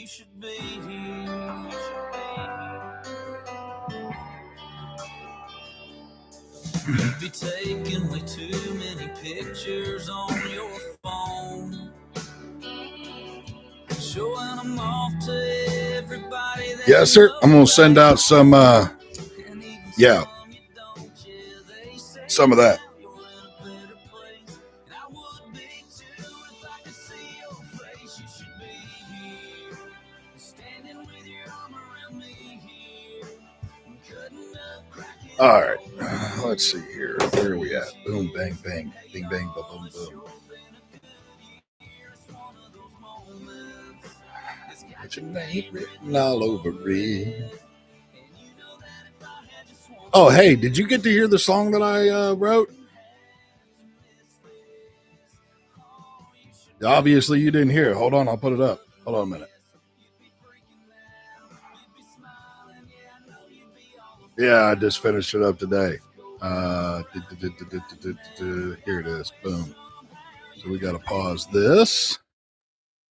you should be here. You'd be taking way too many pictures on your phone, showing them off to everybody. Yes, sir. I'm going to send out some, some of that. All right, let's see here. Where are we at? Boom, bang, bang, bing, bang, boom, boom, boom. Got your name written all over it. Oh, hey, did you get to hear the song that I wrote? Obviously, you didn't hear it. Hold on, I'll put it up. Hold on a minute. Yeah, I just finished it up today. Here it is. Boom. So we got to pause this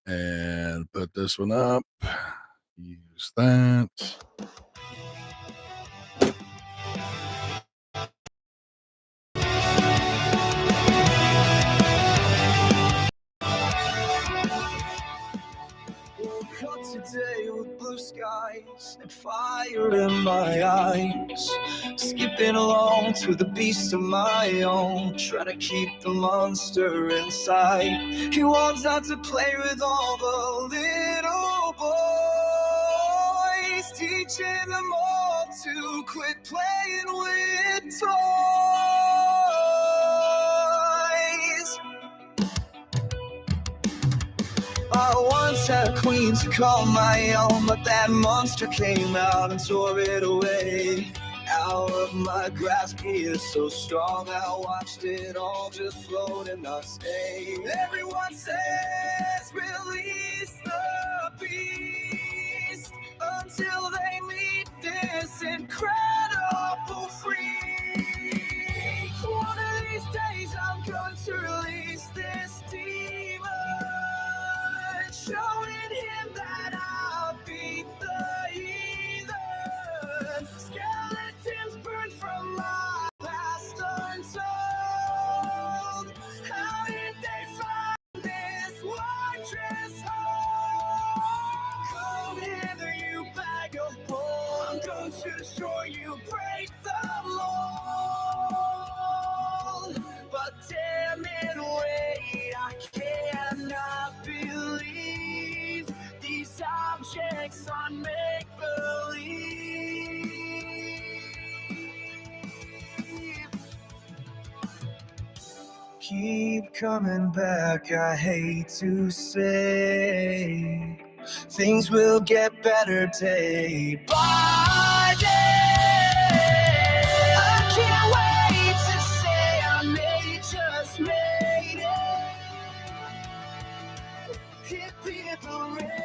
and put this one up. Use that. Today with blue skies and fire in my eyes, skipping along to the beast of my own, trying to keep the monster inside. He wants not to play with all the little boys, teaching them all to quit playing with toys. I once had a queen to call my own, but that monster came out and tore it away. Out of my grasp, he is so strong, I watched it all just float and not stay. Everyone says, release the beast, until they meet this incredible freak. One of these days I'm going to release this demon, showing him that I'll beat the heathen. Skeletons burn from my past untold. How did they find this wondrous hole? Come hither, you bag of bull. I'm going to destroy you, break the mold. But damn it, wait, I cannot believe these objects on make-believe. Keep coming back, I hate to say, things will get better day by day. I can't wait to say I may just made it. Hippie hooray.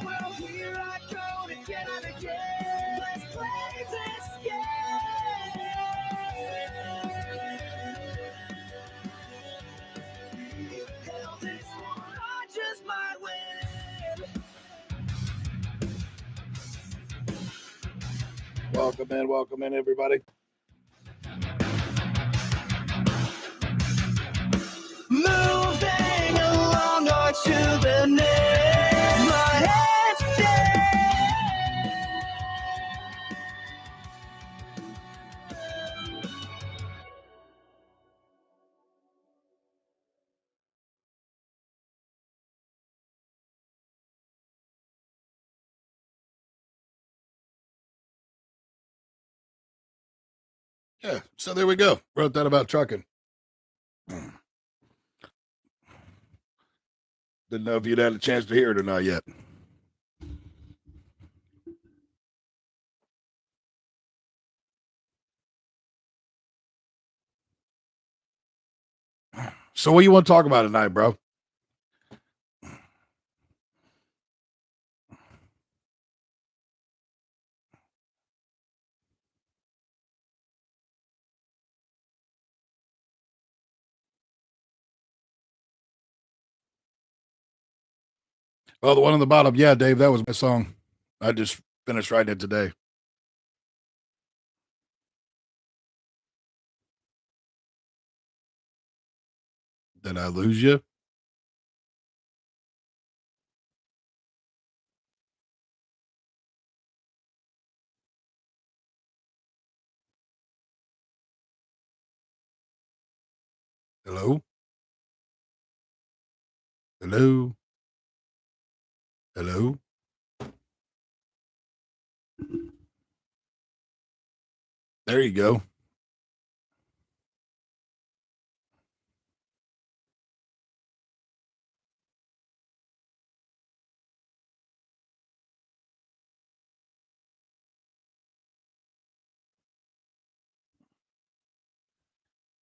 Well, here I go again and again. Let's play this game. Hell, this one I just might win. Welcome in, everybody. Moving along or to the next. My head's Yeah, so there we go. Wrote that about trucking. Didn't know if you'd had a chance to hear it or not yet. So what do you want to talk about tonight, bro? Oh, the one on the bottom. Yeah, Dave, that was my song. I just finished writing it today. Did I lose you? Hello? Hello? Hello? There you go.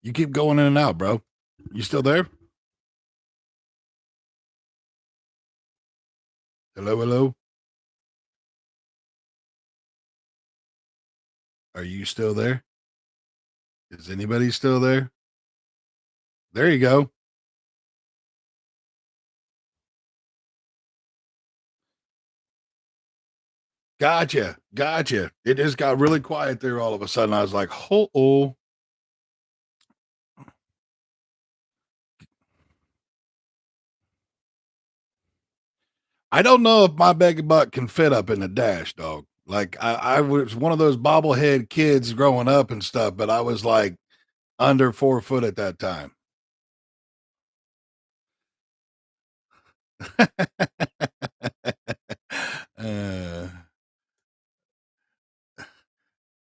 You keep going in and out, bro. You still there? Hello, hello? Are you still there? Is anybody still there? There you go. Gotcha. Gotcha. It just got really quiet there all of a sudden. I was like, oh. I don't know if my big butt can fit up in the dash, dog. Like I was one of those bobblehead kids growing up and stuff, but I was like under 4 foot at that time. uh,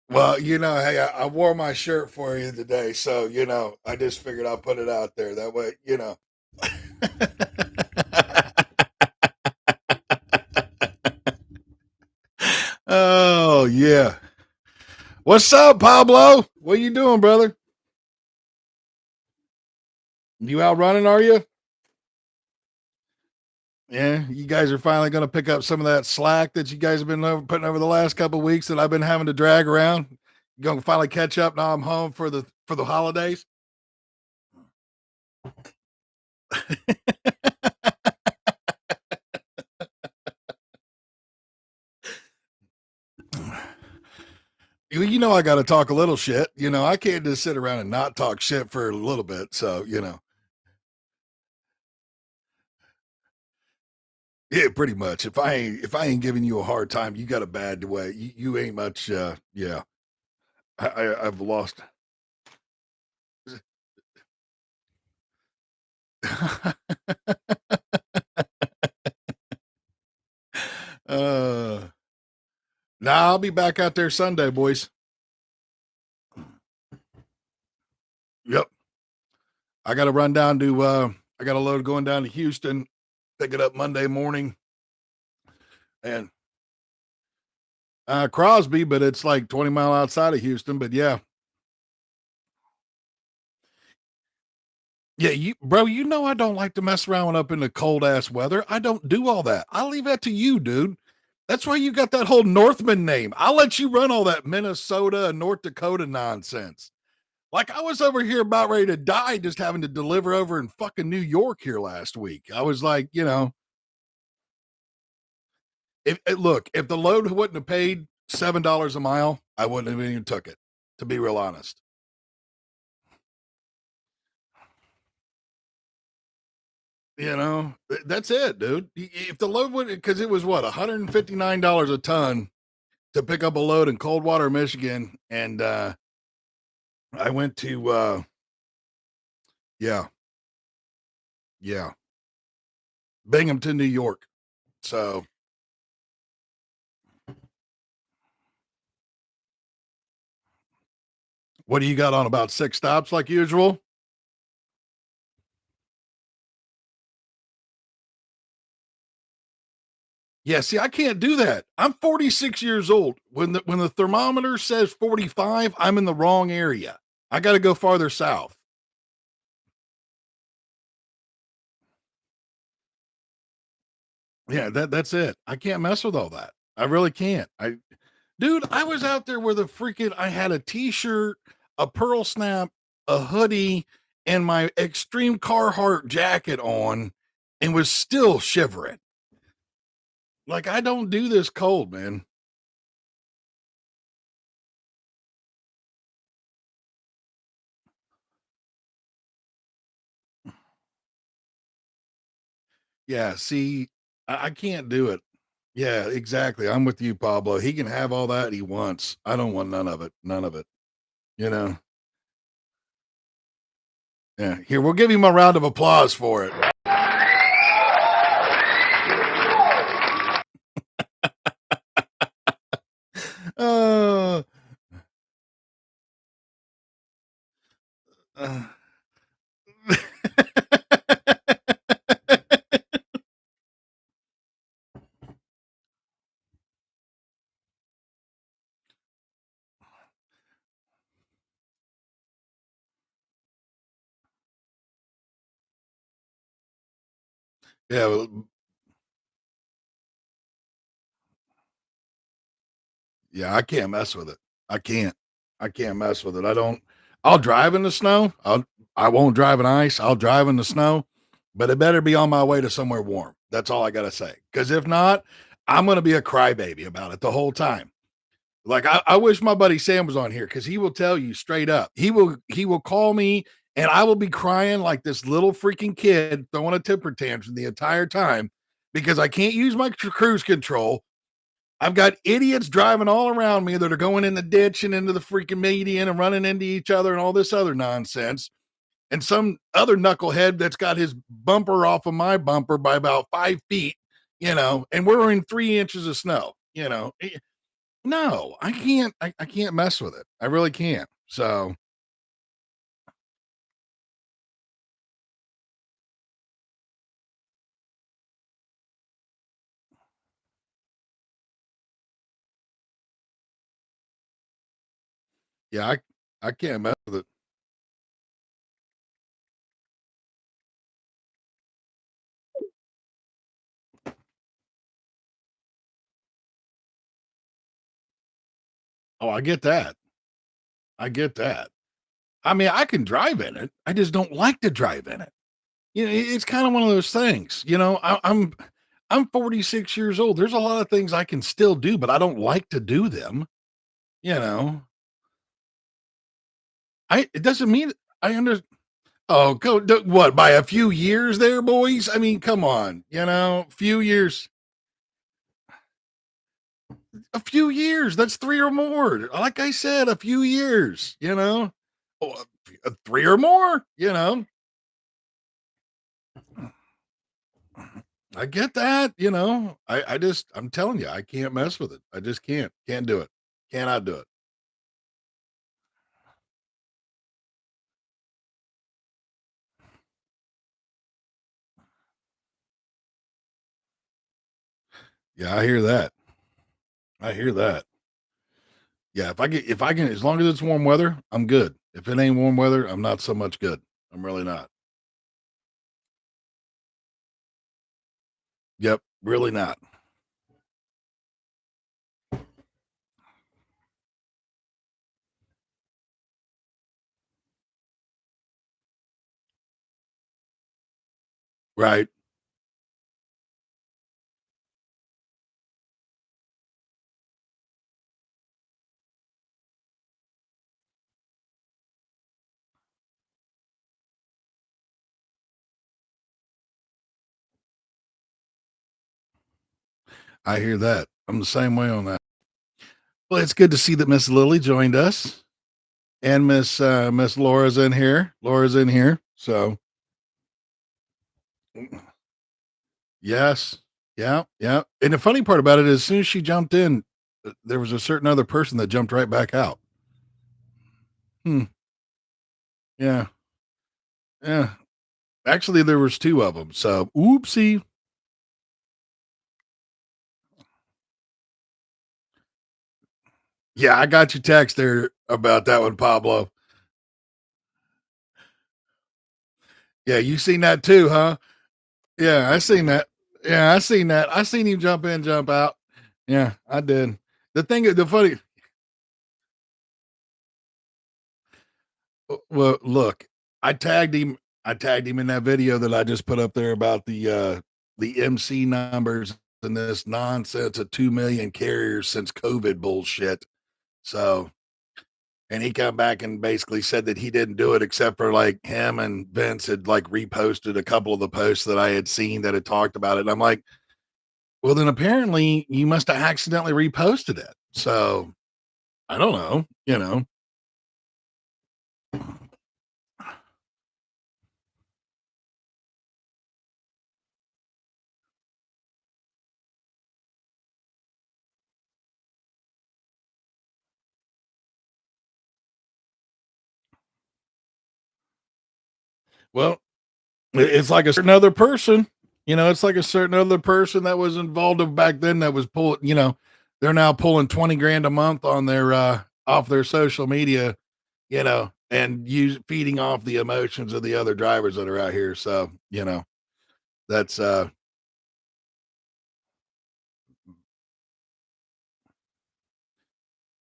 well, hey, I wore my shirt for you today, so I just figured I'll put it out there. That way. Oh yeah. What's up, Pablo? What are you doing, brother? You out running, are you? Yeah, you guys are finally going to pick up some of that slack that you guys have been putting over the last couple of weeks that I've been having to drag around. You're going to finally catch up now. I'm home for the holidays. I got to talk a little shit. I can't just sit around and not talk shit for a little bit. So, yeah, pretty much. If I ain't giving you a hard time, you got a bad way. You ain't much. Yeah, I've lost. Now I'll be back out there Sunday, boys. Yep. I got to run down to. I got a load going down to Houston, pick it up Monday morning, and Crosby, but it's like 20 mile outside of Houston. But yeah, bro. I don't like to mess around up in the cold ass weather. I don't do all that. I leave that to you, dude. That's why you got that whole Northman name. I'll let you run all that Minnesota and North Dakota nonsense. Like I was over here about ready to die just having to deliver over in fucking New York here last week. I was like, if the load wouldn't have paid $7 a mile, I wouldn't have even took it, to be real honest. That's it, dude. If the load would, because it was what, $159 a ton to pick up a load in Coldwater, Michigan. And I went to, yeah, Binghamton, New York. So, what do you got on about 6 stops like usual? Yeah, see, I can't do that. I'm 46 years old. When the thermometer says 45, I'm in the wrong area. I got to go farther south. Yeah, that's it. I can't mess with all that. I really can't. Dude, I was out there where I had a t-shirt, a pearl snap, a hoodie, and my extreme Carhartt jacket on and was still shivering. Like, I don't do this cold, man. Yeah, see, I can't do it. Yeah, exactly. I'm with you, Pablo. He can have all that he wants. I don't want none of it. None of it. You know? Yeah. Here, we'll give him a round of applause for it. Uh, uh. Yeah, well, yeah, I can't mess with it. I can't. I can't mess with it. I don't. I'll drive in the snow. I won't drive in ice. I'll drive in the snow, but it better be on my way to somewhere warm. That's all I gotta say. Because if not, I'm gonna be a crybaby about it the whole time. Like I wish my buddy Sam was on here because he will tell you straight up. He will call me and I will be crying like this little freaking kid throwing a temper tantrum the entire time because I can't use my cruise control. I've got idiots driving all around me that are going in the ditch and into the freaking median and running into each other and all this other nonsense. And some other knucklehead that's got his bumper off of my bumper by about 5 feet, and we're in 3 inches of snow. No, I can't. I can't mess with it. I really can't. So yeah, I can't mess with it. Oh, I get that. I get that. I mean, I can drive in it. I just don't like to drive in it. It's kind of one of those things. I'm 46 years old. There's a lot of things I can still do, but I don't like to do them. You know, it doesn't mean I under. Oh, what by a few years there, boys? I mean, come on. Few years. A few years, that's 3 or more. Like I said, a few years, Oh, 3 or more, I get that, I'm telling you, I can't mess with it. I just can't. Can't do it. Cannot do it. Yeah, I hear that. I hear that. Yeah, if I can as long as it's warm weather, I'm good. If it ain't warm weather, I'm not so much good. I'm really not. Yep, really not. Right. I hear that. I'm the same way on that. Well, it's good to see that Miss Lily joined us. And Miss Laura's in here. Laura's in here. So yes, yeah, yeah. And the funny part about it is, as soon as she jumped in, there was a certain other person that jumped right back out. Hmm. Yeah, yeah. Actually, there was two of them. So oopsie. Yeah, I got your text there about that one, Pablo. Yeah, you seen that too, huh? Yeah, I seen that. Yeah, I seen that. I seen him jump in, jump out. Yeah, I did. The funny. Well, look, I tagged him. I tagged him in that video that I just put up there about the MC numbers and this nonsense of 2 million carriers since COVID bullshit. So, and he come back and basically said that he didn't do it except for like him and Vince had like reposted a couple of the posts that I had seen that had talked about it. And I'm like, well, then apparently you must have accidentally reposted it. So I don't know, you know. Well, it's like a certain other person, you know, it's like a certain other person that was involved of back then that was pulling, you know, they're now pulling 20 grand a month on their off their social media, you know, and use feeding off the emotions of the other drivers that are out here. So, you know, that's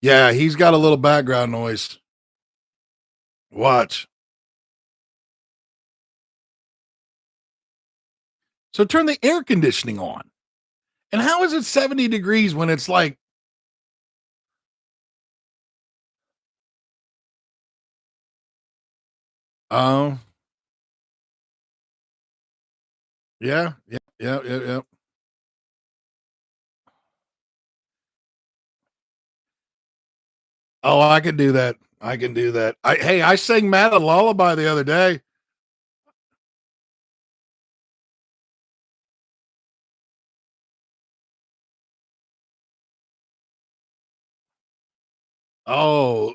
yeah, he's got a little background noise. Watch. So turn the air conditioning on. And how is it 70 degrees when it's like, oh, yeah, yeah, yeah, yeah, yeah. Oh, I can do that. I can do that. I sang Matt a lullaby the other day. Oh,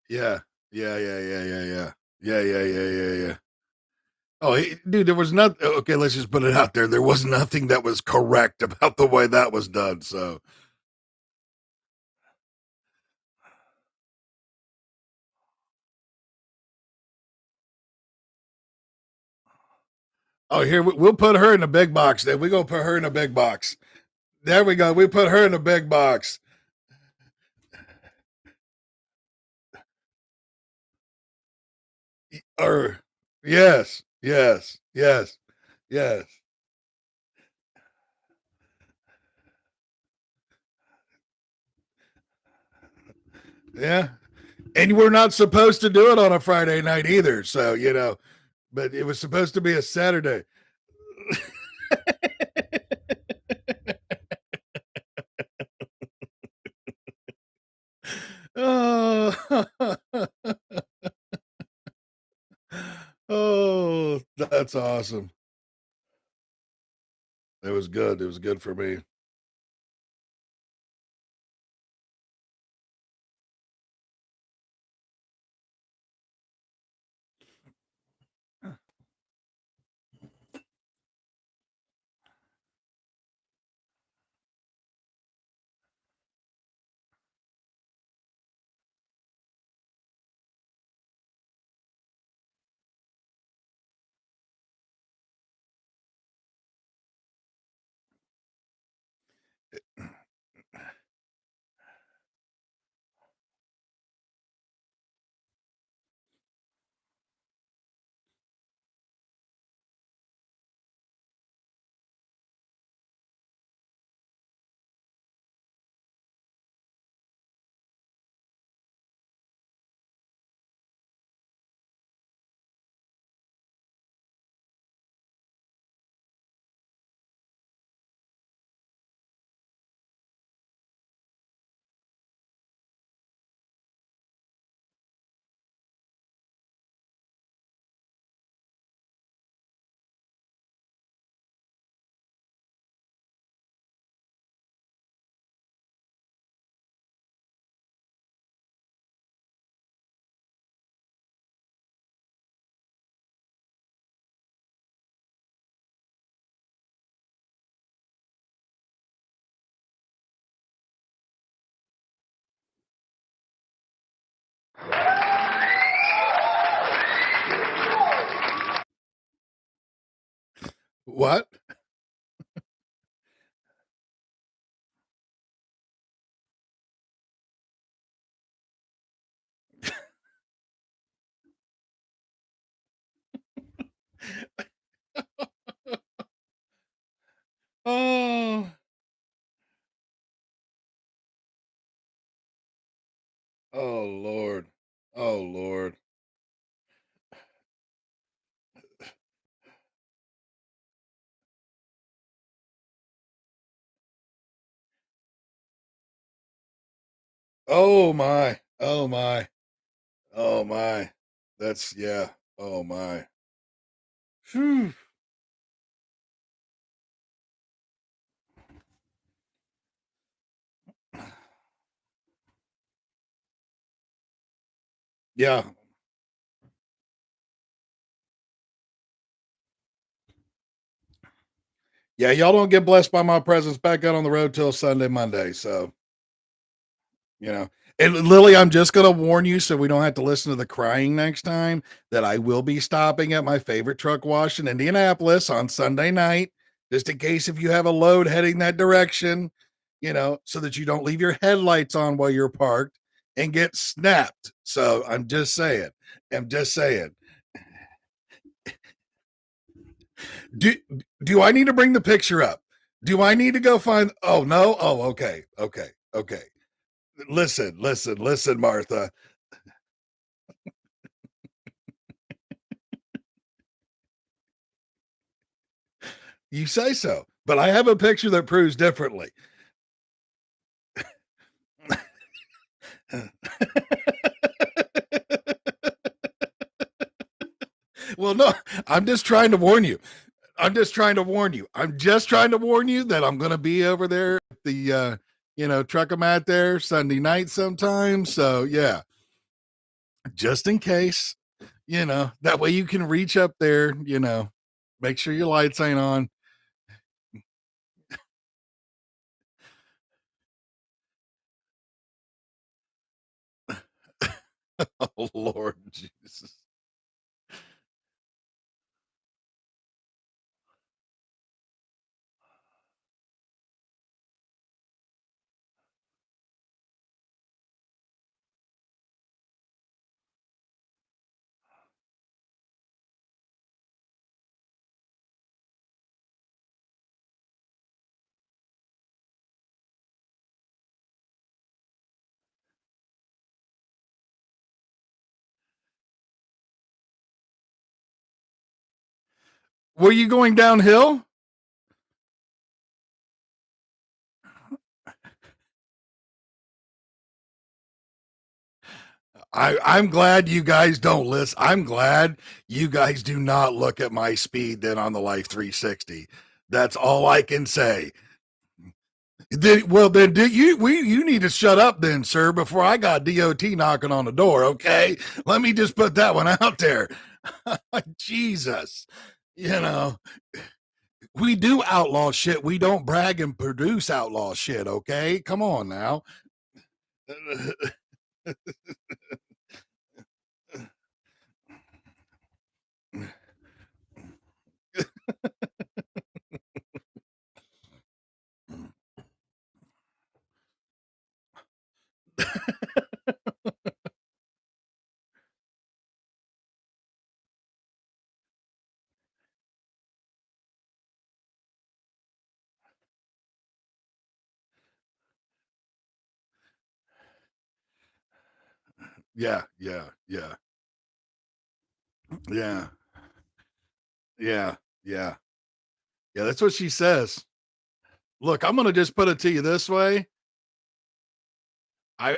yeah. Yeah, yeah, yeah, yeah, yeah. Yeah, yeah, yeah, yeah, yeah. Oh, dude, there was not okay, let's just put it out there. There was nothing that was correct about the way that was done. So, oh, here we'll put her in the big box. Then we gonna put her in the big box. There we go. We put her in the big box. Or yes, yes, yes, yes. Yeah. And we're not supposed to do it on a Friday night either. So, you know, but it was supposed to be a Saturday. Oh, oh, that's awesome. It was good. It was good for me. What? Oh, oh Lord. Oh Lord. Oh my. Oh my. Oh my. That's yeah. Oh my. Phew. Yeah. Yeah, y'all don't get blessed by my presence back out on the road till Sunday, Monday. So, you know. And Lily, I'm just gonna warn you so we don't have to listen to the crying next time that I will be stopping at my favorite truck wash in Indianapolis on Sunday night, just in case if you have a load heading that direction, so that you don't leave your headlights on while you're parked and get snapped. So I'm just saying. I'm just saying. Do do I need to bring the picture up? Do I need to go find oh no? Oh, okay. Okay. Okay. Listen, Martha. You say so, but I have a picture that proves differently. Well, no, I'm just trying to warn you. I'm just trying to warn you. I'm just trying to warn you that I'm going to be over there at the, Truckomat there Sunday night sometime. So, yeah, just in case, that way you can reach up there, make sure your lights ain't on. Oh, Lord Jesus. Were you going downhill? I'm glad you guys don't listen. I'm glad you guys do not look at my speed then on the Life 360. That's all I can say. Then do you need to shut up then, sir, before I got DOT knocking on the door, okay? Let me just put that one out there. Jesus. You know, we do outlaw shit. We don't brag and produce outlaw shit, okay? Come on now. Yeah, yeah, yeah, yeah, yeah, yeah. Yeah, that's what she says. Look, I'm gonna just put it to you this way. I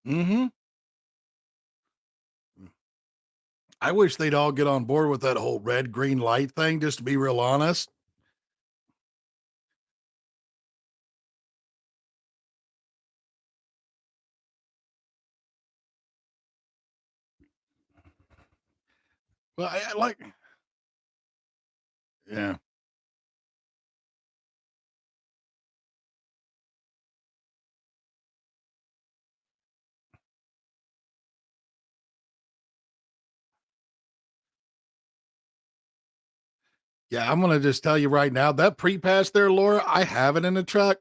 Mhm. I wish they'd all get on board with that whole red, green light thing, just to be real honest. Well, I like yeah. Yeah, I'm gonna just tell you right now, that pre-pass there, Laura, I have it in the truck.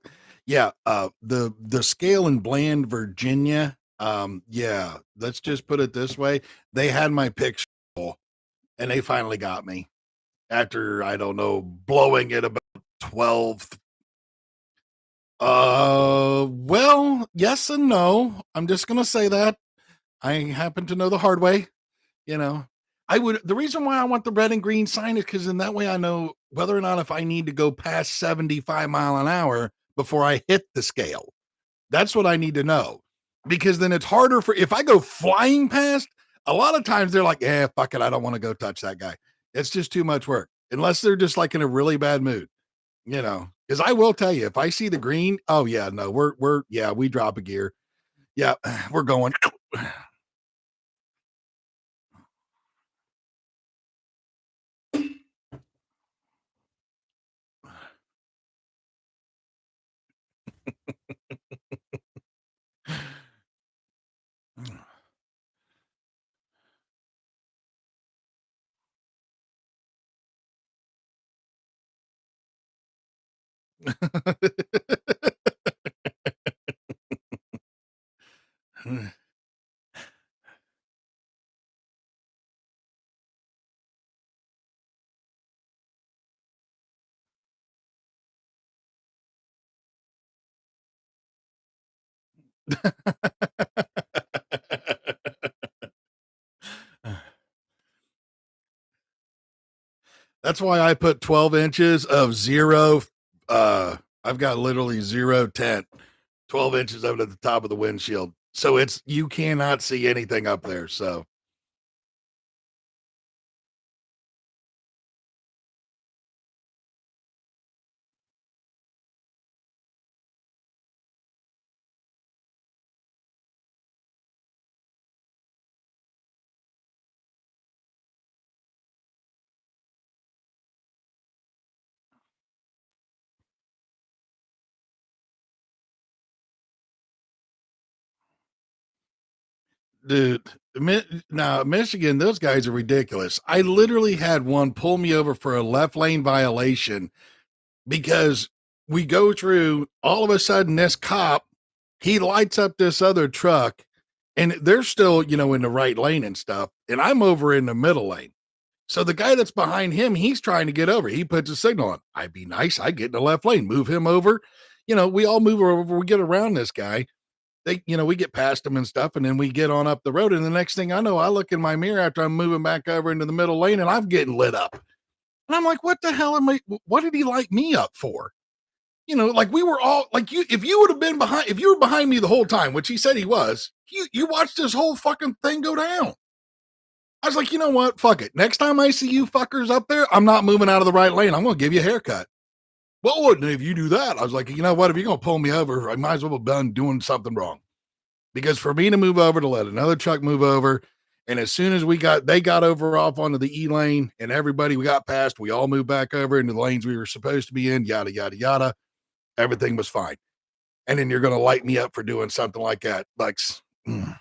Yeah, the scale in Bland, Virginia, yeah, let's just put it this way, they had my picture and they finally got me after, I don't know, blowing it about 12. Well, yes and no. I'm just gonna say that. I happen to know the hard way. You know, I would the reason why I want the red and green sign is because in that way I know whether or not if I need to go past 75 mile an hour before I hit the scale. That's what I need to know. Because then it's harder for if I go flying past, a lot of times they're like, yeah, fuck it. I don't want to go touch that guy. It's just too much work. Unless they're just like in a really bad mood, you know. Because I will tell you, if I see the green, oh yeah, no, we're yeah, we drop a gear. Yeah, we're going. That's why I put 12 inches of zero. I've got literally zero tent, 12 inches up at the top of the windshield. So it's, you cannot see anything up there. So, dude, now Michigan, those guys are ridiculous. I literally had one pull me over for a left lane violation because we go through all of a sudden this cop, he lights up this other truck and they're still, you know, in the right lane and stuff. And I'm over in the middle lane. So the guy that's behind him, he's trying to get over. He puts a signal on. I'd be nice. I get in the left lane, move him over. You know, we all move over. We get around this guy. They, you know, we get past him and stuff, and then we get on up the road. And the next thing I know, I look in my mirror after I'm moving back over into the middle lane, and I'm getting lit up. And I'm like, what the hell am I? What did he light me up for? You know, like we were all like you. If you would have been behind, if you were behind me the whole time, which he said he was, you watched this whole fucking thing go down. I was like, you know what? Fuck it. Next time I see you fuckers up there, I'm not moving out of the right lane. I'm going to give you a haircut. Well, wouldn't if you do that? I was like, you know what? If you're going to pull me over, I might as well have done doing something wrong. Because for me to move over to let another truck move over, and as soon as they got over off onto the E lane and everybody we got past, we all moved back over into the lanes we were supposed to be in, yada, yada, yada. Everything was fine. And then you're going to light me up for doing something like that. Like, mm,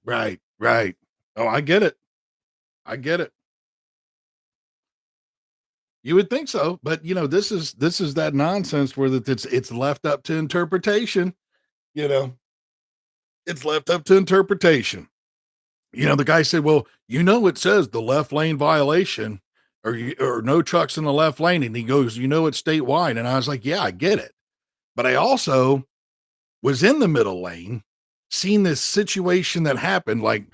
right, right. Oh, I get it. I get it. You would think so, but you know, this is that nonsense where that it's left up to interpretation. You know, it's left up to interpretation. You know, the guy said, "Well, you know, it says the left lane violation, or no trucks in the left lane," and he goes, "You know, it's statewide." And I was like, "Yeah, I get it," but I also was in the middle lane, seen this situation that happened. Like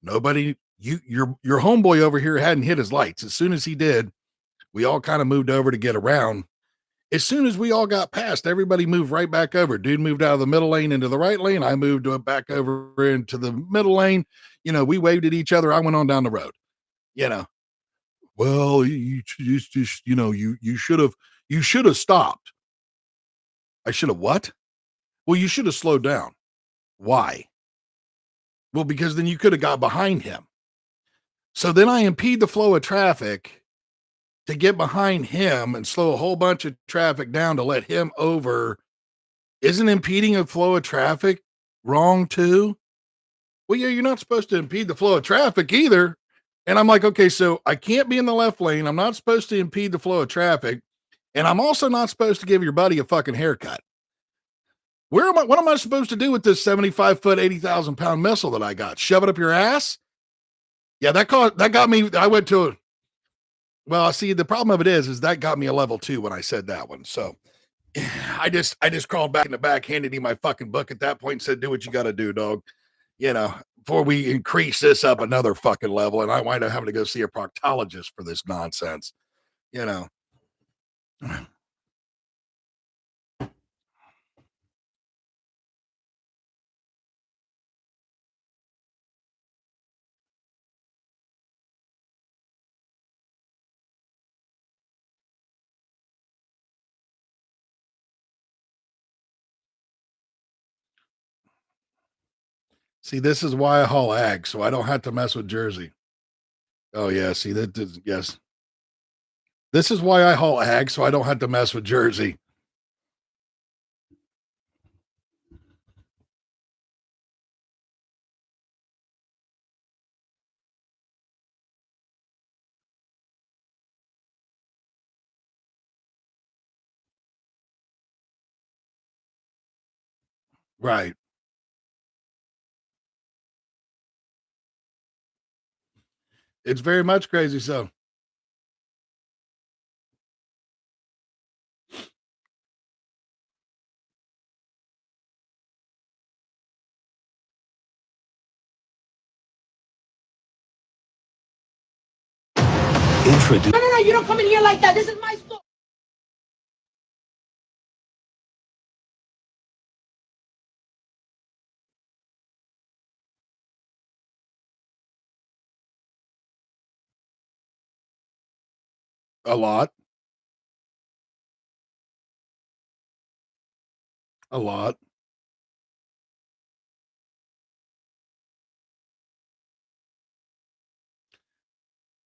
nobody, your homeboy over here hadn't hit his lights. As soon as he did, We all kind of moved over to get around. As soon as we all got past, everybody moved right back over. Dude moved out of the middle lane into the right lane. I moved back over into the middle lane. We waved at each other. I went on down the road. You know, well, just you should have stopped. I should have what? Well, you should have slowed down. Why? Well, because then you could have got behind him. So then I impede the flow of traffic to get behind him and slow a whole bunch of traffic down to let him over. Isn't impeding a flow of traffic wrong too? Well, yeah, you're not supposed to impede the flow of traffic either. And I'm like, okay, so I can't be in the left lane. I'm not supposed to impede the flow of traffic. And I'm also not supposed to give your buddy a fucking haircut. What am I supposed to do with this 75-foot, 80,000-pound missile that I got? Shove it up your ass? Yeah, that got me. I went to well, see, the problem of it is that got me a level 2 when I said that one. So I just crawled back in the back, handed him my fucking book at that point and said, do what you got to do, dog. Before we increase this up another fucking level and I wind up having to go see a proctologist for this nonsense, you know. See, this is why I haul ag, so I don't have to mess with Jersey. Oh yeah, see yes. This is why I haul ag, so I don't have to mess with Jersey. Right. It's very much crazy. So Introduce. No, you don't come in here like that. This is my store. a lot, a lot.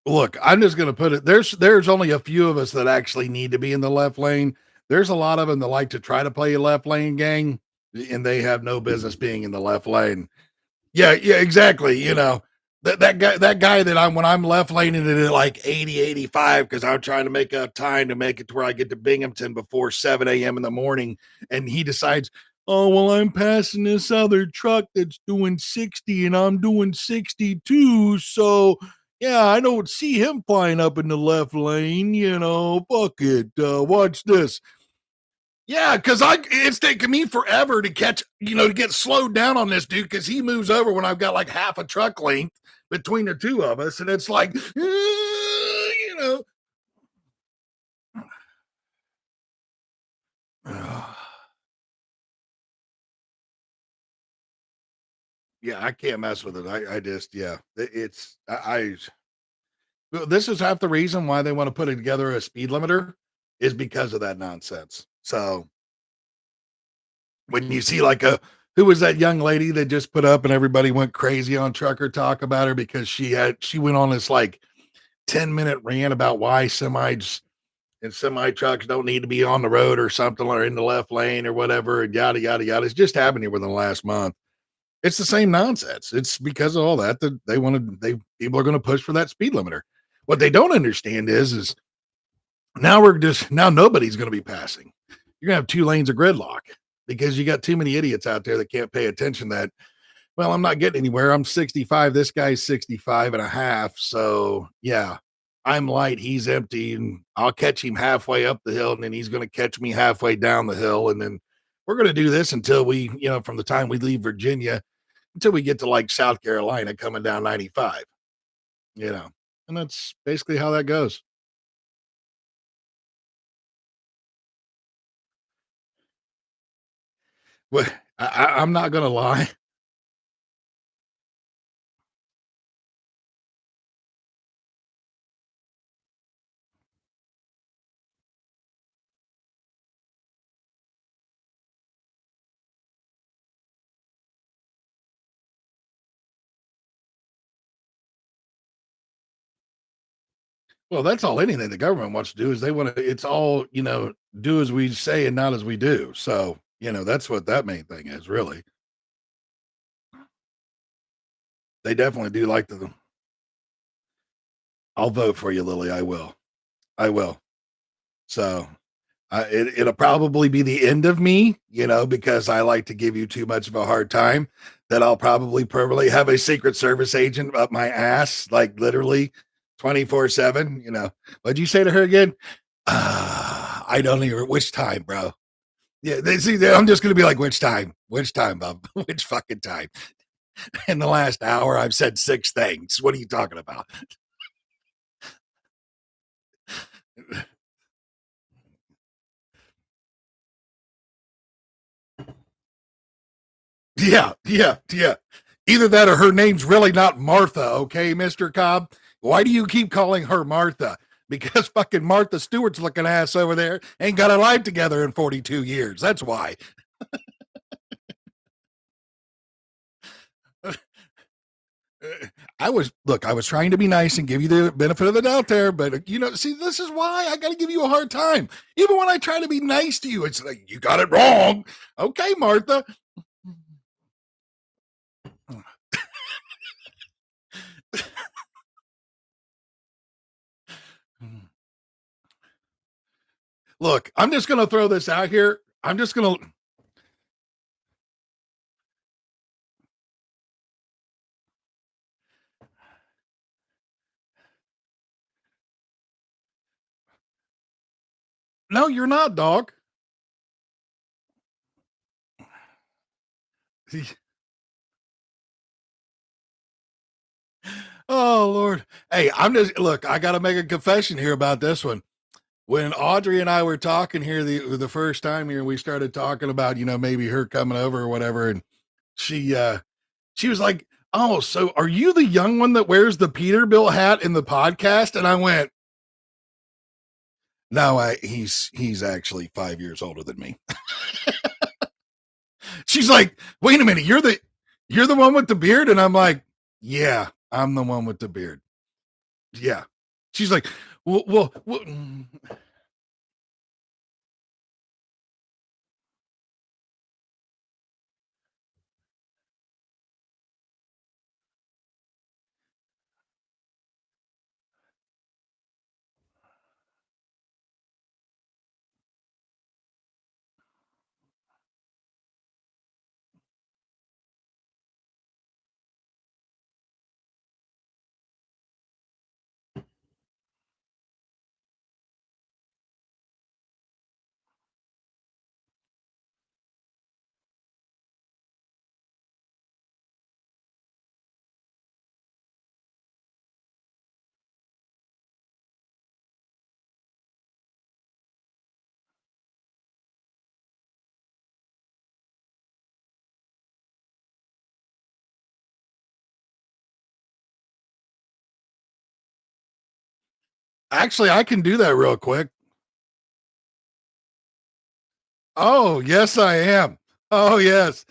Look, I'm just gonna put it there's only a few of us that actually need to be in the left lane. There's a lot of them that like to try to play a left lane gang, and they have no business being in the left lane. Yeah, exactly. That guy that I'm when I'm left laning it at like 80, 85 because I'm trying to make up time to make it to where I get to Binghamton before 7 a.m. in the morning, and he decides, oh well, I'm passing this other truck that's doing 60 and I'm doing 62, so yeah, I don't see him flying up in the left lane, fuck it. Watch this. Yeah, because it's taken me forever to catch, to get slowed down on this dude because he moves over when I've got like half a truck length between the two of us, and it's like, you know. Yeah, I can't mess with it. I just, yeah, it's, this is half the reason why they want to put it together a speed limiter is because of that nonsense. So when you see like who was that young lady that just put up and everybody went crazy on Trucker Talk about her because she went on this like 10-minute rant about why semis and semi trucks don't need to be on the road or something or in the left lane or whatever and yada yada yada. It's just happened here within the last month. It's the same nonsense. It's because of all that people are going to push for that speed limiter. What they don't understand is now nobody's going to be passing. You're gonna have 2 lanes of gridlock because you got too many idiots out there that can't pay attention that, well, I'm not getting anywhere. I'm 65. This guy's 65 and a half. So yeah, I'm light. He's empty and I'll catch him halfway up the hill and then he's going to catch me halfway down the hill. And then we're going to do this until we, from the time we leave Virginia until we get to like South Carolina coming down 95, and that's basically how that goes. Well, I'm not gonna lie. Well, that's all anything the government wants to do is they want to, it's all, do as we say and not as we do. So, that's what that main thing is, really. They definitely do like the I'll vote for you, Lily. I will. I will. So it'll probably be the end of me, because I like to give you too much of a hard time. That I'll probably permanently have a Secret Service agent up my ass, like literally 24/7. What'd you say to her again? I don't even which time, bro. Yeah, they see. I'm just gonna be like, which time? Which time, Bob? Which fucking time? In the last hour, I've said 6 things. What are you talking about? Yeah, yeah, yeah. Either that or her name's really not Martha, okay, Mr. Cobb? Why do you keep calling her Martha? Because fucking Martha Stewart's looking ass over there ain't got a life together in 42 years. That's why. I was trying to be nice and give you the benefit of the doubt there, but see, this is why I got to give you a hard time. Even when I try to be nice to you, it's like you got it wrong. Okay, Martha. Look, I'm just going to throw this out here. I'm just going to No, you're not, dog. Oh Lord. Hey, I gotta make a confession here about this one. When Audrey and I were talking here the first time here, we started talking about, maybe her coming over or whatever, and she was like, "Oh, so are you the young one that wears the Peterbilt hat in the podcast?" And I went, "No, he's actually 5 years older than me." She's like, "Wait a minute, you're the one with the beard?" And I'm like, "Yeah, I'm the one with the beard." Yeah. She's like, well, actually, I can do that real quick. Oh, yes, I am. Oh, yes.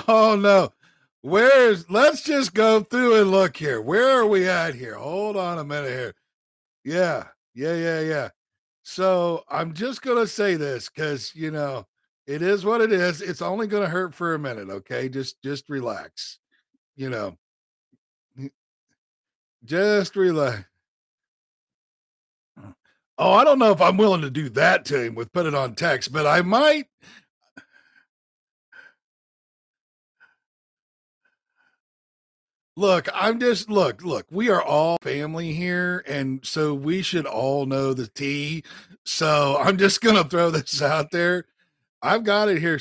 Oh, no. Let's just go through and look here. Where are we at here? Hold on a minute here. Yeah. Yeah. Yeah. Yeah. So I'm just going to say this because, it is what it is. It's only going to hurt for a minute. Okay. Just relax, you know, just relax. Oh, I don't know if I'm willing to do that to him with put it on text, but I might. Look, look, we are all family here, and so we should all know the tea. So I'm just gonna throw this out there. I've got it here.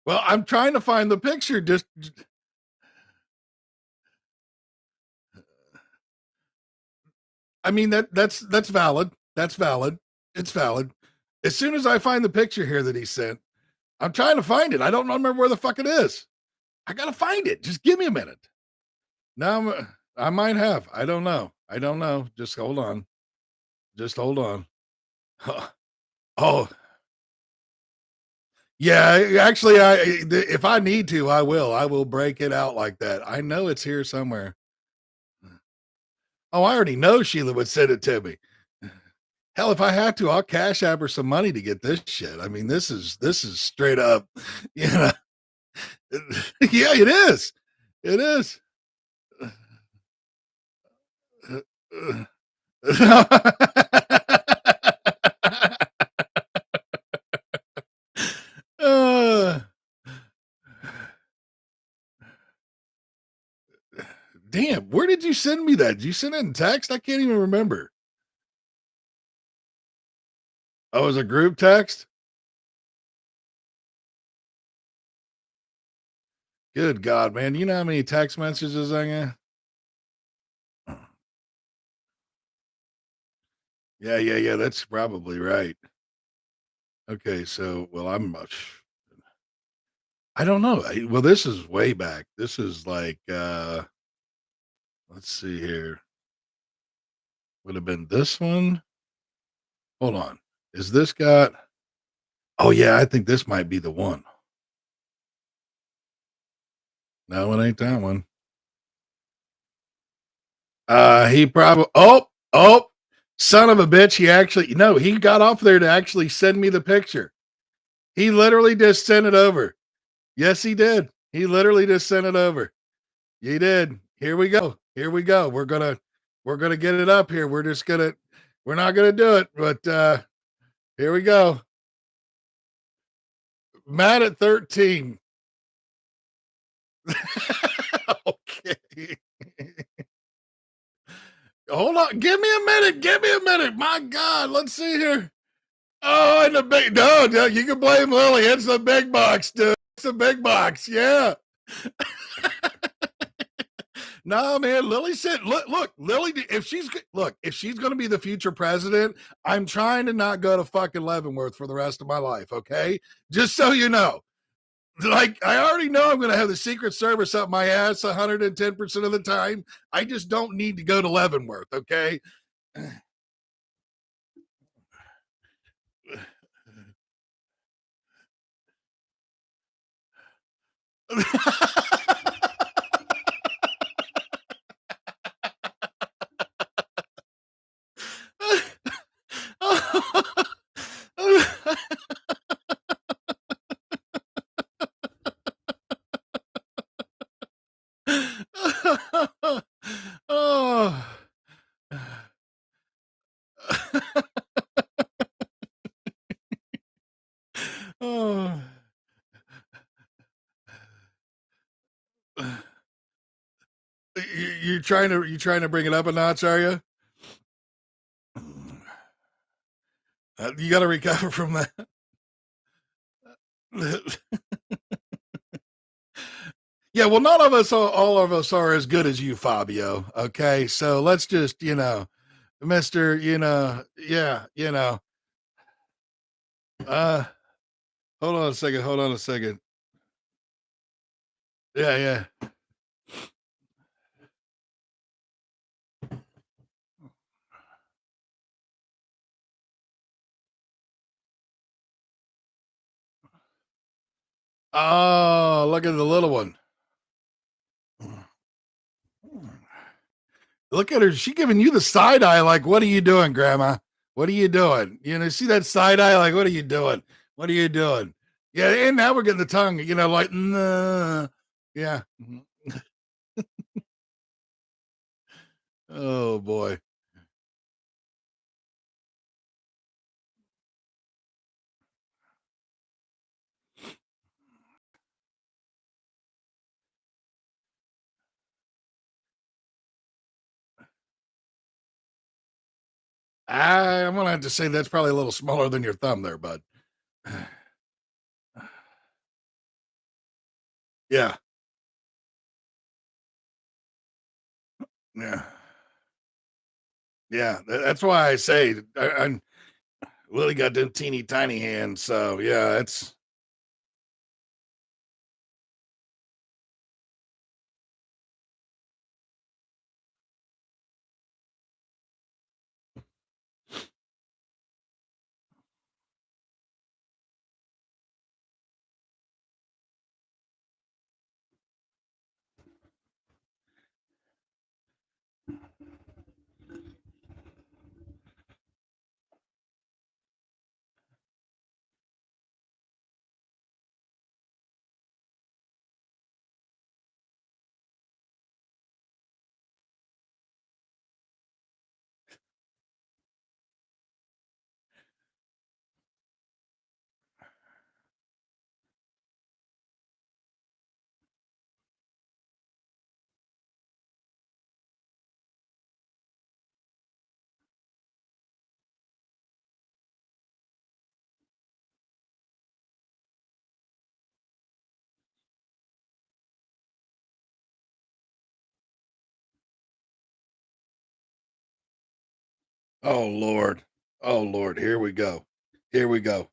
Well, I'm trying to find the picture. Just I mean that's valid. That's valid. It's valid. As soon as I find the picture here that he sent, I'm trying to find it. I don't remember where the fuck it is. I gotta find it. Just give me a minute. Now I might have. I don't know. I don't know. Just hold on. Just hold on. Oh, yeah. Actually, if I need to, I will. I will break it out like that. I know it's here somewhere. Oh, I already know Sheila would send it to me. Hell, if I have to, I'll cash app her some money to get this shit. I mean, this is straight up, you know. Yeah, it is. It is. uh, damn, where did you send me that? Did you send it in text? I can't even remember. Oh, it was a group text? Good God, man. You know how many text messages I get? Yeah. That's probably right. Okay, so well, I don't know. Well, this is way back. This is like let's see here. Would have been this one. Hold on. Is this got Oh yeah, I think this might be the one. No, it ain't that one. He probably oh, son of a bitch. He actually no, he got off there to actually send me the picture. He literally just sent it over. Yes, he did. He literally just sent it over. He did. Here we go. Here we go. We're gonna get it up here. We're not gonna do it, but here we go. Matt at 13. Okay. Hold on. Give me a minute. Give me a minute. My God. Let's see here. Oh, and the big no, you can blame Lily. It's the big box, dude. It's the big box. Yeah. No, man. Lily said, look, Lily, if she's going to be the future president, I'm trying to not go to fucking Leavenworth for the rest of my life. Okay. Just so you know, like, I already know I'm going to have the Secret Service up my ass 110% of the time. I just don't need to go to Leavenworth. Okay. Oh. Oh. You're trying to bring it up a notch, are you? You got to recover from that. Yeah, well, none of us, all of us are as good as you, Fabio. Okay, so let's just, Mister, yeah, Uh, hold on a second. Hold on a second. Yeah. Oh, look at the little one. Look at her. She giving you the side eye. Like, what are you doing, Grandma? What are you doing? See that side eye? Like, what are you doing? What are you doing? Yeah, and now we're getting the tongue. Like, nah. Yeah. Oh boy. I'm gonna have to say that's probably a little smaller than your thumb there, bud. Yeah. Yeah. Yeah, that's why I say Willie got them teeny tiny hands. So yeah, it's oh Lord. Oh Lord, here we go. Here we go.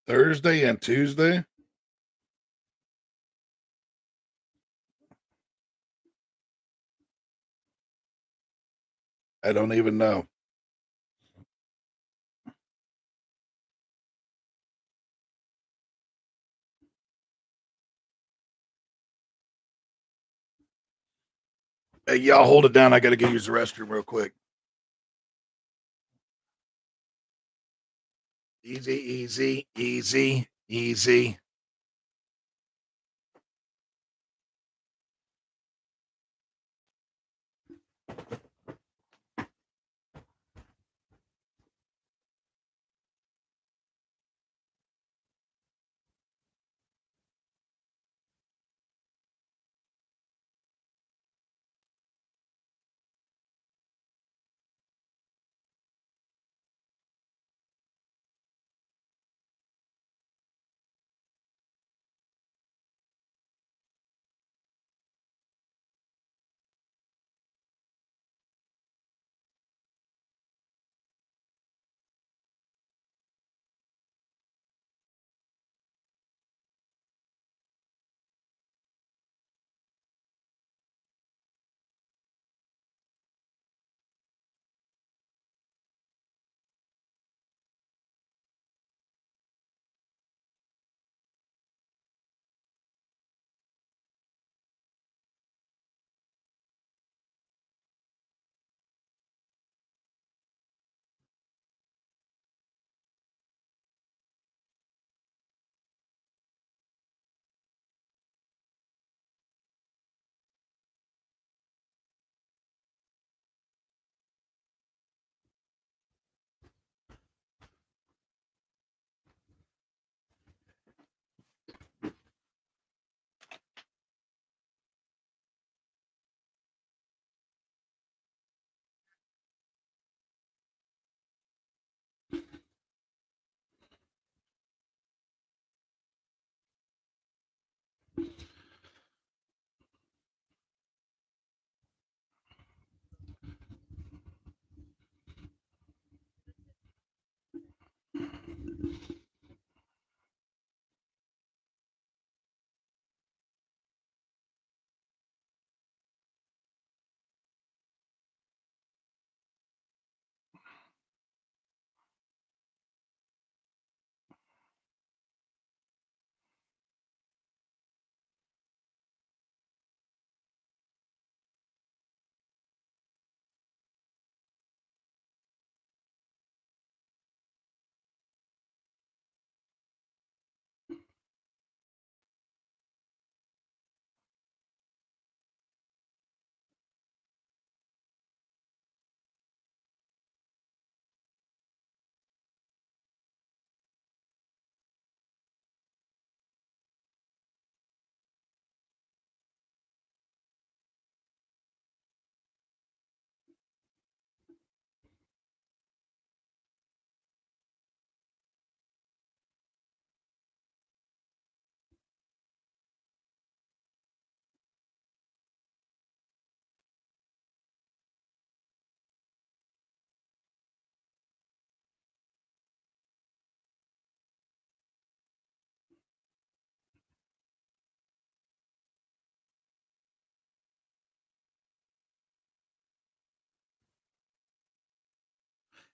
Thursday and Tuesday. I don't even know. Hey, y'all hold it down. I got to go use the restroom real quick. Easy, easy, easy, easy.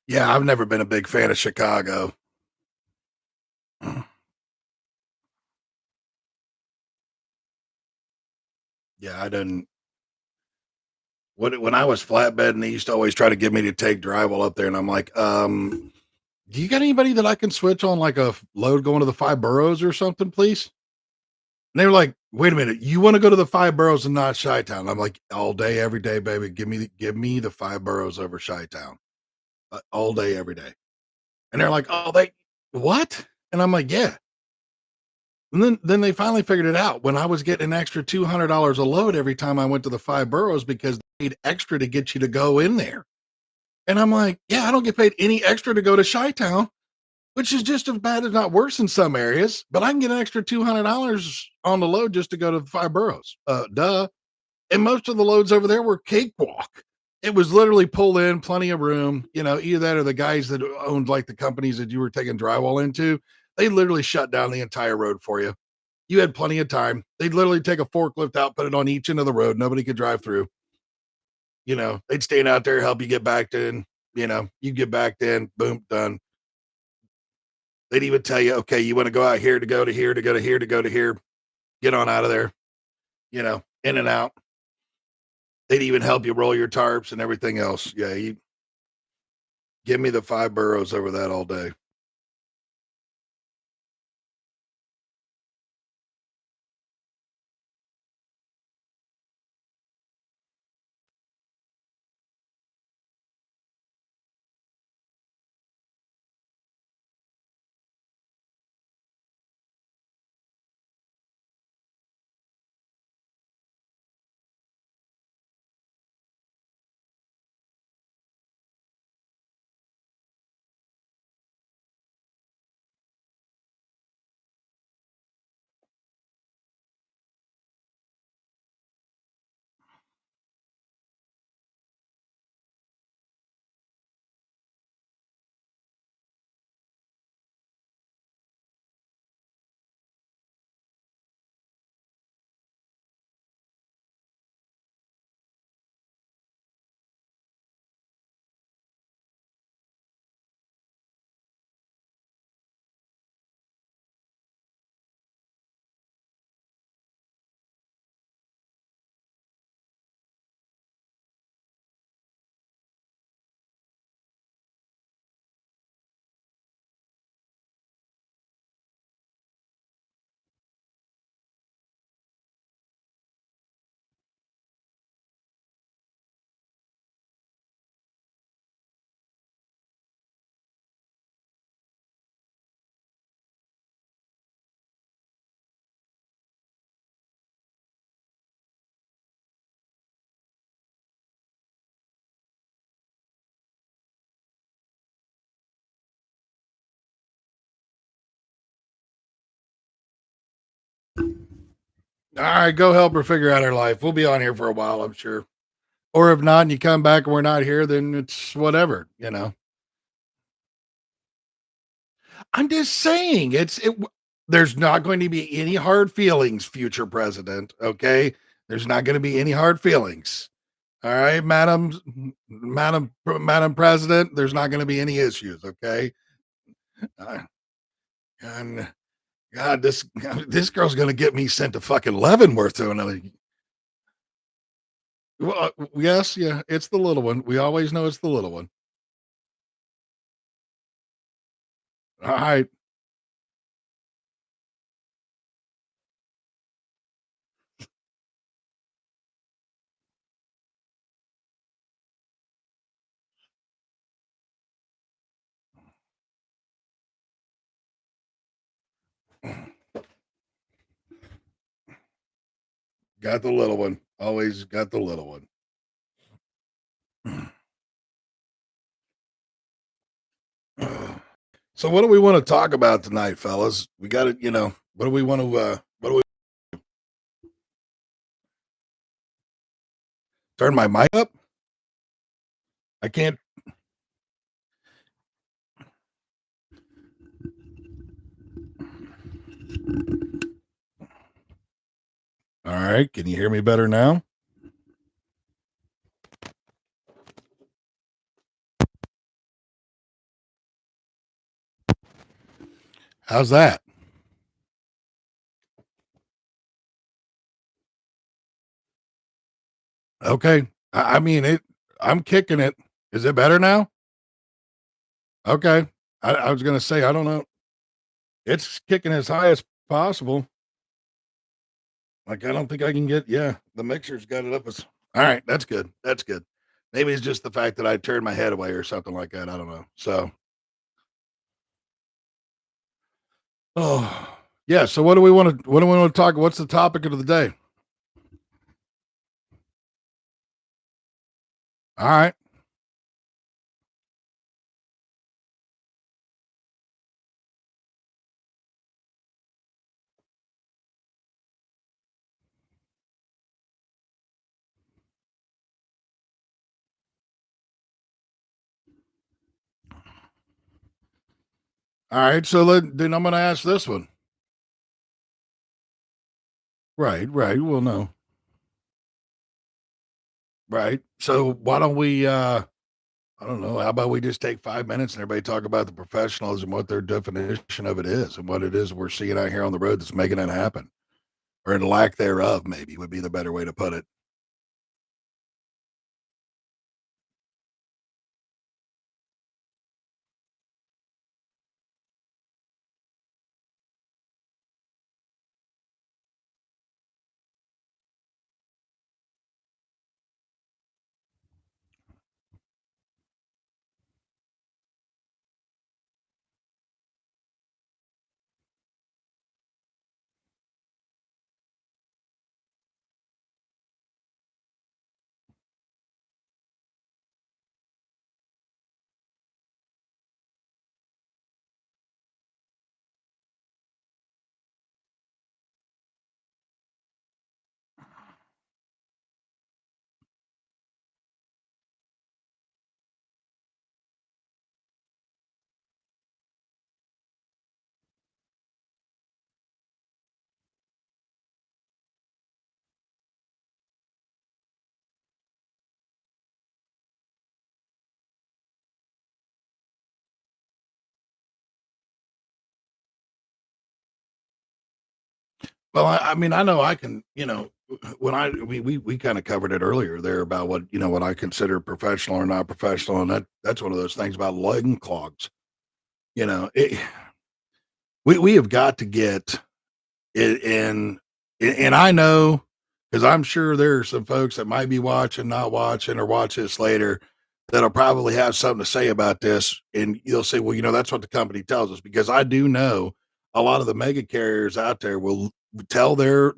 Yeah, I've never been a big fan of Chicago. Yeah, I didn't. When I was flatbed, and they used to always try to get me to take drywall up there, and I'm like, do you got anybody that I can switch on like a load going to the five boroughs or something, please? And they were like, wait a minute, you want to go to the five boroughs and not Chi-Town? I'm like, all day, every day, baby. Give me the five boroughs over Chi-Town. All day, every day. And they're like, oh, they what? And I'm like, yeah. And then they finally figured it out when I was getting an extra $200 a load every time I went to the five boroughs because they paid extra to get you to go in there. And I'm like, yeah, I don't get paid any extra to go to Chi-Town, which is just as bad as not worse in some areas, but I can get an extra $200 on the load just to go to the five boroughs. Duh. And most of the loads over there were cakewalk. It was literally pull in, plenty of room, either that or the guys that owned like the companies that you were taking drywall into, they literally shut down the entire road for you. You had plenty of time. They'd literally take a forklift out, put it on each end of the road. Nobody could drive through. They'd stand out there, help you get back in. You get back in, boom, done. They'd even tell you, okay, you want to go out here to go to here, to go to here, to go to here, get on out of there, in and out. They'd even help you roll your tarps and everything else. Yeah, you give me the five boroughs over that all day. All right, go help her figure out her life. We'll be on here for a while, I'm sure. Or if not, and you come back and we're not here, then it's whatever. I'm just saying there's not going to be any hard feelings, future president. Okay. There's not going to be any hard feelings. All right, Madam President, there's not going to be any issues. Okay. Uh, and God, this girl's going to get me sent to fucking Leavenworth to another. Well, yes, yeah, it's the little one. We always know it's the little one. All right. Got the little one. Always got the little one. So what do we want to talk about tonight, fellas? We got it, what do we want to what do we turn my mic up? I can't. All right, can you hear me better now? How's that? Okay. I mean, I'm kicking it. Is it better now? Okay. I was gonna say, I don't know. It's kicking as high as possible. Like, I don't think I can get the mixer's got it up as all right, that's good. That's good. Maybe it's just the fact that I turned my head away or something like that. I don't know. So, oh, yeah. So what do we want to talk? What's the topic of the day? All right. All right. So then I'm going to ask this one. Right. Right. Well, no. Right. So why don't we, I don't know. How about we just take 5 minutes and everybody talk about the professionals and what their definition of it is and what it is we're seeing out here on the road that's making it happen, or in lack thereof, maybe would be the better way to put it. Well, I mean, I know I can, when we kind of covered it earlier there about what I consider professional or not professional. And that's one of those things about lung clogs. You know, it, we have got to get it in, and I know because I'm sure there are some folks that might be watching, not watching, or watch this later that'll probably have something to say about this. And you'll say, well, that's what the company tells us, because I do know a lot of the mega carriers out there will tell their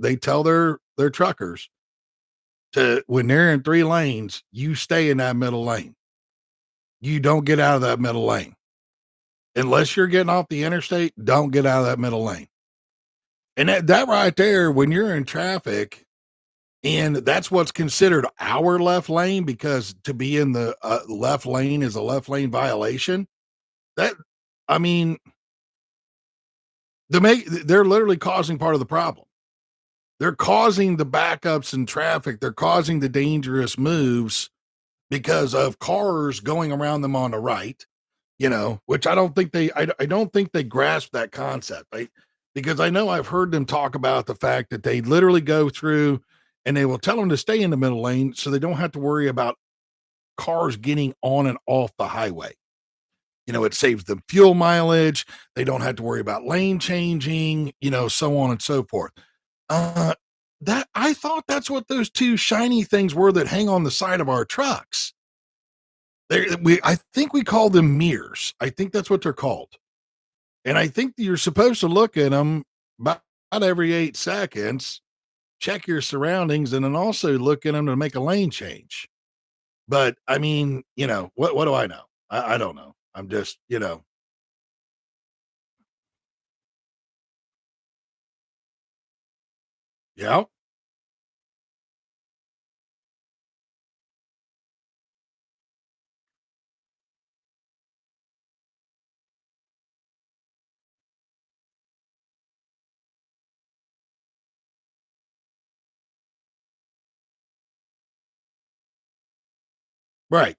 truckers to, when they're in 3 lanes, you stay in that middle lane. You don't get out of that middle lane unless you're getting off the interstate. Don't get out of that middle lane. And that right there, when you're in traffic, and that's what's considered our left lane, because to be in the left lane is a left lane violation. That, I mean, they're literally causing part of the problem. They're causing the backups in traffic. They're causing the dangerous moves because of cars going around them on the right, which I don't think they grasp that concept. Because I know I've heard them talk about the fact that they literally go through and they will tell them to stay in the middle lane so they don't have to worry about cars getting on and off the highway. It saves them fuel mileage. They don't have to worry about lane changing, so on and so forth. Uh, that I thought that's what those two shiny things were that hang on the side of our trucks. I think we call them mirrors. I think that's what they're called. And I think you're supposed to look at them about every 8 seconds, check your surroundings, and then also look at them to make a lane change. But I mean, what do I know? I don't know. I'm just, yeah, right.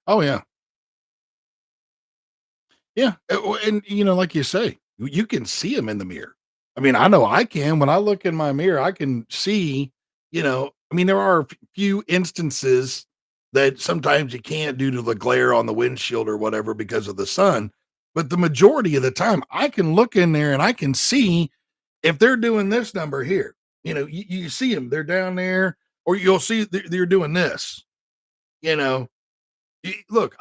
Oh yeah. Yeah. And like you say, you can see them in the mirror. I mean, I know I can. When I look in my mirror, I can see, I mean, there are a few instances that sometimes you can't due to the glare on the windshield or whatever because of the sun. But the majority of the time, I can look in there and I can see if they're doing this number here. You see them, they're down there, or you'll see they're doing this, you know, look,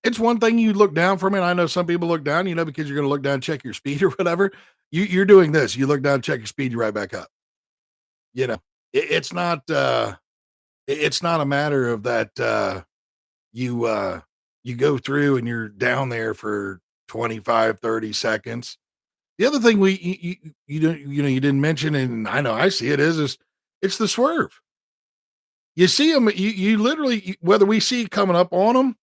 it's one thing you look down from it. I know some people look down, because you're going to look down, check your speed or whatever. You're doing this. You look down, check your speed, you right back up. You know, it's not, it's not a matter of that, you, you go through and you're down there for 25, 30 seconds. The other thing you didn't mention, and I know I see it is it's the swerve. You see them, you literally whether we see it coming up on them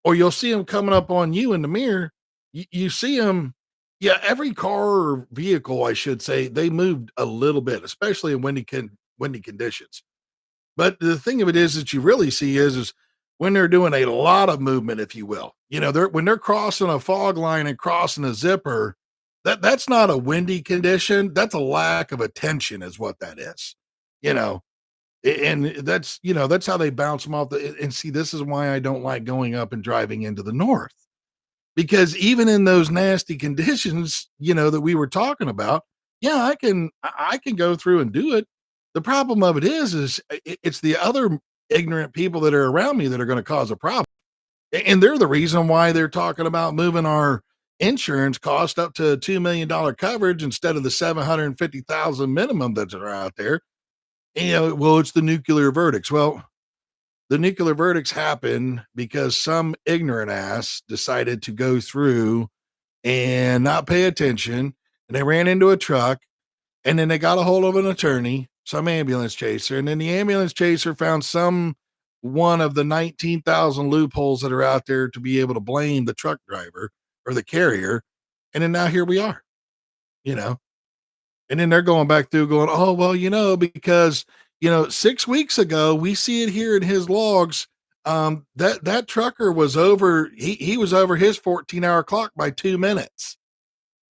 or you'll see them coming up on you in the mirror, you see them. Yeah, every car or vehicle, I should say, they moved a little bit, especially in windy conditions. But the thing of it is that you really see is when they're doing a lot of movement, if you will. When they're crossing a fog line and crossing a zipper, that's not a windy condition. That's a lack of attention, is what that is. You know, and that's how they bounce them off and see, this is why I don't like going up and driving into the north, because even in those nasty conditions, that we were talking about, yeah, I can go through and do it. The problem of it is it's the other ignorant people that are around me that are going to cause a problem. And they're the reason why they're talking about moving our insurance cost up to $2 million coverage instead of the 750,000 minimum that's out there. Well, it's the nuclear verdicts. Well, the nuclear verdicts happen because some ignorant ass decided to go through and not pay attention, and they ran into a truck, and then they got a hold of an attorney, some ambulance chaser, and then the ambulance chaser found some one of the 19,000 loopholes that are out there to be able to blame the truck driver or the carrier. And then now here we are, you know. And then they're going back through going, oh, well, because, 6 weeks ago, we see it here in his logs. That trucker was over, he was over his 14-hour clock by 2 minutes.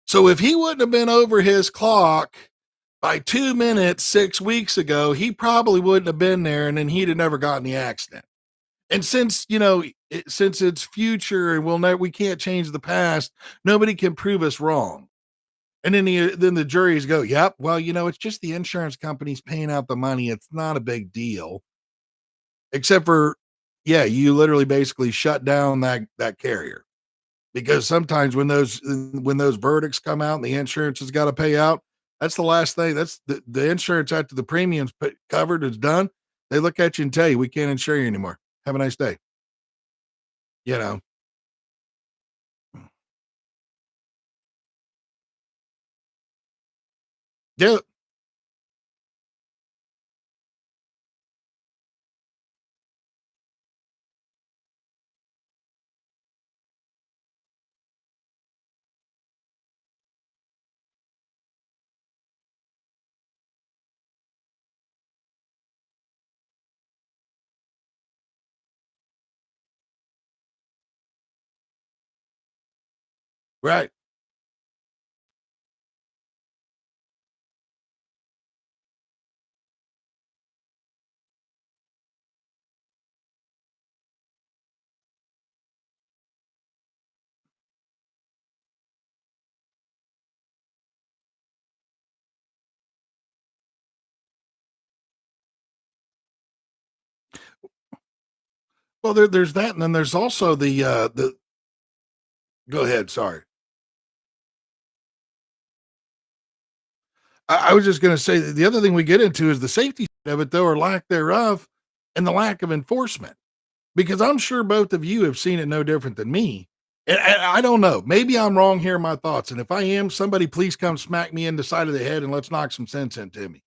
So if he wouldn't have been over his clock by 2 minutes 6 weeks ago, he probably wouldn't have been there, and then he'd have never gotten the accident. And since, since it's future and we can't change the past, nobody can prove us wrong. And then the juries go, yep, well, it's just the insurance company's paying out the money. It's not a big deal. Except for, yeah, you literally basically shut down that carrier. Because sometimes when those verdicts come out and the insurance has got to pay out, that's the last thing. That's the insurance after the premiums covered is done. They look at you and tell you, we can't insure you anymore. Have a nice day. You know. Yeah. Right. Well, there's that, and then there's also the. Go ahead. Sorry. I was just going to say that the other thing we get into is the safety of it, though, or lack thereof, and the lack of enforcement. Because I'm sure both of you have seen it no different than me. And I don't know. Maybe I'm wrong here in my thoughts. And if I am, somebody please come smack me in the side of the head and let's knock some sense into me.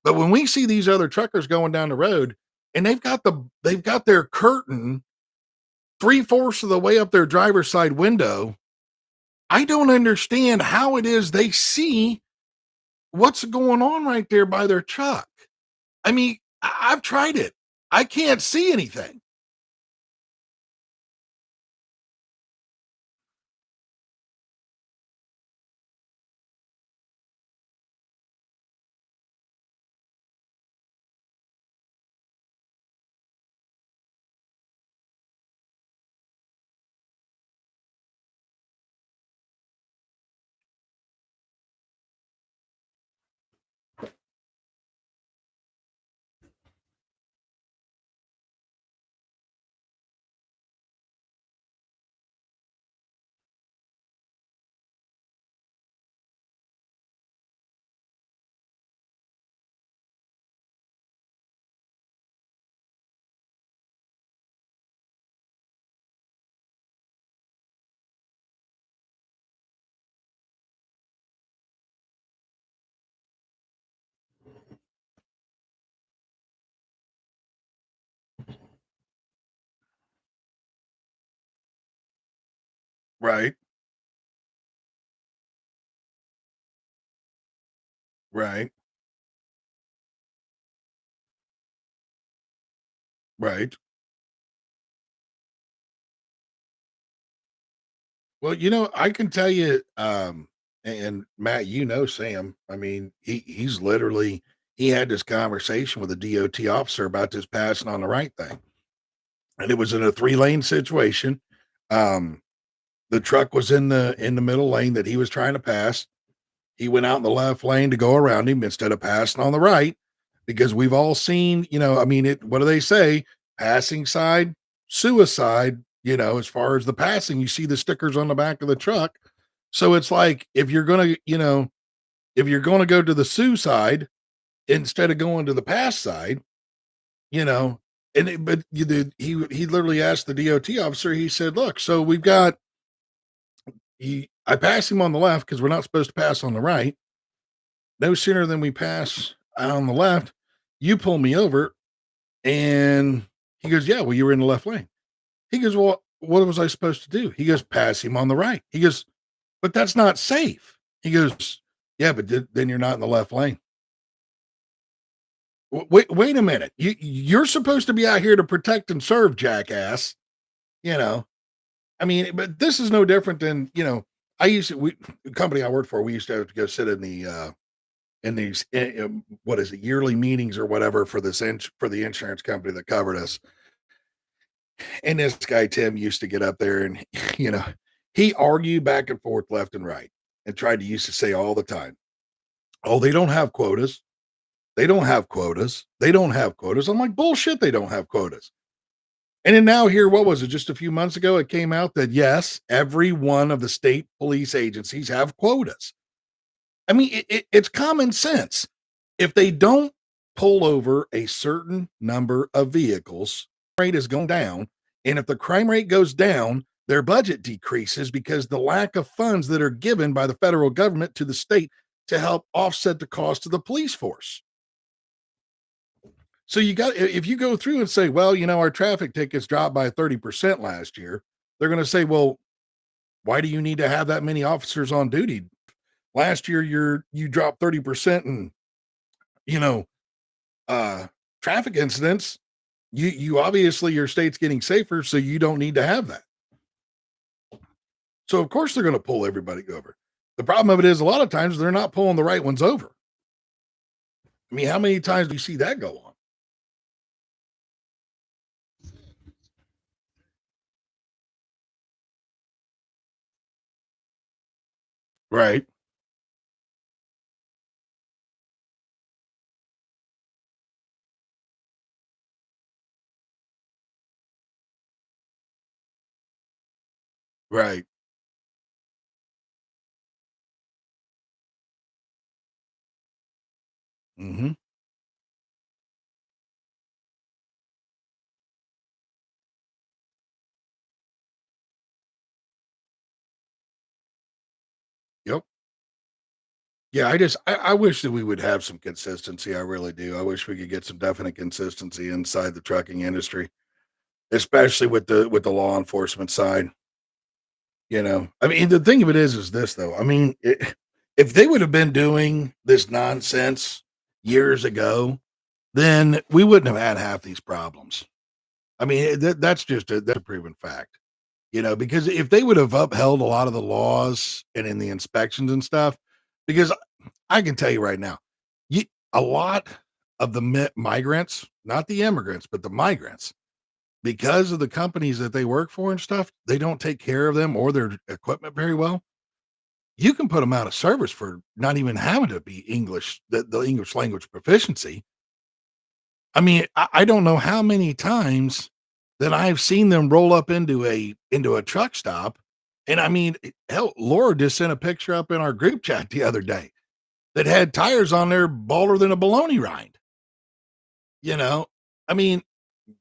But when we see these other truckers going down the road and they've got their curtain 3/4 of the way up their driver's side window, I don't understand how it is they see what's going on right there by their truck. I mean, I've tried it. I can't see anything. Right. Right. Right. Well, I can tell you, and Matt, Sam. I mean, he's literally he had this conversation with a DOT officer about this passing on the right thing. And it was in a 3-lane situation. Um, the truck was in the middle lane that he was trying to pass. He went out in the left lane to go around him instead of passing on the right, because we've all seen, I mean, what do they say? Passing side, suicide, as far as the passing, you see the stickers on the back of the truck. So it's like if you're gonna go to the suicide instead of going to the pass side, you know, but he literally asked the DOT officer, he said, "Look, so we've got I pass him on the left because we're not supposed to pass on the right. No sooner than we pass on the left, you pull me over." And he goes, "Yeah, well, you were in the left lane." He goes, "Well, what was I supposed to do?" He goes, "Pass him on the right." He goes, "But that's not safe." He goes, "Yeah, but then you're not in the left lane." Wait a minute. You're supposed to be out here to protect and serve, jackass. You know, I mean, but this is no different than, I used to, the company I worked for, we used to have to go sit in in these, what is it, yearly meetings or whatever for for the insurance company that covered us. And this guy, Tim, used to get up there and, you know, he argued back and forth left and right and tried to used to say all the time, "Oh, they don't have quotas. They don't have quotas. They don't have quotas." I'm like, "Bullshit, they don't have quotas." And then now here, what was it? Just a few months ago, it came out that yes, every one of the state police agencies have quotas. I mean, it's common sense. If they don't pull over a certain number of vehicles, rate is going down. And if the crime rate goes down, their budget decreases because the lack of funds that are given by the federal government to the state to help offset the cost of the police force. So if you go through and say, "Well, our traffic tickets dropped by 30% last year," they're going to say, "Well, why do you need to have that many officers on duty? Last year you dropped 30% in, you know, uh traffic incidents. You obviously your state's getting safer, so you don't need to have that." So of course they're going to pull everybody over. The problem of it is a lot of times they're not pulling the right ones over. I mean, how many times do you see that go on? Right. Right. Mhm. Yep. Yeah, I wish that we would have some consistency. I really do. I wish we could get some definite consistency inside the trucking industry, especially with the law enforcement side. I mean, the thing of it is this though. I mean, if they would have been doing this nonsense years ago, then we wouldn't have had half these problems. I mean, that's a proven fact. Because if they would have upheld a lot of the laws and in the inspections and stuff, because I can tell you right now, you, a lot of the migrants, not the immigrants, but the migrants, because of the companies that they work for and stuff, they don't take care of them or their equipment very well. You can put them out of service for not even having to be English, the English language proficiency. I mean, I don't know how many times that I've seen them roll up into a truck stop. And I mean, hell, Laura just sent a picture up in our group chat the other day that had tires on there baller than a bologna rind. You know, I mean,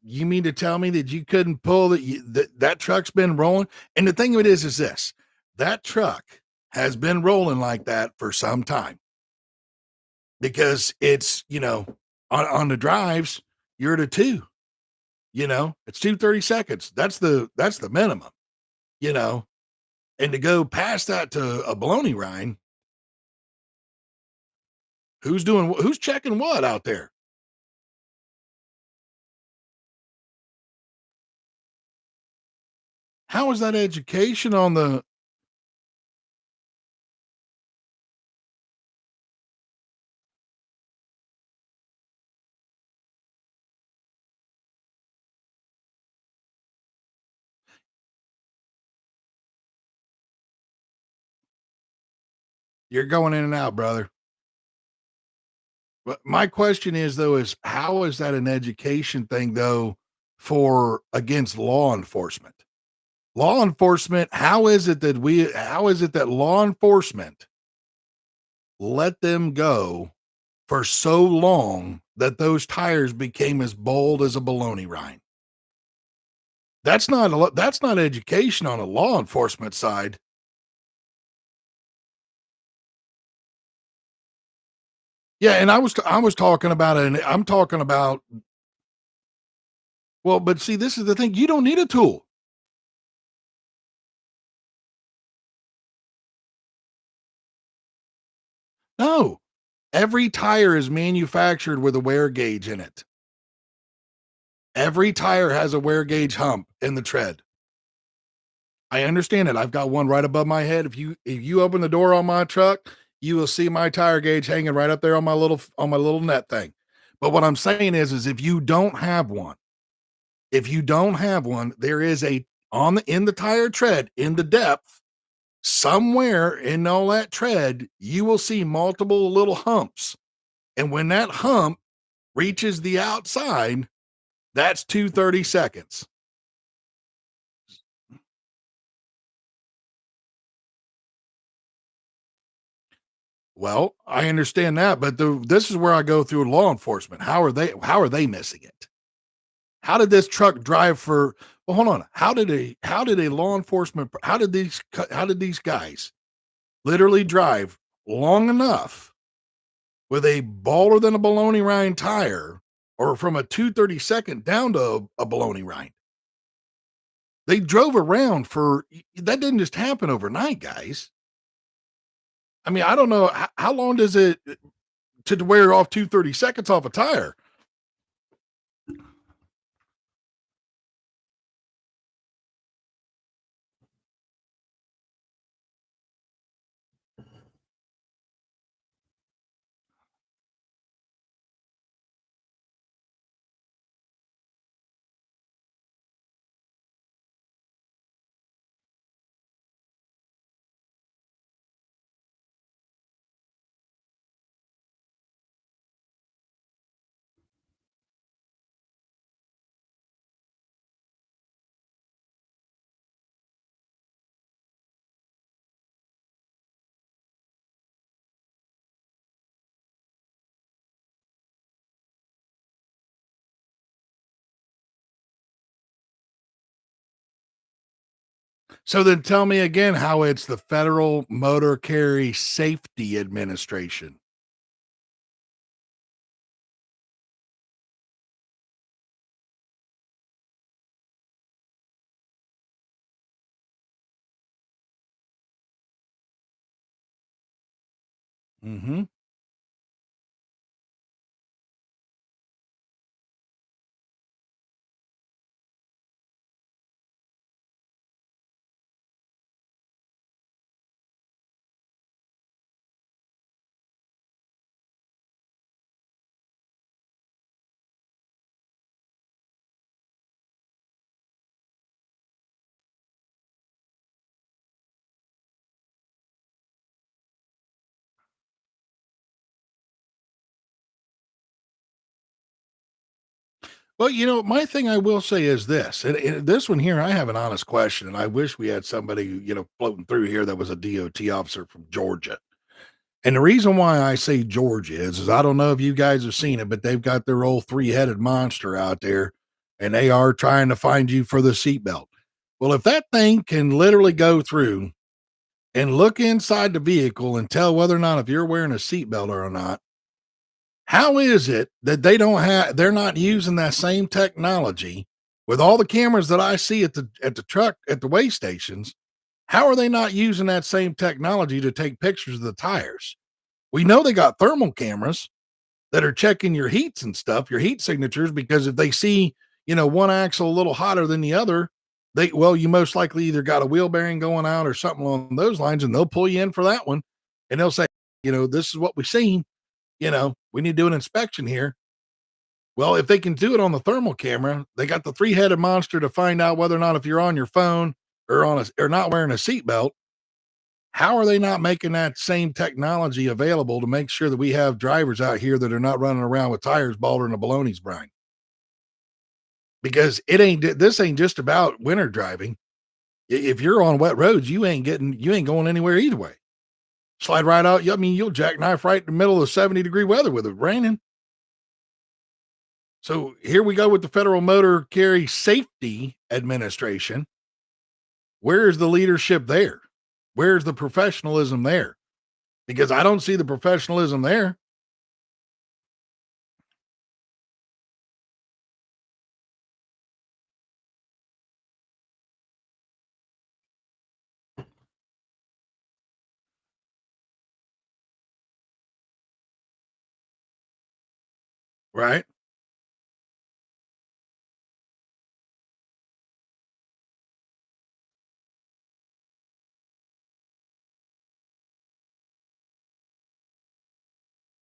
you mean to tell me that you couldn't pull that truck's been rolling? And the thing of it is this: that truck has been rolling like that for some time because it's on the drives you're at a two. It's 2 30 seconds. That's the minimum. You know, And to go past that to a bologna rind, who's checking what out there? How is that education on the you're going in and out, brother. But my question is though, is how is that an education thing though for against law enforcement? Law enforcement, how is it that law enforcement let them go for so long that those tires became as bold as a bologna rind? That's not education on a law enforcement side. Yeah, and I was talking about it, and I'm talking about well, but see, this is the thing. You don't need a tool. No. Every tire is manufactured with a wear gauge in it. Every tire has a wear gauge hump in the tread. I understand it. I've got one right above my head. If you open the door on my truck, you will see my tire gauge hanging right up there on my little net thing. But what I'm saying is if you don't have one, there is a on the in the tire tread in the depth somewhere in all that tread, you will see multiple little humps. And when that hump reaches the outside, that's 230 seconds. Well, I understand that, but this is where I go through law enforcement. How are they missing it? How did this truck drive for well, hold on. How did a law enforcement how did these guys literally drive long enough with a baller than a bologna rind tire or from a 232nd down to a bologna rind? They drove around for that didn't just happen overnight, guys. I mean, I don't know how long does it to wear off 232nds off a tire? So then tell me again how it's the Federal Motor Carry Safety Administration. Mhm. Well, my thing I will say is this, and this one here, I have an honest question, and I wish we had somebody, floating through here that was a DOT officer from Georgia. And the reason why I say Georgia is I don't know if you guys have seen it, but they've got their old three-headed monster out there, and they are trying to find you for the seatbelt. Well, if that thing can literally go through and look inside the vehicle and tell whether or not if you're wearing a seatbelt or not, how is it that they're not using that same technology with all the cameras that I see at the truck at the way stations? How are they not using that same technology to take pictures of the tires? We know they got thermal cameras that are checking your heats and stuff, your heat signatures, because if they see, one axle a little hotter than the other, you most likely either got a wheel bearing going out or something along those lines, and they'll pull you in for that one. And they'll say, this is what we've seen, we need to do an inspection here. Well, if they can do it on the thermal camera, they got the three-headed monster to find out whether or not if you're on your phone or or not wearing a seatbelt. How are they not making that same technology available to make sure that we have drivers out here that are not running around with tires balder than a bologna's brine? Because this ain't just about winter driving. If you're on wet roads, you ain't going anywhere either way. Slide right out. I mean, you'll jackknife right in the middle of 70-degree weather with it raining. So here we go with the Federal Motor Carrier Safety Administration. Where's the leadership there? Where's the professionalism there? Because I don't see the professionalism there. Right?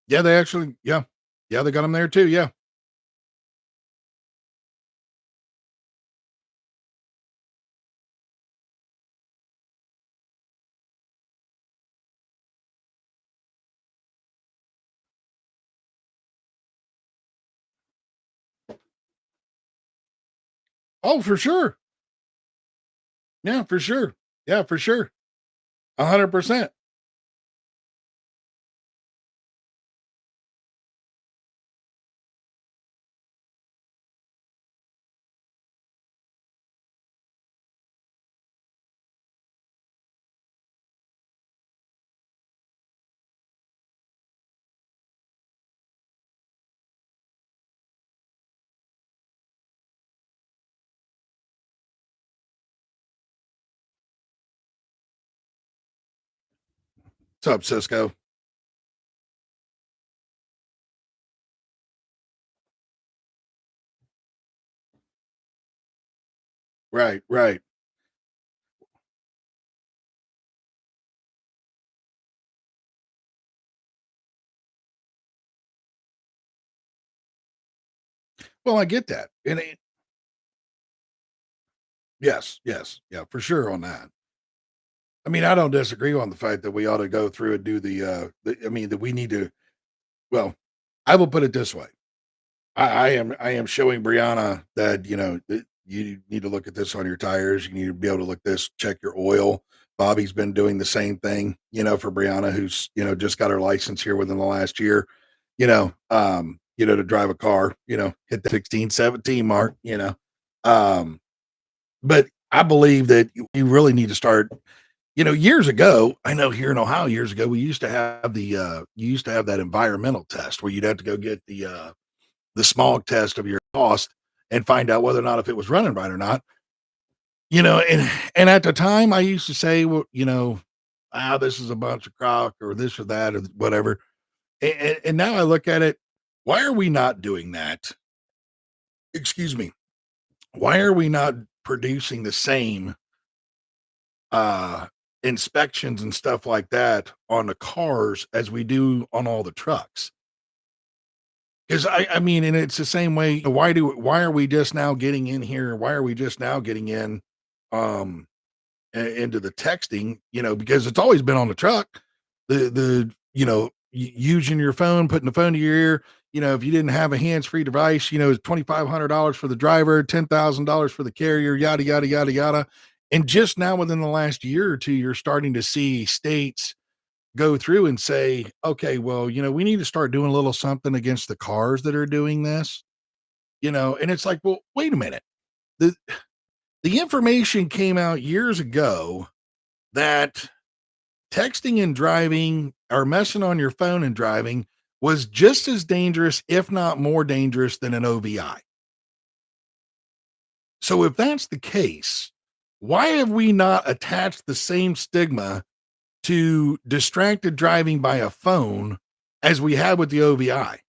Yeah, they actually, yeah. Yeah, they got them there too. Yeah. Oh, for sure. Yeah, for sure. Yeah, for sure. 100%. What's up, Cisco? Right, right. Well, I get that. Yes, yes. Yeah, for sure on that. I mean, I don't disagree on the fact that we ought to go through and do I mean, that we need to, well, I will put it this way. I am showing Brianna that, that you need to look at this on your tires. You need to be able to look this, check your oil. Bobby's been doing the same thing, for Brianna, who's, just got her license here within the last year, to drive a car, hit the 16, 17 mark, Um, but I believe that you really need to start, years ago, I know here in Ohio, years ago, we used to have you used to have that environmental test where you'd have to go get the smog test of your exhaust and find out whether or not if it was running right or not. And at the time I used to say, well, this is a bunch of crock or this or that or whatever. And now I look at it, why are we not doing that? Excuse me. Why are we not producing the same uh inspections and stuff like that on the cars as we do on all the trucks? Because I mean, and it's the same way. Why are we just now getting in here? Why are we just now getting in um into the texting? Because it's always been on the truck. Using your phone, putting the phone to your ear. If you didn't have a hands-free device, it's $2,500 for the driver, $10,000 for the carrier, yada yada yada yada. And just now, within the last year or two, you're starting to see states go through and say, okay, well, we need to start doing a little something against the cars that are doing this, and it's like, well, wait a minute. The the information came out years ago that texting and driving or messing on your phone and driving was just as dangerous, if not more dangerous than an OVI. So if that's the case, Why have we not attached the same stigma to distracted driving by a phone as we have with the OVI?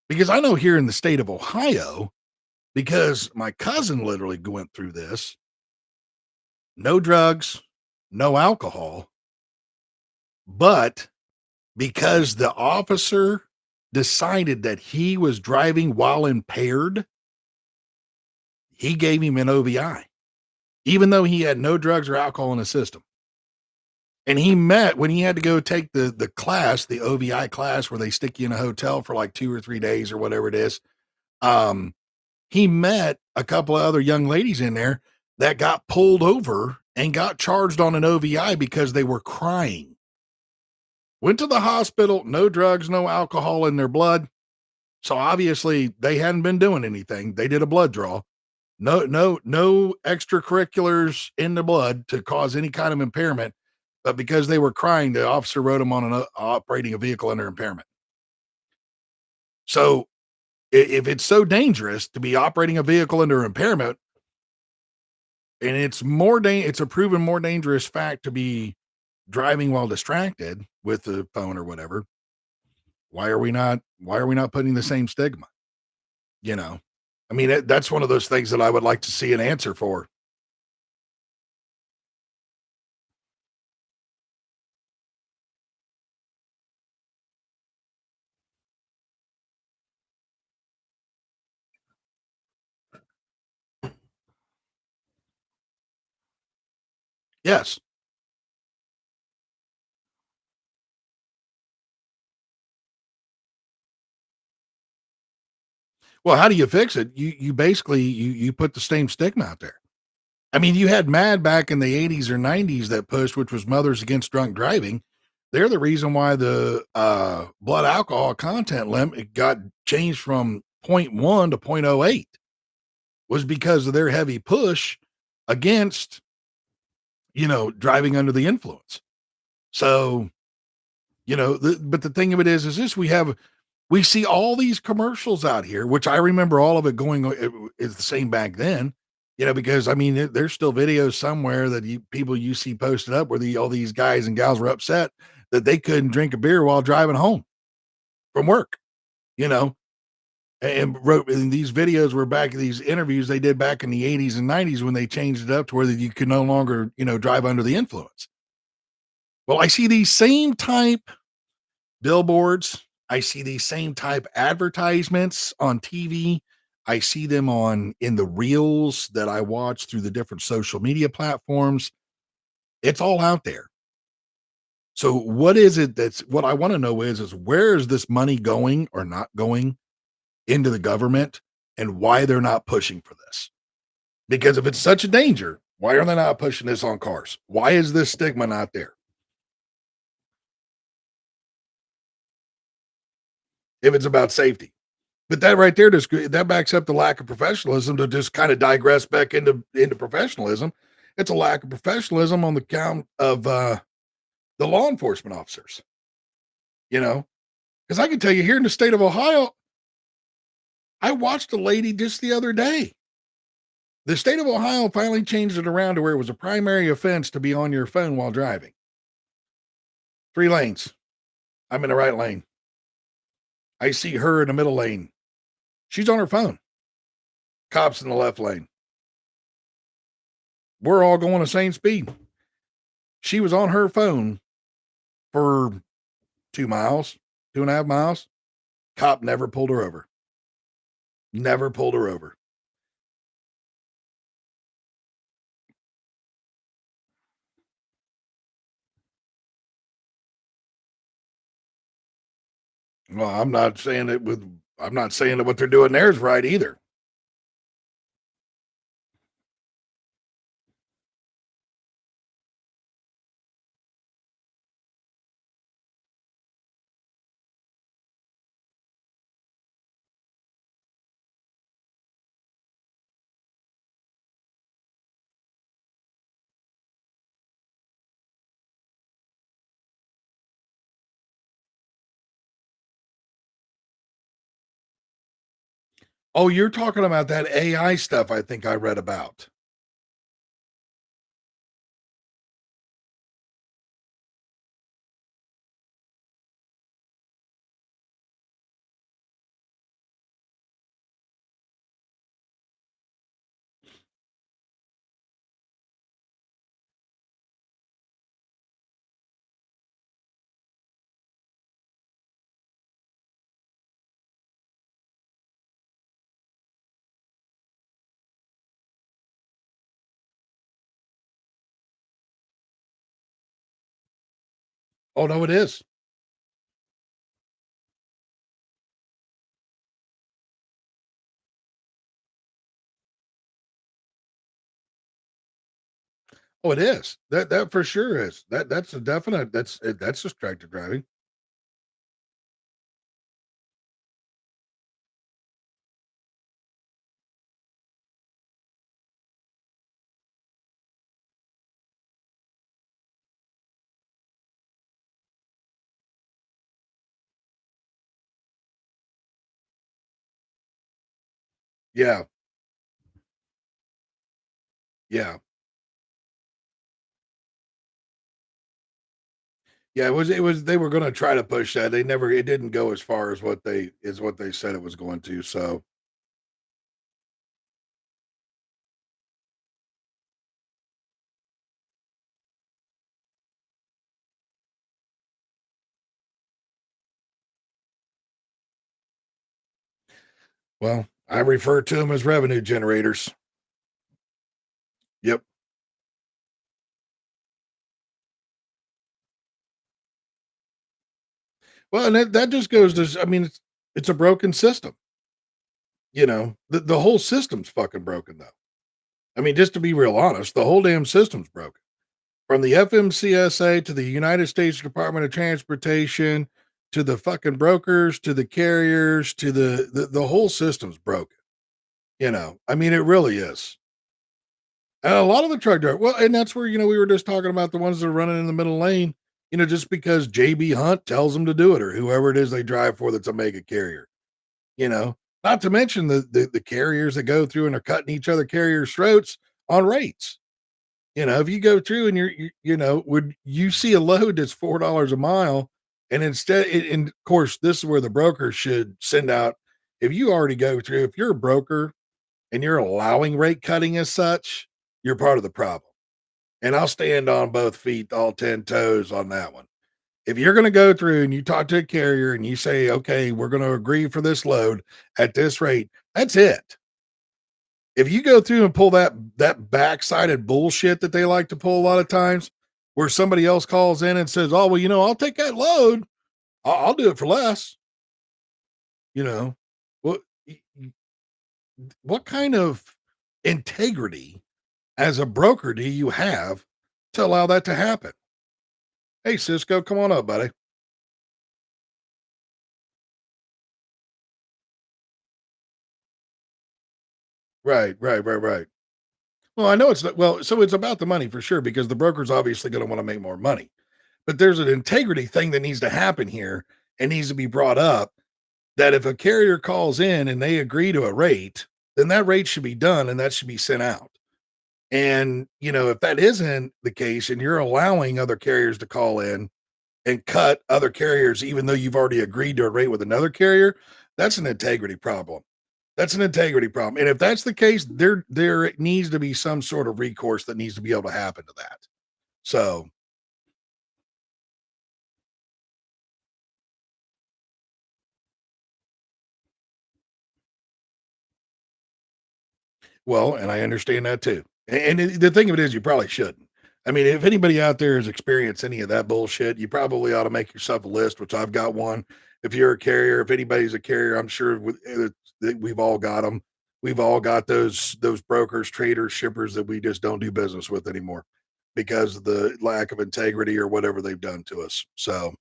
Because I know here in the state of Ohio, because my cousin literally went through this, no drugs, no alcohol, but because the officer decided that he was driving while impaired, he gave him an OVI, even though he had no drugs or alcohol in his system. And he met when he had to go take the class, the OVI class, where they stick you in a hotel for like 2 or 3 days or whatever it is. Um, he met a couple of other young ladies in there that got pulled over and got charged on an OVI because they were crying. Went to the hospital, no drugs, no alcohol in their blood. So obviously they hadn't been doing anything. They did a blood draw. No extracurriculars in the blood to cause any kind of impairment. But because they were crying, the officer wrote them on an operating a vehicle under impairment. So if it's so dangerous to be operating a vehicle under impairment, and it's a proven more dangerous fact to be driving while distracted with the phone or whatever, why are we not putting the same stigma? You know? I mean, that's one of those things that I would like to see an answer for. Yes. Well, how do you fix it? You basically you put the same stigma out there. I mean, you had MAD back in the 80s or 90s that pushed, which was Mothers Against Drunk Driving. They're the reason why the blood alcohol content limit got changed from point 0.1 to 0.08 was because of their heavy push against, driving under the influence. So, but the thing of it is this: we see all these commercials out here, which I remember all of it going is the same back then, because I mean, there's still videos somewhere that you see posted up where all these guys and gals were upset that they couldn't drink a beer while driving home from work, you know, and these videos were back in these interviews they did back in the 80s and 90s when they changed it up to where that you could no longer, drive under the influence. Well, I see these same type billboards. I see these same type advertisements on TV. I see them in the reels that I watch through the different social media platforms. It's all out there. So what is it what I want to know is where is this money going or not going into the government and why they're not pushing for this? Because if it's such a danger, why are they not pushing this on cars? Why is this stigma not there? If it's about safety. But that right there that backs up the lack of professionalism to just kind of digress back into professionalism. It's a lack of professionalism on the count of the law enforcement officers, you know, because I can tell you here in the state of Ohio, I watched a lady just the other day. The state of Ohio finally changed it around to where it was a primary offense to be on your phone while driving. 3 lanes. I'm in the right lane. I see her in the middle lane. She's on her phone. Cops in the left lane. We're all going the same speed. She was on her phone for 2 miles, 2.5 miles. Cop never pulled her over. Never pulled her over. Well, I'm not saying that what they're doing there is right either. Oh, you're talking about that AI stuff I think I read about. Oh, no, it is. Oh, it is. That for sure is. That's a definite that's distracted driving. Yeah, yeah. Yeah, it was they were gonna try to push that. They never it didn't go as far as what they said it was going to, so well, I refer to them as revenue generators. Yep. Well, and that just goes to I mean, it's a broken system, you know? The whole system's fucking broken, though. I mean, just to be real honest, the whole damn system's broken. From the FMCSA to the United States Department of Transportation to the fucking brokers to the carriers to the whole system's broken, you know? I mean, it really is. And a lot of the truck drivers, well, and that's where, you know, we were just talking about the ones that are running in the middle lane, you know, just because JB Hunt tells them to do it or whoever it is they drive for that's a mega carrier, you know, not to mention the carriers that go through and are cutting each other carriers' throats on rates. You know, if you go through and you know, would you see a load that's $4 a mile and and of course, this is where the broker should send out if you already go through, if you're a broker and you're allowing rate cutting as such, you're part of the problem. And I'll stand on both feet, all 10 toes on that one. If you're going to go through and you talk to a carrier and you say, okay, we're going to agree for this load at this rate, that's it. If you go through and pull that backsided bullshit that they like to pull a lot of times, where somebody else calls in and says, "Oh, well, you know, I'll take that load. I'll do it for less." You know, what what kind of integrity as a broker do you have to allow that to happen? Hey, Cisco, come on up, buddy. Right, right, right, right. Well, I know it's not, well, so it's about the money for sure because the broker's obviously going to want to make more money. But there's an integrity thing that needs to happen here and needs to be brought up that if a carrier calls in and they agree to a rate, then that rate should be done and that should be sent out. And, you know, if that isn't the case and you're allowing other carriers to call in and cut other carriers, even though you've already agreed to a rate with another carrier, that's an integrity problem. That's an integrity problem. And if that's the case, there needs to be some sort of recourse that needs to be able to happen to that. So, well, and I understand that too. The thing of it is, you probably shouldn't. I mean, if anybody out there has experienced any of that bullshit, you probably ought to make yourself a list, which I've got one. If you're a carrier, if anybody's a carrier, I'm sure that we've all got them. We've all got those brokers, traders, shippers that we just don't do business with anymore because of the lack of integrity or whatever they've done to us. So,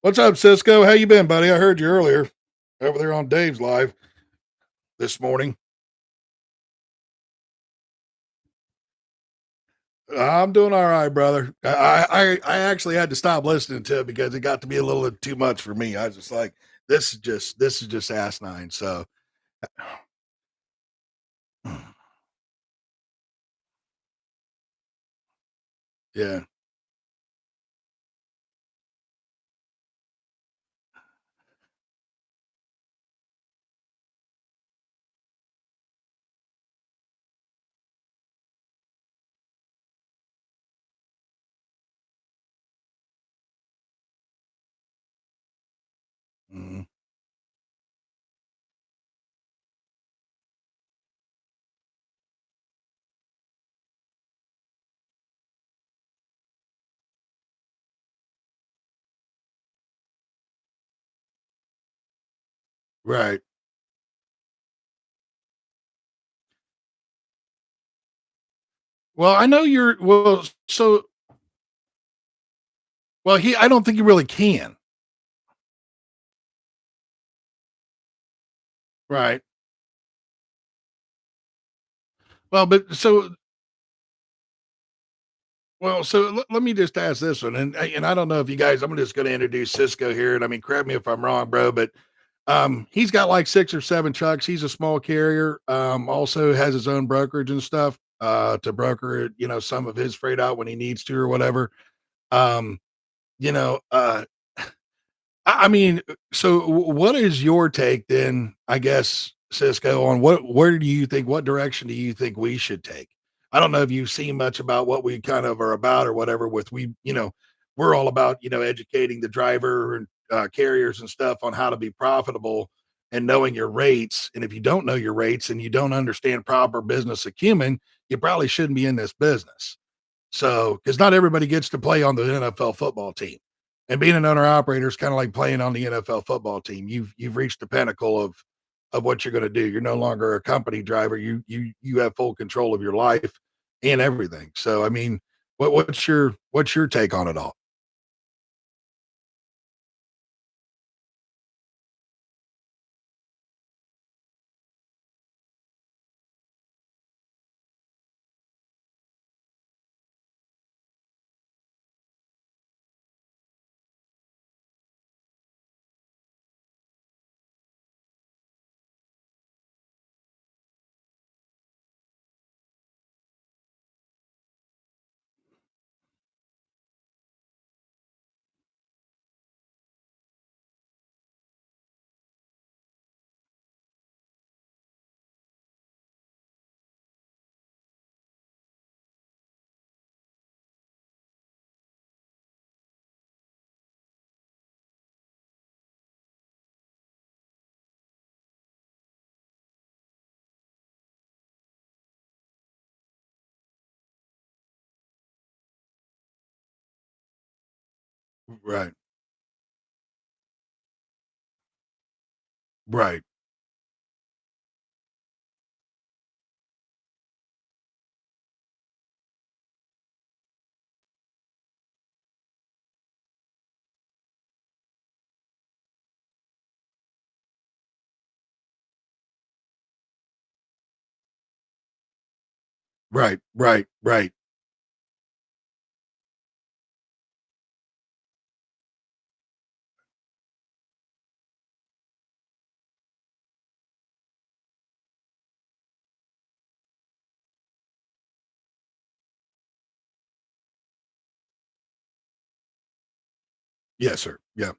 what's up, Cisco? How you been, buddy? I heard you earlier over there on Dave's live this morning. I'm doing all right, brother. I actually had to stop listening to it because it got to be a little too much for me. I was just like, this is just asinine. So yeah. Mhm. Right. Well, I know you're well, so well, I don't think he really can. Right. Well, but so let me just ask this one, and I don't know if you guys. I'm just going to introduce Cisco here, and I mean, correct me if I'm wrong, bro, but he's got like 6 or 7 trucks. He's a small carrier. Also has his own brokerage and stuff to broker, some of his freight out when he needs to or whatever. Um, you know, I mean, so what is your take then, I guess, Cisco, on what direction do you think we should take? I don't know if you've seen much about what we kind of are about or whatever we're all about, educating the driver and carriers and stuff on how to be profitable and knowing your rates. And if you don't know your rates and you don't understand proper business acumen, you probably shouldn't be in this business. So, because not everybody gets to play on the NFL football team, and being an owner operator is kind of like playing on the NFL football team. You've reached the pinnacle of what you're going to do. You're no longer a company driver. You have full control of your life and everything. So, I mean, what's your take on it all? Right, right, right, right, right. Yes, sir. Yeah,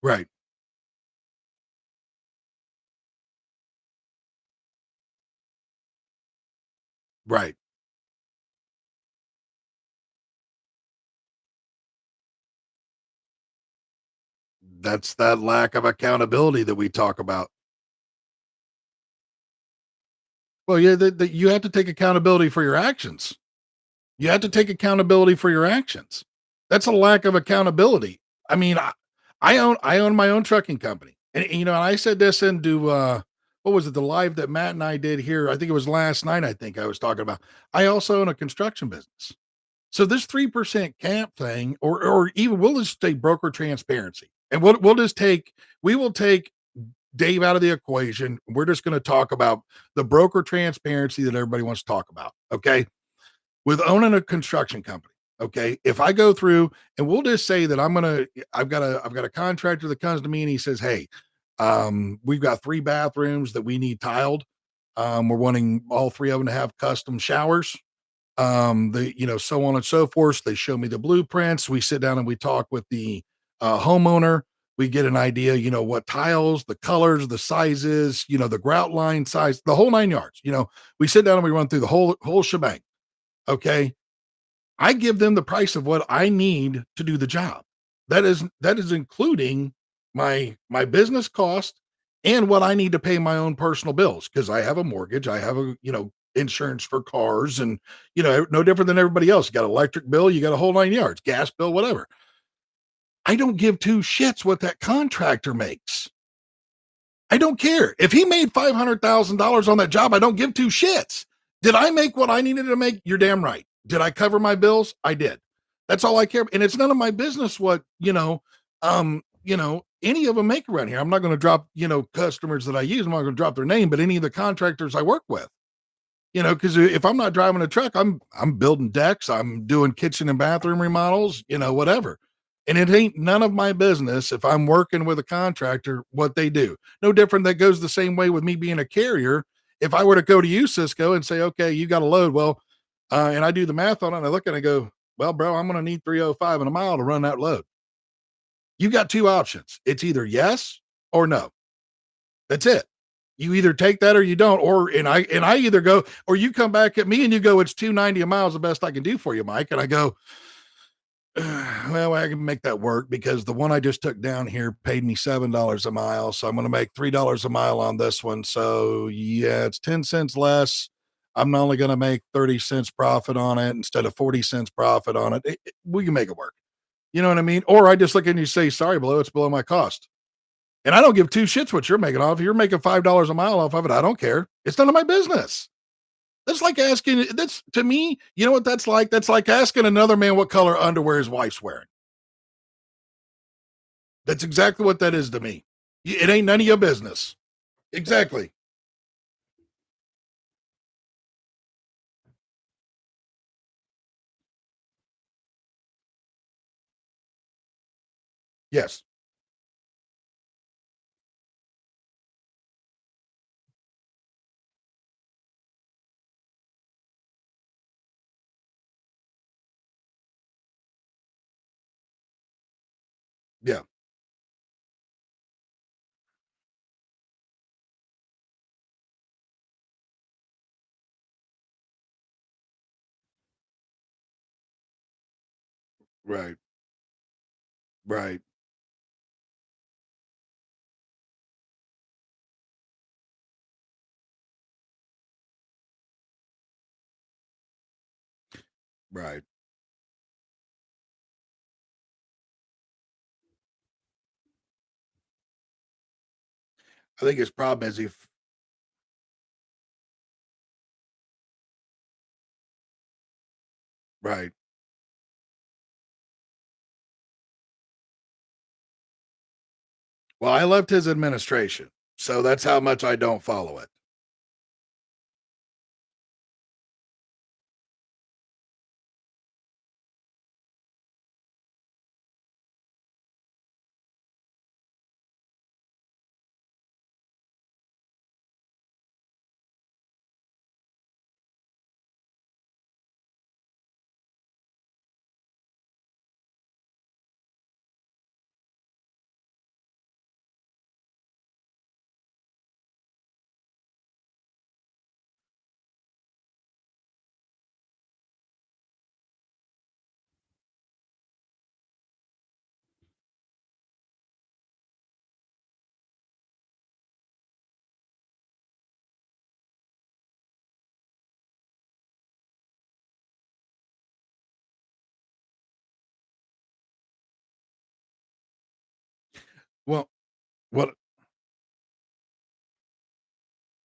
right, right. That's that lack of accountability that we talk about. Well, yeah, you have to take accountability for your actions. You have to take accountability for your actions. That's a lack of accountability. I mean, I own my own trucking company. And I said this into what was it, the live that Matt and I did here? I think it was last night, I think I was talking about. I also own a construction business. So this 3% camp thing, or even we'll just say broker transparency. And we will take Dave out of the equation. We're just going to talk about the broker transparency that everybody wants to talk about. Okay, with owning a construction company. Okay. If I go through and we'll just say that I've got a contractor that comes to me and he says, hey, we've got 3 bathrooms that we need tiled. We're wanting all 3 of them to have custom showers. So on and so forth. They show me the blueprints. We sit down and we talk with the homeowner. We get an idea, what tiles, the colors, the sizes, the grout line size, the whole 9 yards. We sit down and we run through the whole shebang. Okay. I give them the price of what I need to do the job. That is including my business cost and what I need to pay my own personal bills because I have a mortgage, I have insurance for cars, and no different than everybody else. You got electric bill, you got a whole 9 yards, gas bill, whatever. I don't give two shits what that contractor makes. I don't care. If he made $500,000 on that job, I don't give two shits. Did I make what I needed to make? You're damn right. Did I cover my bills? I did. That's all I care. And it's none of my business what, any of them make around here. I'm not going to drop, customers that I use. I'm not going to drop their name, but any of the contractors I work with, because if I'm not driving a truck, I'm building decks, I'm doing kitchen and bathroom remodels, whatever. And it ain't none of my business if I'm working with a contractor what they do. No different. That goes the same way with me being a carrier. If I were to go to you, Cisco, and say, okay, you got a load, well, and I do the math on it, and I look and I go, well, bro, I'm going to need 305 in a mile to run that load. You got two options. It's either yes or no. That's it. You either take that or you don't, and I either go, or you come back at me and you go, it's 290 a mile is the best I can do for you, Mike. And I go, well, I can make that work because the one I just took down here paid me $7 a mile. So I'm going to make $3 a mile on this one. So yeah, it's 10 cents less. I'm not only going to make 30 cents profit on it instead of 40 cents profit on it. We can make it work. You know what I mean? Or I just look at you and you say, sorry, it's below my cost. And I don't give two shits what you're making off. If you're making $5 a mile off of it, I don't care. It's none of my business. That's like asking, that's to me, you know what that's like? That's like asking another man what color underwear his wife's wearing. That's exactly what that is to me. It ain't none of your business. Exactly. Yes. Yeah. Right. Right. Right. I think his problem is if right. Well, I left his administration. So that's how much I don't follow it. Well, what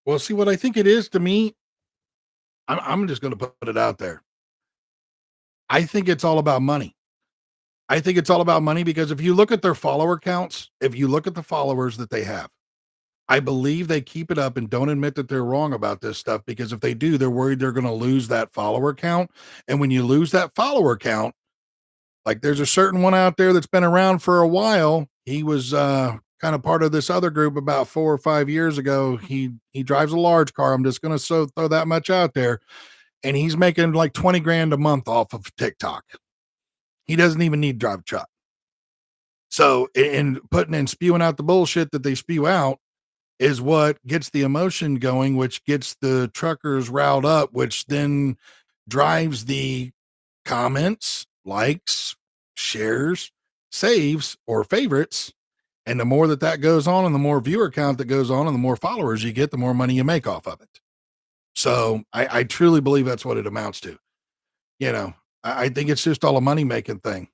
well, see what I think it is to me, I'm just gonna put it out there. I think it's all about money. I think it's all about money because if you look at their follower counts, if you look at the followers that they have, I believe they keep it up and don't admit that they're wrong about this stuff because if they do, they're worried they're going to lose that follower count. And when you lose that follower count, like there's a certain one out there that's been around for a while. He was kind of part of this other group about 4 or 5 years ago. He drives a large car. I'm just going to throw that much out there, and he's making like 20 grand a month off of TikTok. He doesn't even need to drive a truck. So, and putting and spewing out the bullshit that they spew out is what gets the emotion going, which gets the truckers riled up, which then drives the comments, likes, shares, saves, or favorites And the more that goes on and the more viewer count that goes on and the more followers you get, the more money you make off of it. So I truly believe that's what it amounts to. You know, I think it's just all a money making thing.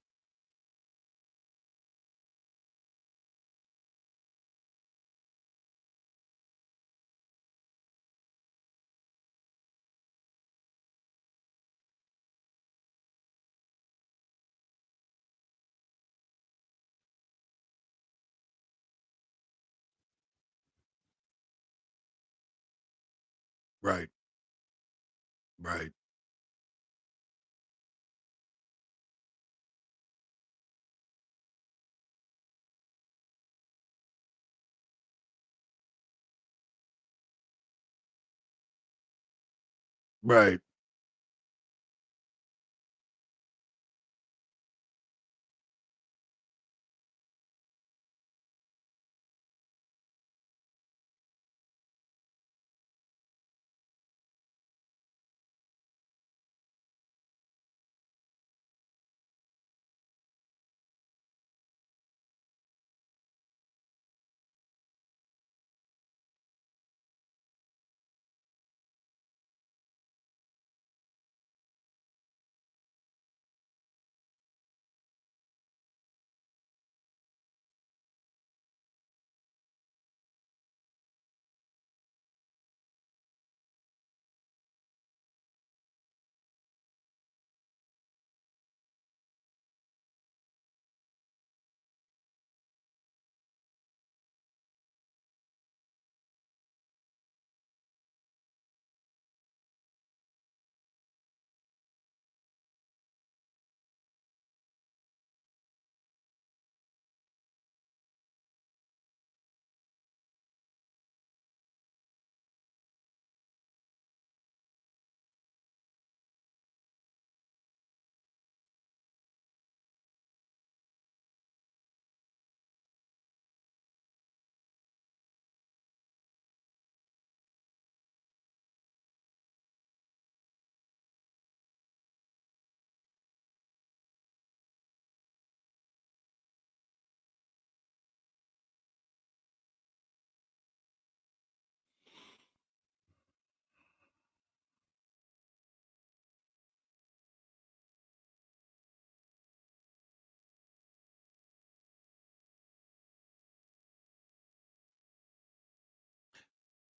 Right. Right. Right.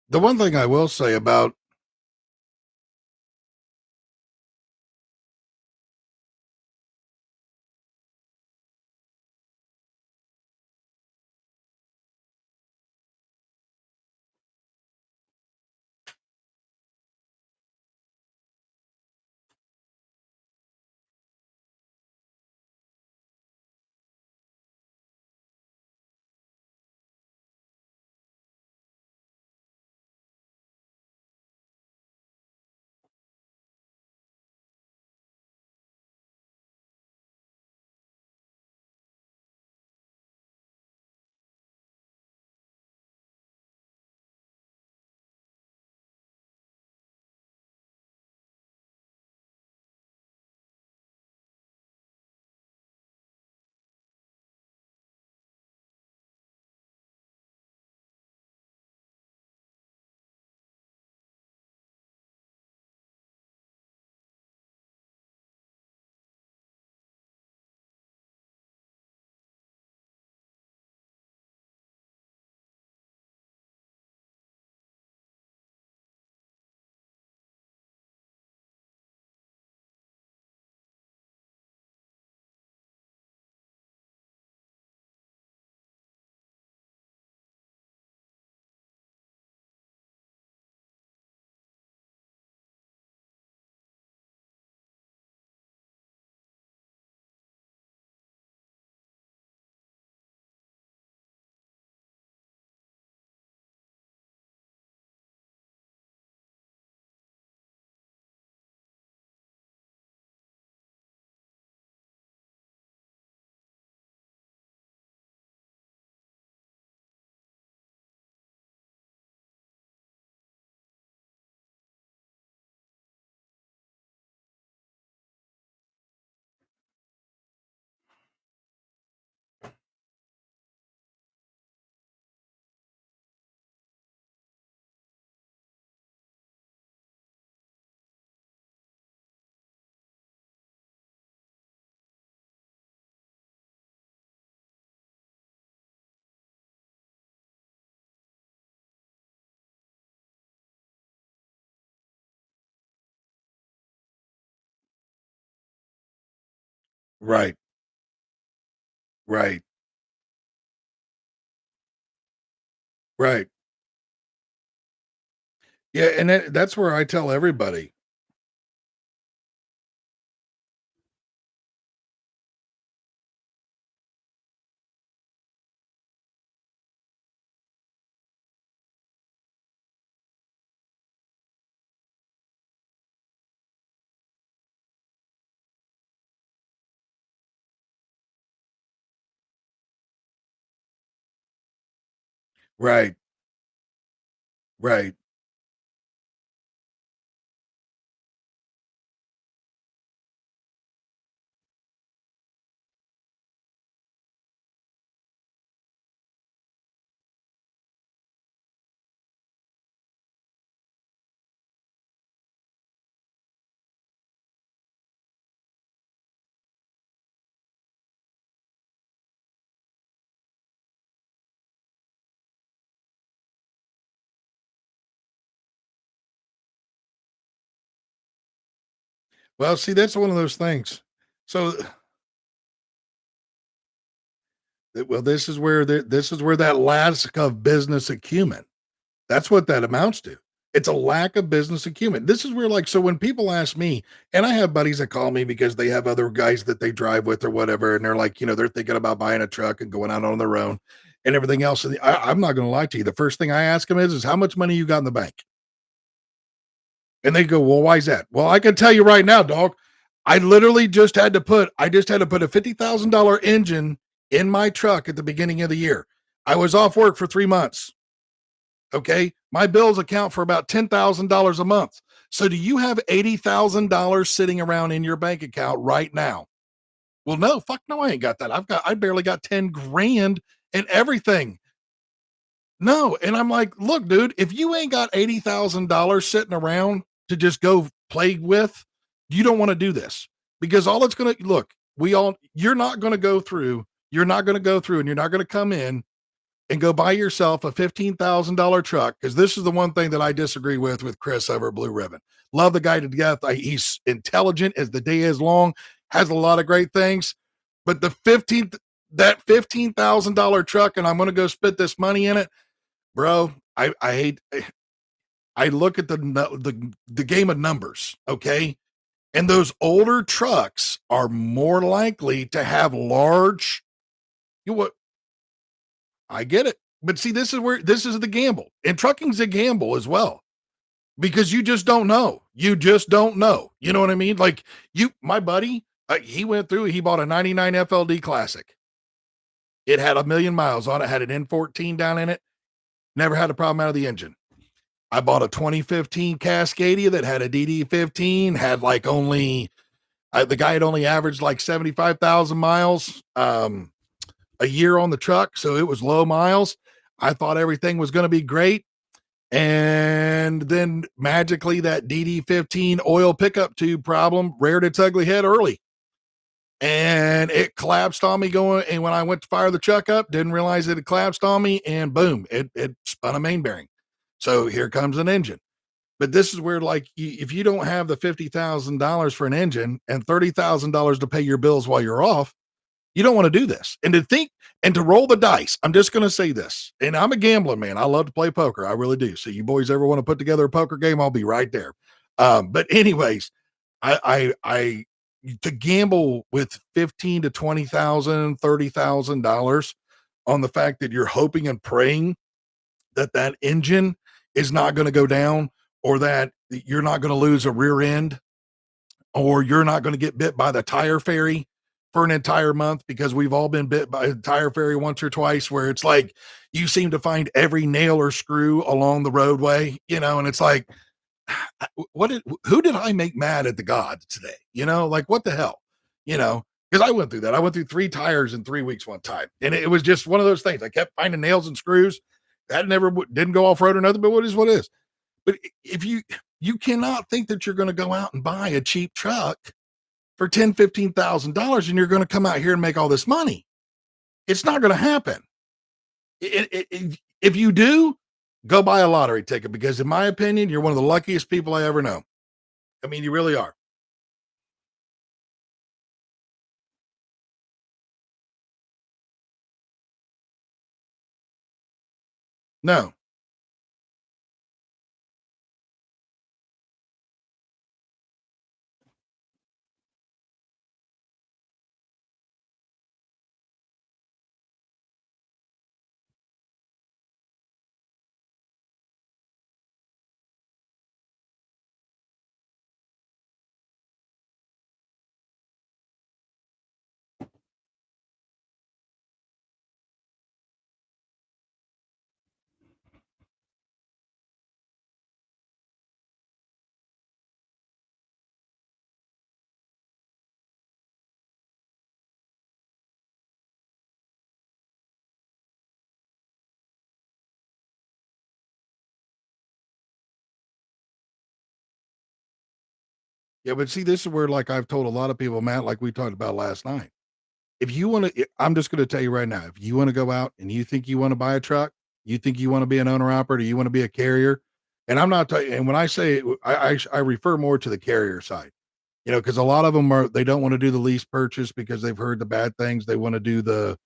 The one thing I will say about Right. Right. Right. Yeah, and that's where I tell everybody. Right. Right. Well, see, that's one of those things. So, well, this is where that lack of business acumen. That's what that amounts to. It's a lack of business acumen. This is where, like, so when people ask me, and I have buddies that call me because they have other guys that they drive with or whatever, and they're like, they're thinking about buying a truck and going out on their own and everything else. And I'm not going to lie to you. The first thing I ask them is how much money you got in the bank? And they go, well, why is that? Well, I can tell you right now, dog. I just had to put a $50,000 engine in my truck at the beginning of the year. I was off work for 3 months. Okay. My bills account for about $10,000 a month. So do you have $80,000 sitting around in your bank account right now? Well, no, fuck no, I ain't got that. I barely got 10 grand and everything. No. And I'm like, look, dude, if you ain't got $80,000 sitting around to just go play with, you don't want to do this because all it's going to look, you're not going to go through and you're not going to come in and go buy yourself a $15,000 truck. Cause this is the one thing that I disagree with Chris over at Blue Ribbon. Love the guy to death. He's intelligent as the day is long, has a lot of great things, but that $15,000 truck, and I'm going to go spit this money in it, bro. I hate. I look at the game of numbers, okay, and those older trucks are more likely to have large. You know what? I get it, but see, this is the gamble, and trucking's a gamble as well because you just don't know. You just don't know. You know what I mean? Like my buddy, he went through. He bought a '99 FLD Classic. It had 1,000,000 miles on it. Had an N14 down in it. Never had a problem out of the engine. I bought a 2015 Cascadia that had a DD15, had like only, the guy had only averaged like 75,000 miles a year on the truck. So it was low miles. I thought everything was going to be great. And then magically that DD15 oil pickup tube problem reared its ugly head early. And it collapsed on me going. And when I went to fire the truck up, didn't realize it had collapsed on me. And boom, it spun a main bearing. So here comes an engine. But this is where, like, if you don't have the $50,000 for an engine and $30,000 to pay your bills while you're off, you don't want to do this. And to think and to roll the dice, I'm just going to say this. And I'm a gambler, man. I love to play poker. I really do. So you boys ever want to put together a poker game, I'll be right there. But anyways, I to gamble with 15 to 20,000, $30,000 on the fact that you're hoping and praying that engine is not going to go down or that you're not going to lose a rear end or you're not going to get bit by the tire fairy for an entire month because we've all been bit by the tire fairy once or twice where it's like you seem to find every nail or screw along the roadway, and it's like, who did I make mad at the gods today? Like what the hell, because I went through that. I went through 3 tires in 3 weeks one time. And it was just one of those things. I kept finding nails and screws that never didn't go off road or nothing, but what is. But if you cannot think that you're going to go out and buy a cheap truck for $10,000-$15,000 and you're going to come out here and make all this money. It's not going to happen. If you do, go buy a lottery ticket because in my opinion, you're one of the luckiest people I ever know. I mean, you really are. No. Yeah, but see, this is where, like, I've told a lot of people, Matt, like we talked about last night. If you wanna I'm just gonna tell you right now, if you wanna go out and you think you wanna buy a truck, you think you wanna be an owner operator, you wanna be a carrier, and I'm not telling and when I say I refer more to the carrier side, because a lot of them are they don't wanna do the lease purchase because they've heard the bad things. They wanna do the,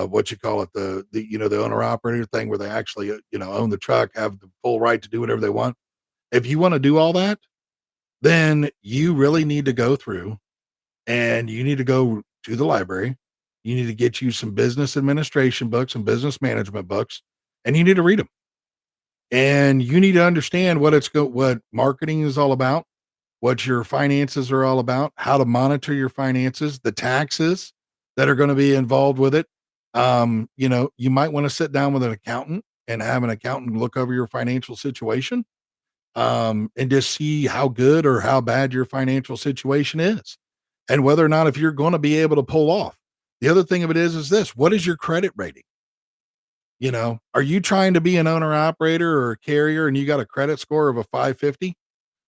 what you call it, the owner operator thing where they actually, own the truck, have the full right to do whatever they want. If you wanna do all that, then you really need to go through and you need to go to the library. You need to get you some business administration books and business management books, and you need to read them. And you need to understand what marketing is all about, what your finances are all about, how to monitor your finances, the taxes that are going to be involved with it. You might want to sit down with an accountant and have an accountant look over your financial situation, and just see how good or how bad your financial situation is, and whether or not if you're going to be able to pull off. The other thing of it is this: what is your credit rating? Are you trying to be an owner operator or a carrier and you got a credit score of a 550?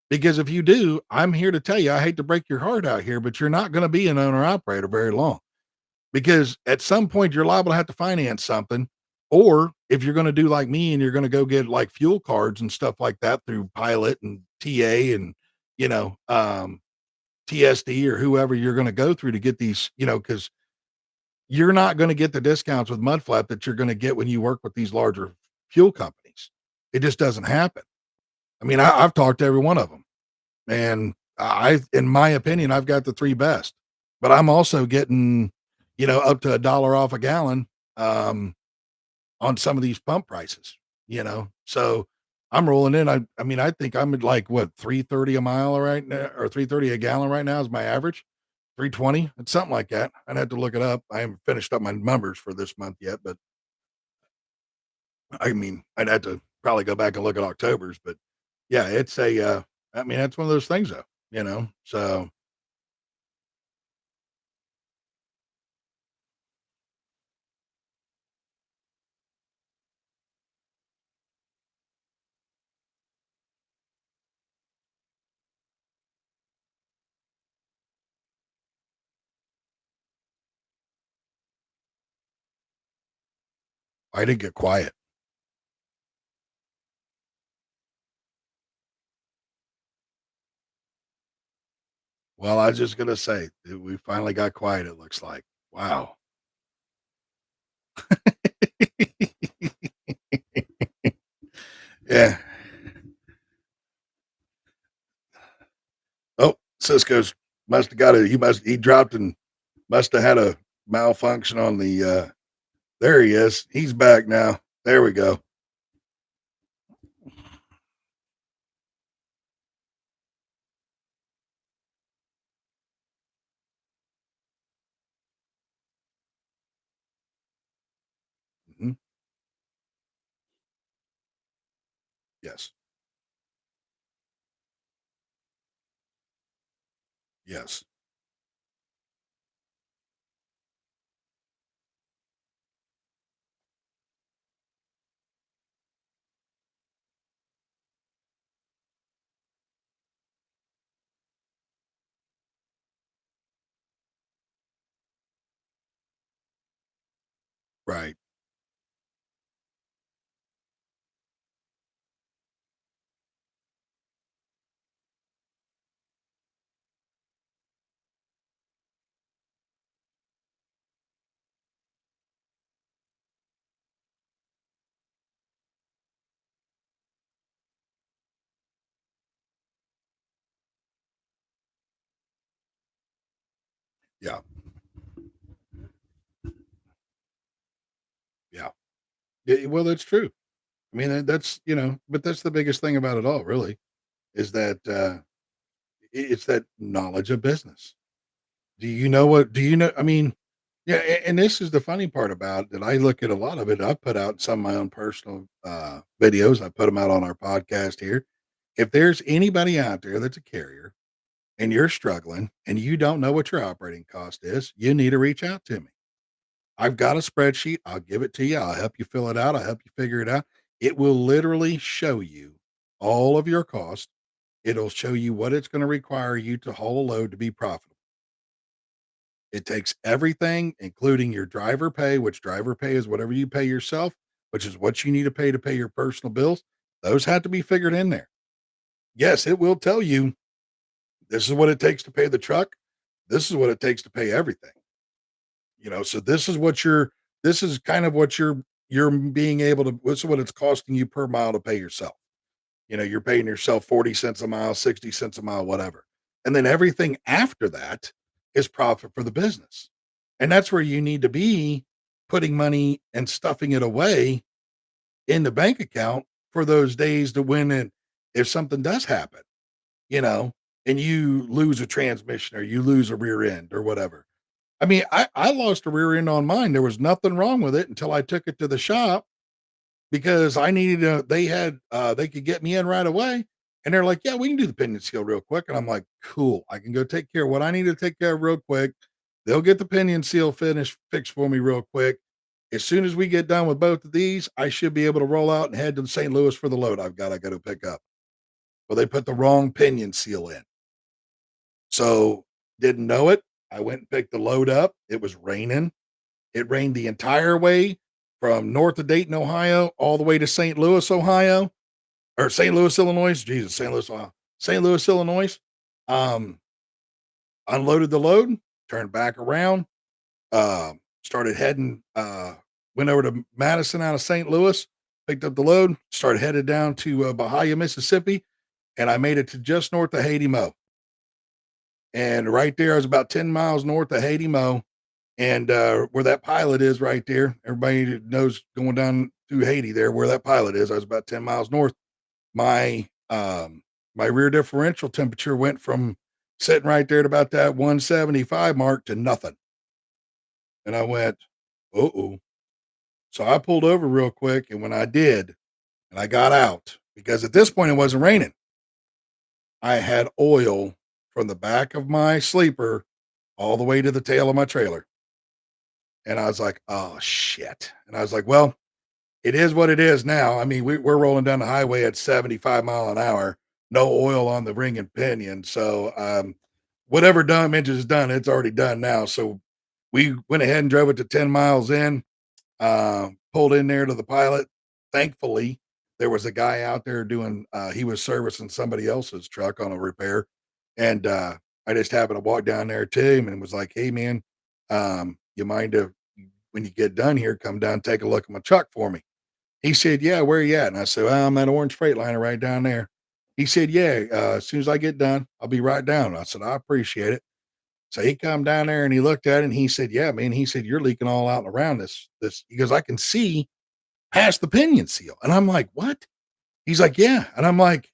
Because if you do, I'm here to tell you, I hate to break your heart out here, but you're not going to be an owner operator very long, because at some point you're liable to have to finance something. Or if you're going to do like me and you're going to go get like fuel cards and stuff like that through Pilot and TA and, you know, um, TSD or whoever you're going to go through to get these, because you're not going to get the discounts with Mudflap that you're going to get when you work with these larger fuel companies. It just doesn't happen. I mean, I've talked to every one of them, and in my opinion, I've got the three best, but I'm also getting, up to $1 off a gallon. On some of these pump prices, So I'm rolling in. I mean, I think I'm at like what 330 a mile right now, or 330 a gallon right now is my average. 320. It's something like that. I'd have to look it up. I haven't finished up my numbers for this month yet, but I mean, I'd have to probably go back and look at October's, but yeah, it's I mean, that's one of those things though. So I didn't get quiet. Well, I was just going to say that we finally got quiet. It looks like, wow. Yeah. Oh, Cisco's must have got a he dropped and must have had a malfunction on the there he is. He's back now. There we go. Mhm. Yes. Yes. Right. Yeah. Yeah. Yeah, well, that's true. I mean, that's, but that's the biggest thing about it all, really, is that it's that knowledge of business. Do you know? I mean, yeah. And this is the funny part about it that I look at a lot of it. I've put out some of my own personal videos. I put them out on our podcast here. If there's anybody out there that's a carrier and you're struggling and you don't know what your operating cost is, you need to reach out to me. I've got a spreadsheet. I'll give it to you. I'll help you fill it out. I'll help you figure it out. It will literally show you all of your costs. It'll show you what it's going to require you to haul a load to be profitable. It takes everything, including your driver pay, which driver pay is whatever you pay yourself, which is what you need to pay your personal bills. Those have to be figured in there. Yes, it will tell you this is what it takes to pay the truck. This is what it takes to pay everything. So this is kind of what you're being able to, this is what it's costing you per mile to pay yourself. You're paying yourself 40 cents a mile, 60 cents a mile, whatever. And then everything after that is profit for the business. And that's where you need to be putting money and stuffing it away in the bank account for those days to win it if something does happen, you know, and you lose a transmission or you lose a rear end or whatever. I mean, I lost a rear end on mine. There was nothing wrong with it until I took it to the shop because I needed they could get me in right away. And they're like, yeah, we can do the pinion seal real quick. And I'm like, cool. I can go take care of what I need to take care of real quick. They'll get the pinion seal fixed for me real quick. As soon as we get done with both of these, I should be able to roll out and head to St. Louis for the load I got to pick up. Well, they put the wrong pinion seal in. So didn't know it. I went and picked the load up. It was raining. It rained the entire way from north of Dayton, Ohio, all the way to St. Louis, Ohio, or St. Louis, Illinois. Jesus, St. Louis, Ohio. St. Louis, Illinois. Um, Unloaded the load, turned back around, started heading, went over to Madison out of St. Louis, picked up the load, started headed down to Bahia, Mississippi, and I made it to just north of Haiti Mo. And right there, I was about 10 miles north of Haiti Mo. And where that pilot is right there, everybody knows going down to Haiti there, where that pilot is, I was about 10 miles north. My my rear differential temperature went from sitting right there at about that 175 mark to nothing. And I went, oh. So I pulled over real quick. And when I did, and I got out, because at this point it wasn't raining, I had oil from the back of my sleeper all the way to the tail of my trailer. And I was like, oh shit. And I was like, well, it is what it is now. I mean, we're rolling down the highway at 75 mile an hour, no oil on the ring and pinion. So whatever damage is done, it's already done now. So we went ahead and drove it to 10 miles in, pulled in there to the pilot. Thankfully, there was a guy out there doing, he was servicing somebody else's truck on a repair. And I just happened to walk down there to him and was like, hey, man, you mind if when you get done here, come down, take a look at my truck for me. He said, yeah, where are you at? And I said, well, I'm that orange Freightliner right down there. He said, yeah, as soon as I get done, I'll be right down. I said, I appreciate it. So he come down there and he looked at it and he said, yeah, man, he said, you're leaking all out and around this, he goes, I can see past the pinion seal. And I'm like, what? He's like, yeah. And I'm like,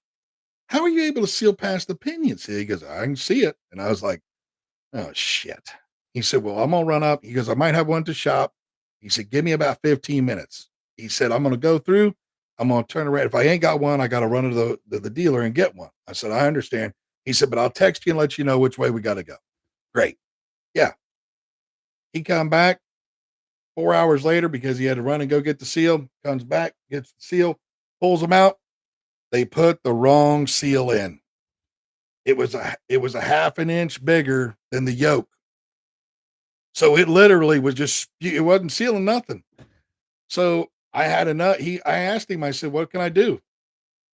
how are you able to seal past the pinion seal? He goes, I can see it. And I was like, oh shit. He said, well, I'm going to run up. He goes, I might have one to shop. He said, give me about 15 minutes. He said, I'm going to go through. I'm going to turn around. If I ain't got one, I got to run to the dealer and get one. I said, I understand. He said, but I'll text you and let you know which way we got to go. Great. Yeah. He come back 4 hours later because he had to run and go get the seal. Comes back, gets the seal, pulls them out. They put the wrong seal in. It was a half an inch bigger than the yoke. So it literally was it wasn't sealing nothing. So I had enough. I asked him, I said, what can I do?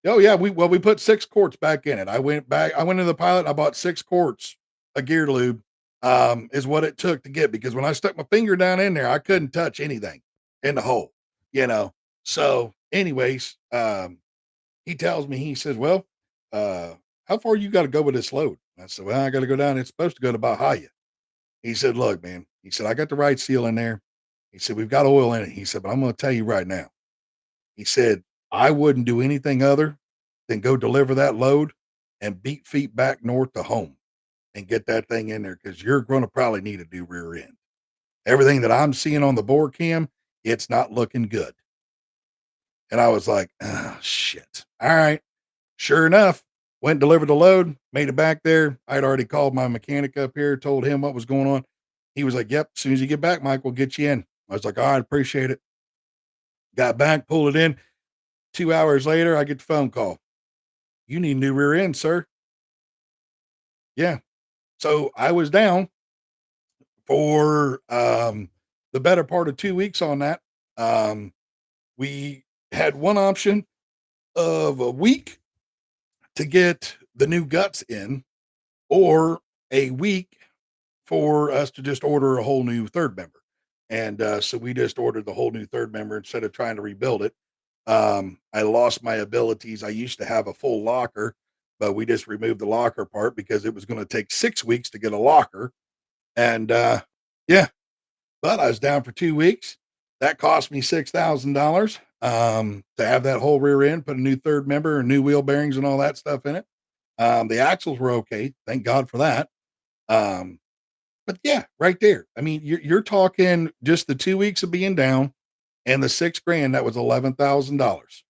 Oh yeah. We put 6 quarts back in it. I went into the pilot. And I bought 6 quarts of gear lube, is what it took to get, because when I stuck my finger down in there, I couldn't touch anything in the hole, you know? So anyways, he tells me, he says, well, how far you got to go with this load? I said, well, I got to go down. It's supposed to go to Bahia. He said, "Look, man," he said, "I got the right seal in there." He said, "We've got oil in it." He said, "But I'm gonna tell you right now." He said, "I wouldn't do anything other than go deliver that load and beat feet back north to home and get that thing in there because you're gonna probably need a new rear end. Everything that I'm seeing on the board cam, it's not looking good." And I was like, "Oh, shit. All right." Sure enough, went and delivered the load, made it back there. I'd already called my mechanic up here, told him what was going on. He was like, "Yep, as soon as you get back, Mike, we'll get you in." I was like, "All right, appreciate it." Got back, pulled it in. 2 hours later, I get the phone call. "You need new rear end, sir." Yeah. So I was down for the better part of 2 weeks on that. Um, we had one option of a week to get the new guts in, or a week for us to just order a whole new third member. And so we just ordered the whole new third member instead of trying to rebuild it. I lost my abilities. I used to have a full locker, but we just removed the locker part because it was going to take 6 weeks to get a locker. And yeah, but I was down for 2 weeks. That cost me $6,000 to have that whole rear end, put a new third member and new wheel bearings and all that stuff in it. The axles were okay. Thank God for that. Um, but yeah, right there. I mean, you're talking just the 2 weeks of being down and the 6 grand, that was $11,000.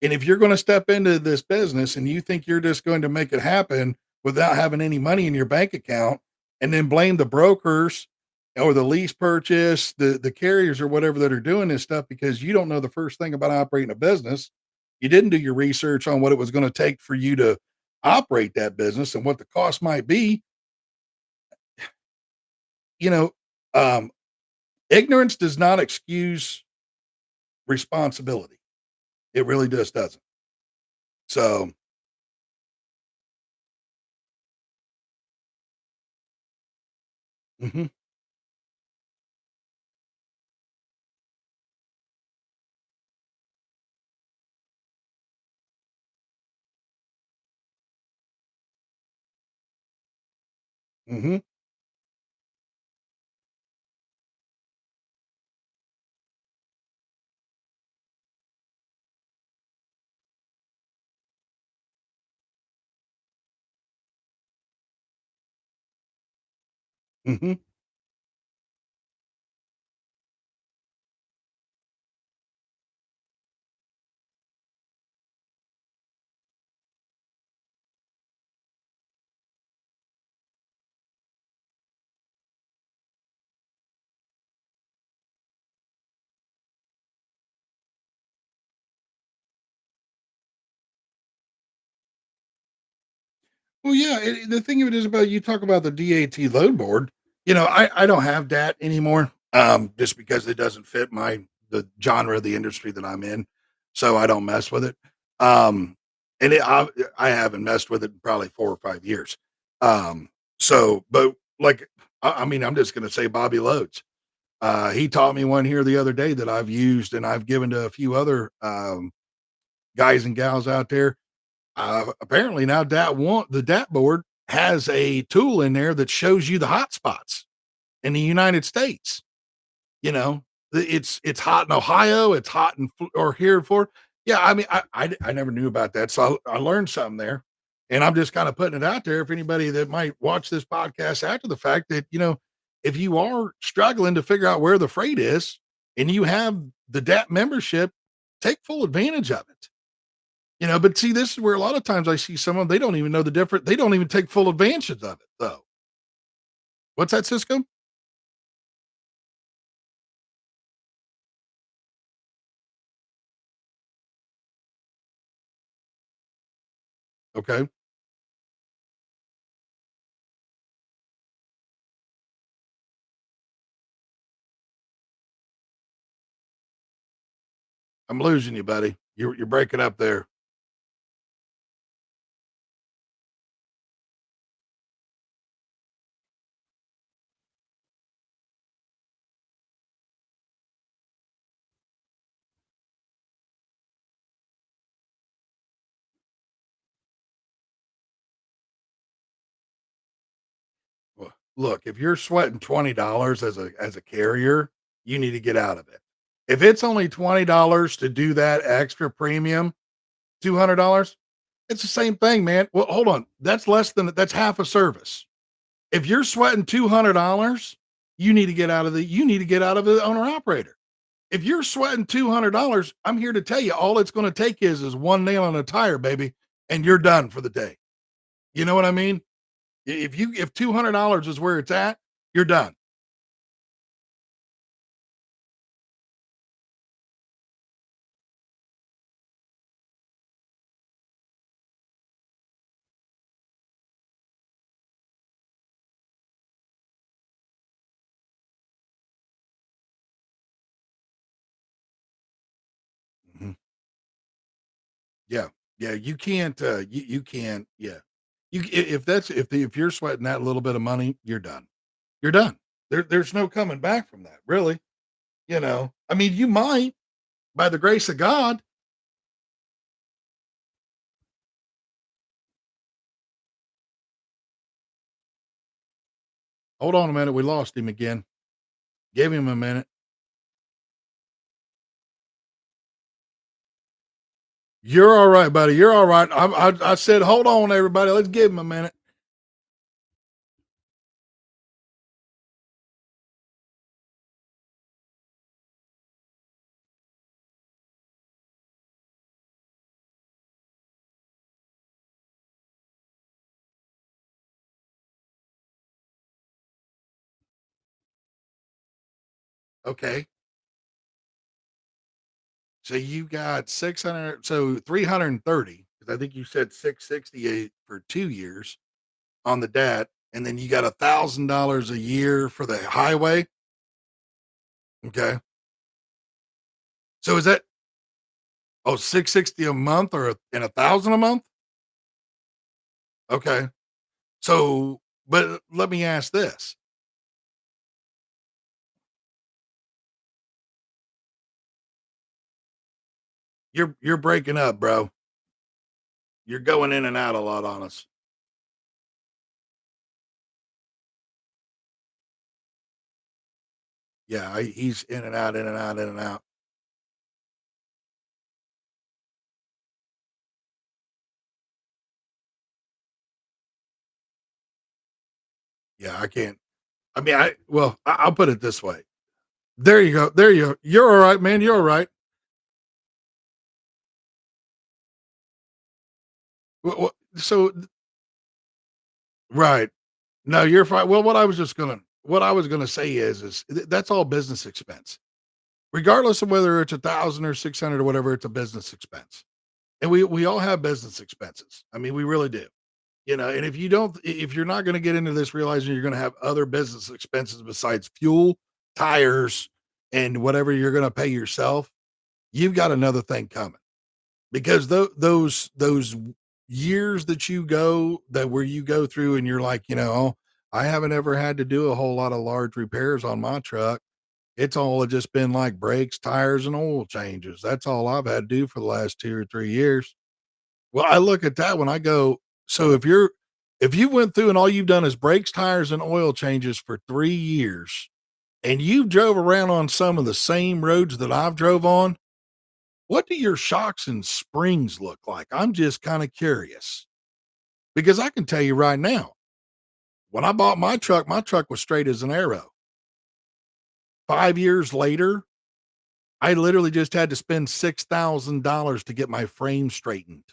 And if you're going to step into this business and you think you're just going to make it happen without having any money in your bank account and then blame the brokers or the lease purchase, the carriers or whatever that are doing this stuff because you don't know the first thing about operating a business. You didn't do your research on what it was going to take for you to operate that business and what the cost might be. You know, um, ignorance does not excuse responsibility. It really just doesn't. So, mhm, mhm, mhm. Well, yeah, the thing of it is about you talk about the DAT load board. I don't have that anymore, just because it doesn't fit the genre of the industry that I'm in, so I don't mess with it. Um, and I haven't messed with it in probably 4 or 5 years. But like, I mean, I'm just gonna say Bobby Loads. He taught me one here the other day that I've used and I've given to a few other guys and gals out there. Apparently now the DAT board has a tool in there that shows you the hot spots in the United States. You know, it's hot in Ohio, it's hot in or here in Florida. Yeah, I mean, I never knew about that, so I learned something there, and I'm just kind of putting it out there if anybody that might watch this podcast after the fact that if you are struggling to figure out where the freight is and you have the DAT membership, take full advantage of it. But see, this is where a lot of times I see someone, they don't even know the difference. They don't even take full advantage of it, though. What's that, Cisco? Okay. I'm losing you, buddy. You're breaking up there. look, if you're sweating $20 as a carrier, you need to get out of it. If it's only $20 to do that extra premium, $200, it's the same thing, man. Well, hold on. That's half a service. If you're sweating $200, you need to get out of the owner operator. If you're sweating $200, I'm here to tell you all it's going to take is one nail on a tire, baby, and you're done for the day. You know what I mean? If $200 is where it's at, you're done. Mhm. Yeah. Yeah, you can't, you can't, yeah. If you're sweating that little bit of money, you're done. You're done. There's no coming back from that, really. You know? I mean, you might by the grace of God. Hold on a minute, we lost him again. Give him a minute. You're all right, buddy. You're all right. I said, hold on, everybody. Let's give him a minute. Okay. So you got 600, so 330, because I think you said 668 for 2 years on the debt. And then you got $1,000 a year for the highway. Okay. So is that, oh, 660 a month and 1,000 a month? Okay. So, but let me ask this. You're breaking up, bro. You're going in and out a lot on us. Yeah, he's in and out, in and out, in and out. Yeah, I can't. I mean, I'll put it this way. There you go. There you go. You're all right, man. You're all right. So, right. No, you're fine. Well, what I was gonna say that's all business expense, regardless of whether it's 1,000 or 600 or whatever. It's a business expense, and we all have business expenses. I mean, we really do. You know, and if you're not going to get into this realizing you're going to have other business expenses besides fuel, tires, and whatever you're going to pay yourself, you've got another thing coming because those years that where you go through and you're like, oh, I haven't ever had to do a whole lot of large repairs on my truck. It's all just been like brakes, tires, and oil changes. That's all I've had to do for the last 2 or 3 years. Well, I look at that when I go, so if you went through and all you've done is brakes, tires, and oil changes for 3 years, and you drove around on some of the same roads that I've drove on, what do your shocks and springs look like? I'm just kind of curious because I can tell you right now, when I bought my truck was straight as an arrow. 5 years later, I literally just had to spend $6,000 to get my frame straightened.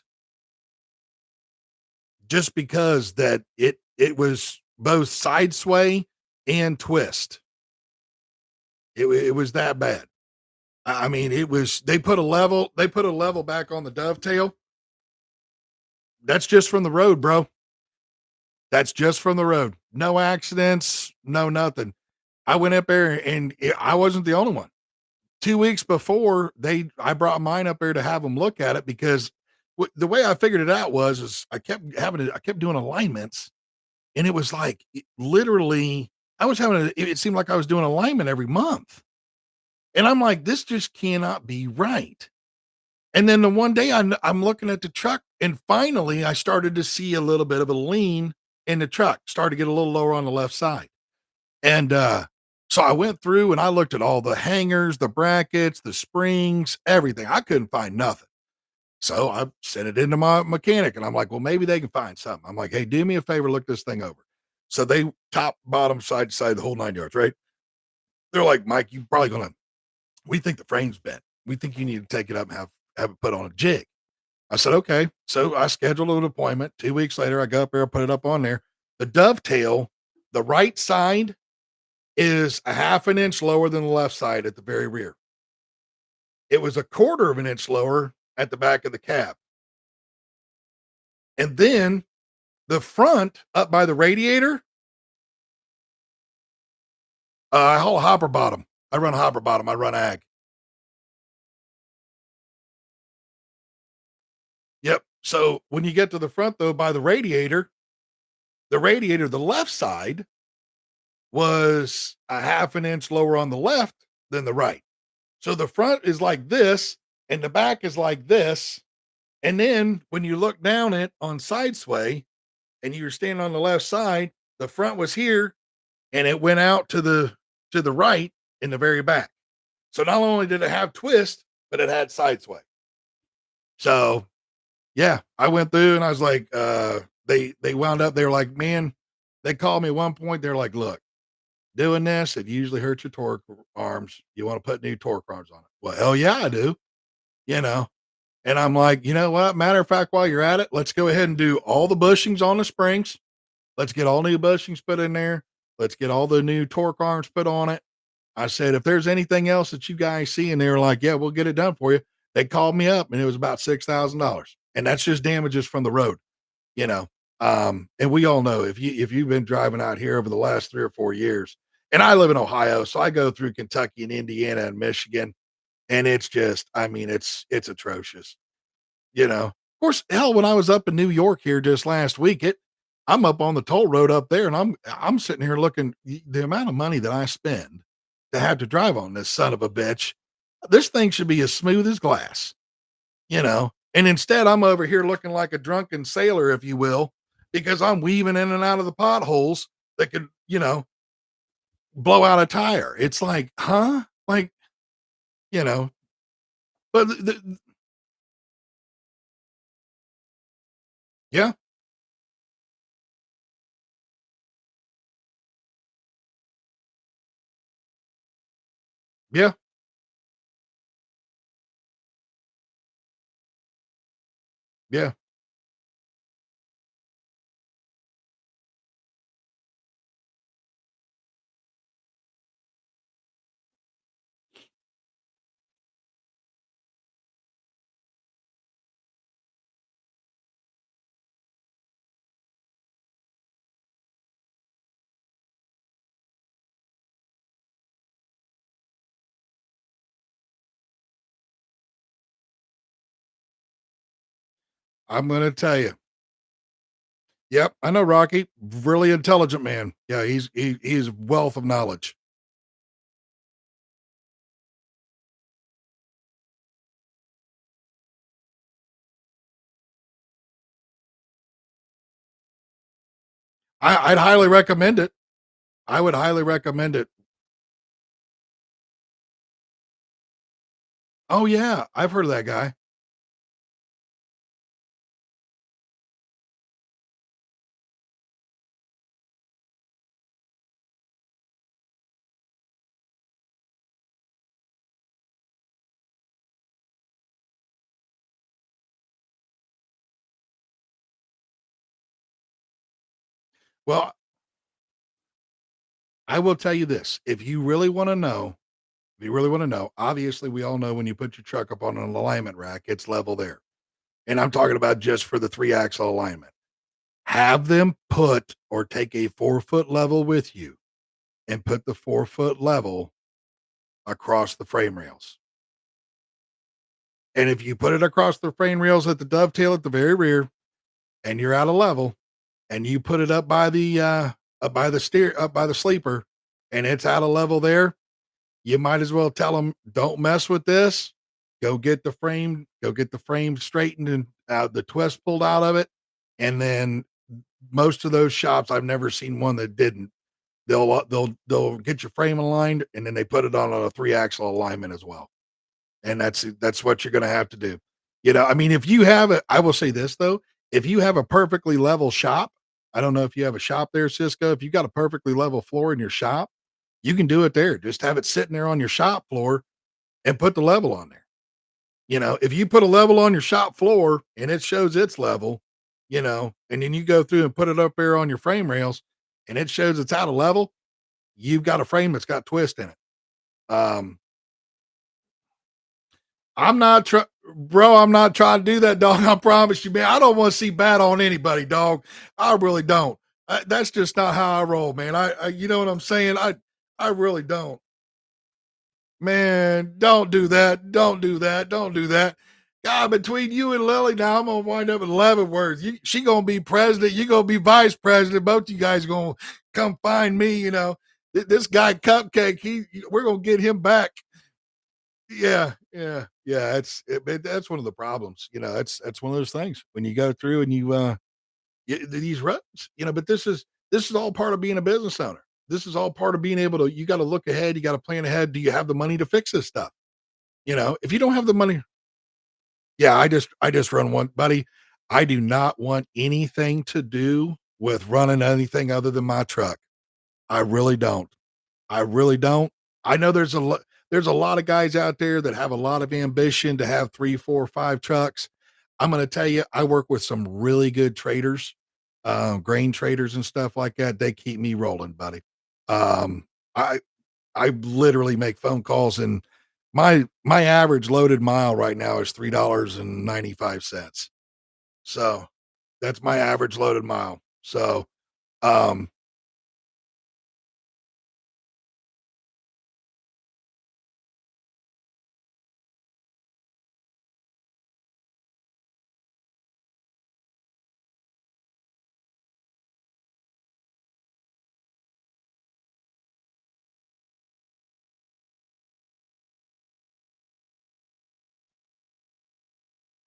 Just because that it was both side sway and twist. It was that bad. I mean, it was they put a level back on the dovetail. That's just from the road, bro. That's just from the road. No accidents, no nothing. I went up there and I wasn't the only one. 2 weeks before I brought mine up there to have them look at it because the way I figured it out is I kept doing alignments and it was like literally it seemed like I was doing alignment every month. And I'm like, this just cannot be right. And then the one day I'm looking at the truck and finally I started to see a little bit of a lean in the truck, started to get a little lower on the left side. And so I went through and I looked at all the hangers, the brackets, the springs, everything. I couldn't find nothing. So I sent it into my mechanic and I'm like, well, maybe they can find something. I'm like, hey, do me a favor, look this thing over. So they top, bottom, side to side, the whole 9 yards, right? They're like, Mike, you probably gonna, we think the frame's bent. We think you need to take it up and have it put on a jig. I said, okay. So I scheduled an appointment. 2 weeks later, I go up there, put it up on there. The dovetail, the right side is a half an inch lower than the left side at the very rear. It was a quarter of an inch lower at the back of the cab. And then the front up by the radiator, I haul hopper bottom. I run hopper bottom. I run ag. Yep. So when you get to the front though, by the radiator, the left side was a half an inch lower on the left than the right. So the front is like this and the back is like this. And then when you look down it on side sway and you were standing on the left side, the front was here and it went out to the right in the very back. So not only did it have twist, but it had side sway. So yeah, I went through and I was like, they wound up, they were like, man, they called me at one point. They're like, look, doing this, it usually hurts your torque arms. You want to put new torque arms on it. Well, hell yeah, I do, you know. And I'm like, you know what? Matter of fact, while you're at it, let's go ahead and do all the bushings on the springs. Let's get all new bushings put in there. Let's get all the new torque arms put on it. I said, if there's anything else that you guys see, and they were like, yeah, we'll get it done for you. They called me up and it was about $6,000. And that's just damages from the road, you know. And we all know if you've been driving out here over the last 3 or 4 years, and I live in Ohio, so I go through Kentucky and Indiana and Michigan, and it's just, I mean, it's atrocious, you know. Of course, hell, when I was up in New York here just last week, I'm up on the toll road up there, and I'm sitting here looking the amount of money that I spend to have to drive on this son of a bitch. This thing should be as smooth as glass, you know. And instead, I'm over here looking like a drunken sailor, if you will, because I'm weaving in and out of the potholes that could, you know, blow out a tire. It's like, huh? Like, you know, but yeah, yeah, yeah. I'm going to tell you. Yep. I know Rocky, really intelligent man. Yeah. He's wealth of knowledge. I'd highly recommend it. I would highly recommend it. Oh yeah. I've heard of that guy. Well, I will tell you this. If you really want to know, if you really want to know, obviously we all know when you put your truck up on an alignment rack, it's level there. And I'm talking about just for the 3 axle alignment. Have them put or take a 4 foot level with you and put the 4 foot level across the frame rails. And if you put it across the frame rails at the dovetail at the very rear and you're out of level and you put it up by the sleeper and it's out of level there, you might as well tell them, don't mess with this. Go get the frame straightened and the twist pulled out of it. And then most of those shops, I've never seen one that didn't. they'll get your frame aligned, and then they put it on a 3-axle alignment as well. And that's what you're gonna have to do. I mean, if you have a I will say this though, if you have a perfectly level shop, I don't know if you have a shop there, Cisco, if you got a perfectly level floor in your shop, you can do it there. Just have it sitting there on your shop floor and put the level on there. If you put a level on your shop floor and it shows its level, and then you go through and put it up there on your frame rails and it shows it's out of level, you've got a frame that's got twist in it. Um, I'm not trying, bro. I'm not trying to do that, dog. I promise you, man. I don't want to see bad on anybody, dog. I really don't. That's just not how I roll, man. You know what I'm saying? I really don't. Man, don't do that. Don't do that. Don't do that. God, between you and Lily, now I'm gonna wind up with 11 words. She gonna be president. You gonna be vice president. Both you guys gonna come find me. This guy Cupcake. We're gonna get him back. Yeah, yeah, yeah. That's one of the problems. That's one of those things when you go through and these roads. But this is all part of being a business owner. This is all part of being able to. You got to look ahead. You got to plan ahead. Do you have the money to fix this stuff? If you don't have the money, yeah. I just run one, buddy. I do not want anything to do with running anything other than my truck. I really don't. I really don't. I know there's a lot of guys out there that have a lot of ambition to have 3, 4, 5 trucks. I'm gonna tell you, I work with some really good traders, grain traders and stuff like that. They keep me rolling, buddy. Um, I I literally make phone calls and my average loaded mile right now is $3.95. So that's my average loaded mile. So um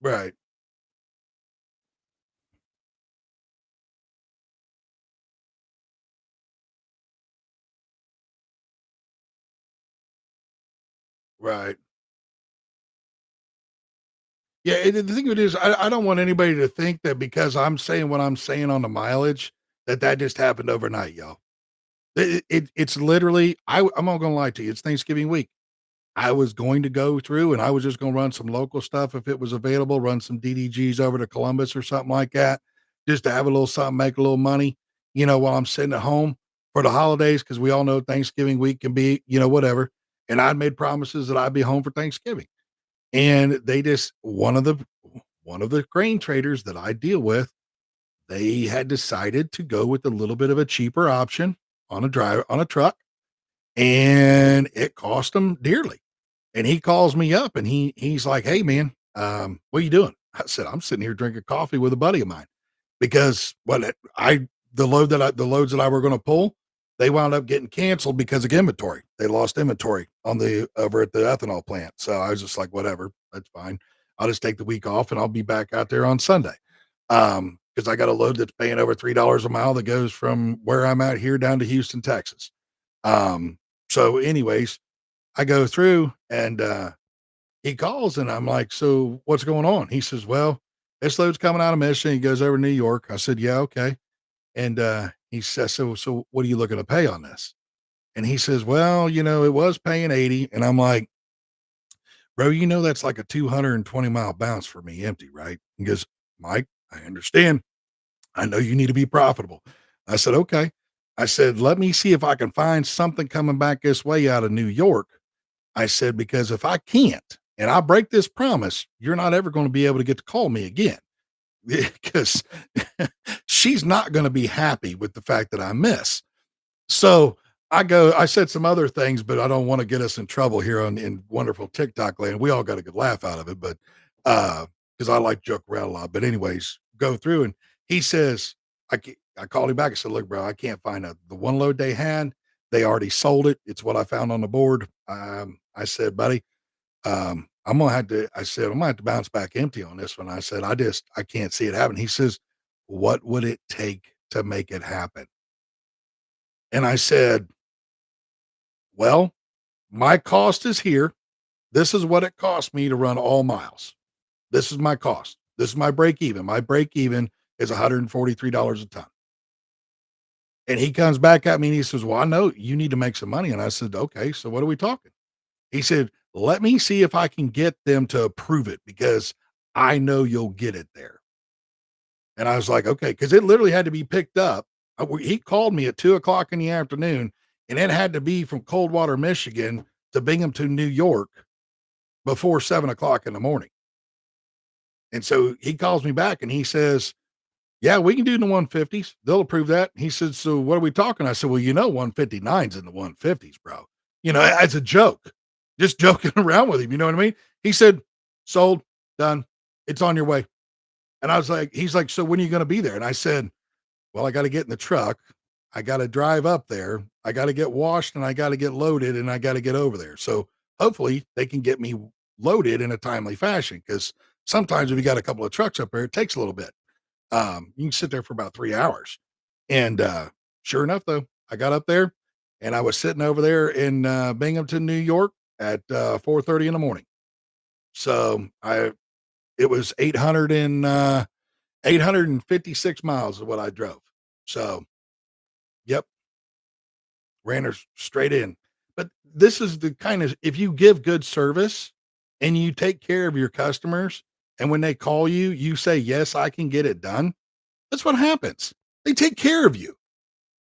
right, right. Yeah, the thing of it is, I don't want anybody to think that because I'm saying what I'm saying on the mileage, that just happened overnight, y'all. It's literally, I'm not gonna lie to you. It's Thanksgiving week. I was going to go through and I was just gonna run some local stuff if it was available, run some DDGs over to Columbus or something like that, just to have a little something, make a little money, while I'm sitting at home for the holidays, because we all know Thanksgiving week can be, whatever. And I'd made promises that I'd be home for Thanksgiving. And they just one of the grain traders that I deal with, they had decided to go with a little bit of a cheaper option on a truck, and it cost them dearly. And he calls me up and he's like, "Hey man, what are you doing?" I said, "I'm sitting here drinking coffee with a buddy of mine." Because the loads that I were going to pull, they wound up getting canceled because of inventory. They lost inventory on the over at the ethanol plant. So I was just like, whatever, that's fine. I'll just take the week off and I'll be back out there on Sunday. Because I got a load that's paying over $3 a mile that goes from where I'm at here down to Houston, Texas. So anyways, I go through and he calls and I'm like, "So what's going on?" He says, "Well, this load's coming out of Michigan." He goes over to New York. I said, "Yeah, okay." And he says, "So what are you looking to pay on this?" And he says, "Well, it was paying 80." And I'm like, "Bro, that's like a 220-mile bounce for me empty, right?" He goes, "Mike, I understand. I know you need to be profitable." I said, "Okay." I said, "Let me see if I can find something coming back this way out of New York." I said, "Because if I can't and I break this promise, you're not ever going to be able to get to call me again." Because she's not going to be happy with the fact that I miss. So I said some other things, but I don't want to get us in trouble here in wonderful TikTok land. We all got a good laugh out of it, but because I like joke around a lot. But anyways, go through and he says, I called him back. I said, "Look, bro, I can't find the one load they had. They already sold it. It's what I found on the board." I said, "Buddy, I said, I'm gonna have to bounce back empty on this one." I said, I can't see it happen." He says, "What would it take to make it happen?" And I said, well, my cost is here. This is what it cost me to run all miles. This is my cost. This is my break even. My break even is $143 a ton. And he comes back at me and he says, well, I know you need to make some money. And I said, okay, so what are we talking? He said, let me see if I can get them to approve it because I know you'll get it there. And I was like, okay, because it literally had to be picked up. He called me at 2 o'clock in the afternoon and it had to be from Coldwater, Michigan to Binghamton, New York before 7 o'clock in the morning. And so he calls me back and he says, yeah, we can do the 150s. They'll approve that. He said, so what are we talking? I said, well, 159's in the 150s, bro. As a joke, just joking around with him. You know what I mean? He said, sold, done. It's on your way. And I was like, he's like, so when are you going to be there? And I said, well, I got to get in the truck. I got to drive up there. I got to get washed and I got to get loaded and I got to get over there. So hopefully they can get me loaded in a timely fashion. Cause sometimes if you got a couple of trucks up there, it takes a little bit. You can sit there for about 3 hours. And sure enough, though, I got up there and I was sitting over there in Binghamton, New York at 4:30 in the morning. So it was 856 miles of what I drove. So, yep, ran her straight in. But this is the kind of, if you give good service and you take care of your customers, and when they call you, you say, yes, I can get it done. That's what happens. They take care of you.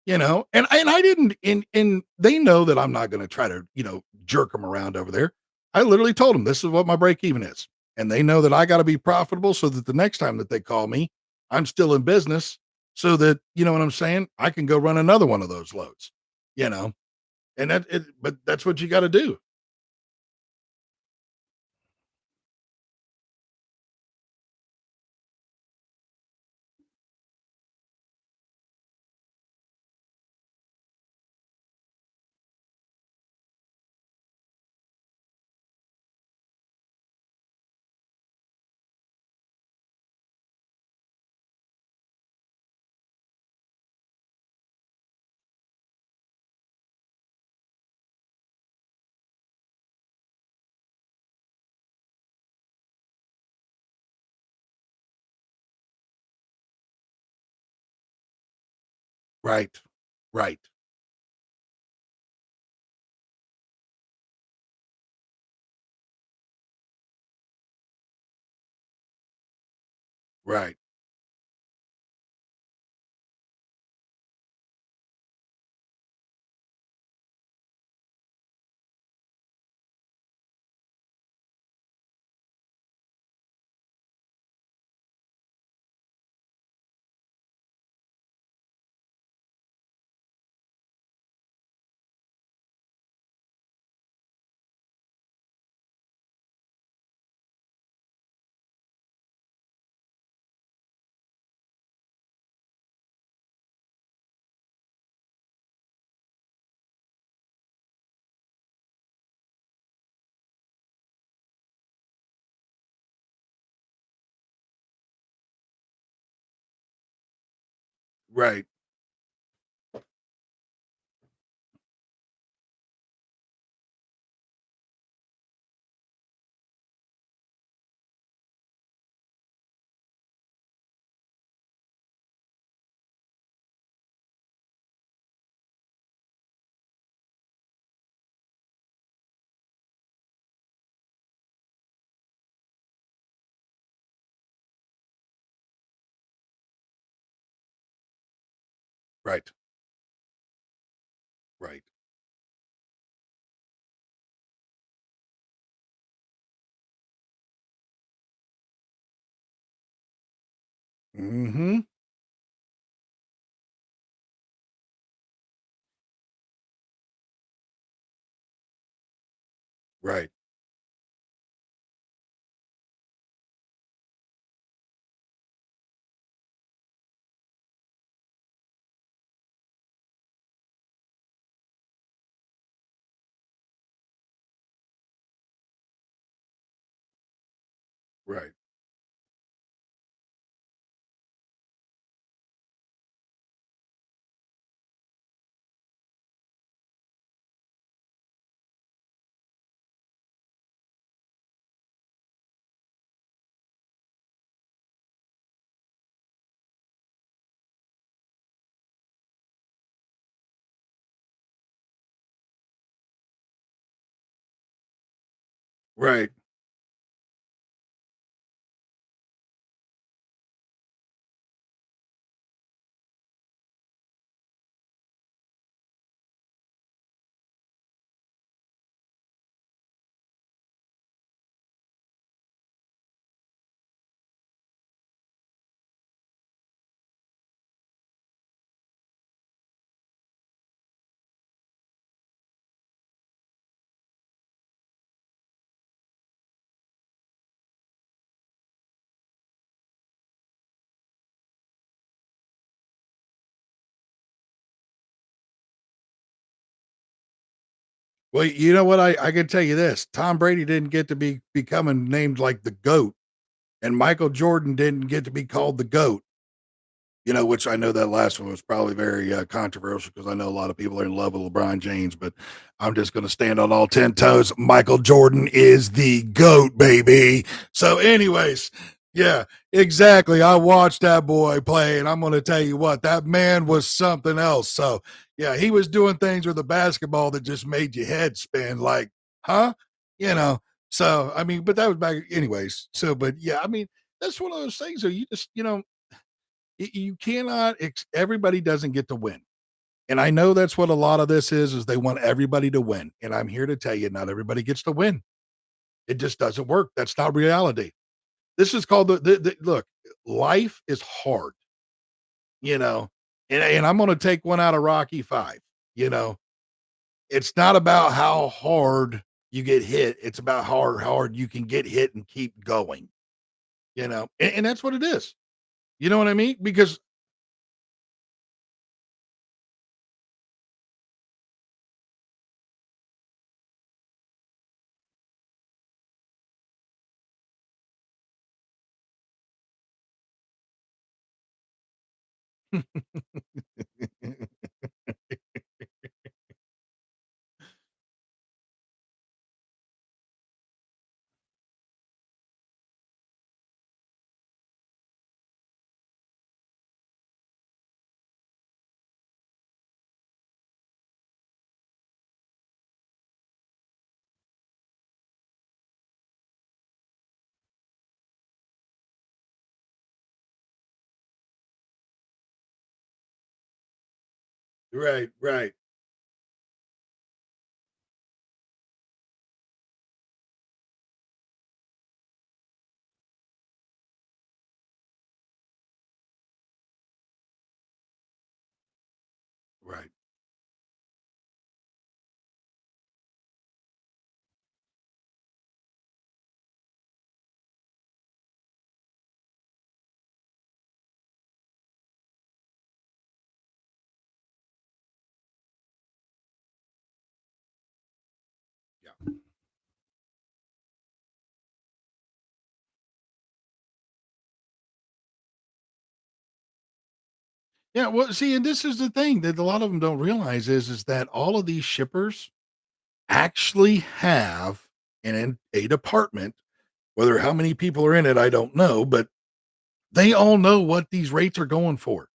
And I didn't, and they know that I'm not going to try to, jerk them around over there. I literally told them this is what my break even is. And they know that I got to be profitable so that the next time that they call me, I'm still in business so that, you know what I'm saying? I can go run another one of those loads, you know, but that's what you got to do. Right. Right. Right. Right. Right. Right. Hmm. Right. Right. Right. Well, you know what? I can tell you this. Tom Brady didn't get to be becoming named like the GOAT, and Michael Jordan didn't get to be called the GOAT. You know, which I know that last one was probably very controversial because I know a lot of people are in love with LeBron James, but I'm just going to stand on all 10 toes. Michael Jordan is the GOAT, baby. So, anyways, yeah, exactly. I watched that boy play, and I'm going to tell you what, that man was something else. So, yeah, he was doing things with the basketball that just made your head spin like, huh? You know, so, I mean, but that was back, anyways. So, but yeah, I mean, that's one of those things that you just, you cannot everybody doesn't get to win. And I know that's what a lot of this is they want everybody to win. And I'm here to tell you not everybody gets to win. It just doesn't work. That's not reality. This is called the look, life is hard, you know. And I'm going to take one out of Rocky 5, you know. It's not about how hard you get hit. It's about how hard you can get hit and keep going, you know. And that's what it is. You know what I mean? Because right, right, right. Yeah. Yeah, well, see, and this is the thing that a lot of them don't realize is that all of these shippers actually have in a department, whether how many people are in it, I don't know, but they all know what these rates are going for.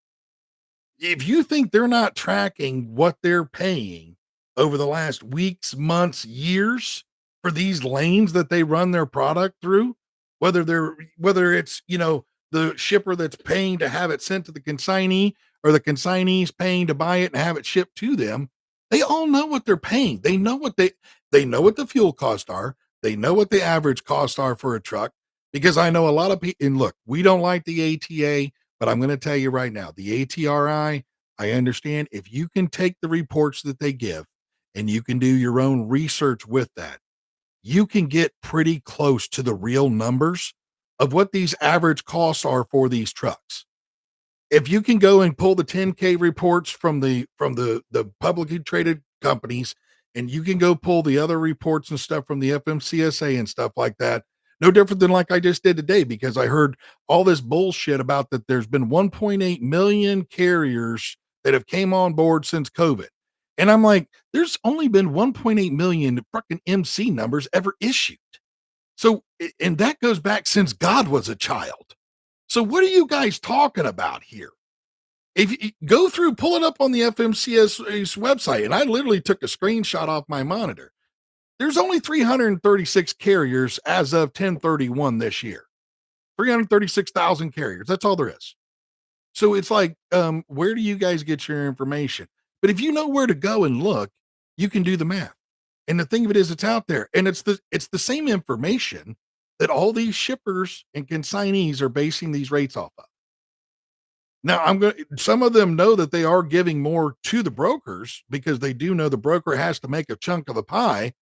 If you think they're not tracking what they're paying over the last weeks, months, years for these lanes that they run their product through, whether it's, the shipper that's paying to have it sent to the consignee or the consignee's paying to buy it and have it shipped to them, they all know what they're paying. They know what the fuel costs are. They know what the average costs are for a truck because I know a lot of people, and look, we don't like the ATA, but I'm going to tell you right now, the ATRI, I understand if you can take the reports that they give and you can do your own research with that, you can get pretty close to the real numbers of what these average costs are for these trucks. If you can go and pull the 10K reports from the publicly traded companies, and you can go pull the other reports and stuff from the FMCSA and stuff like that, no different than like I just did today, because I heard all this bullshit about that there's been 1.8 million carriers that have came on board since COVID. And I'm like, there's only been 1.8 million fucking MC numbers ever issued. So, and that goes back since God was a child. So what are you guys talking about here? If you go through, pull it up on the FMCS website, and I literally took a screenshot off my monitor. There's only 336 carriers as of 1031 this year. 336,000 carriers. That's all there is. So it's like, where do you guys get your information? But if you know where to go and look, you can do the math. And the thing of it is, it's out there, and it's the same information that all these shippers and consignees are basing these rates off of. Now, some of them know that they are giving more to the brokers because they do know the broker has to make a chunk of the pie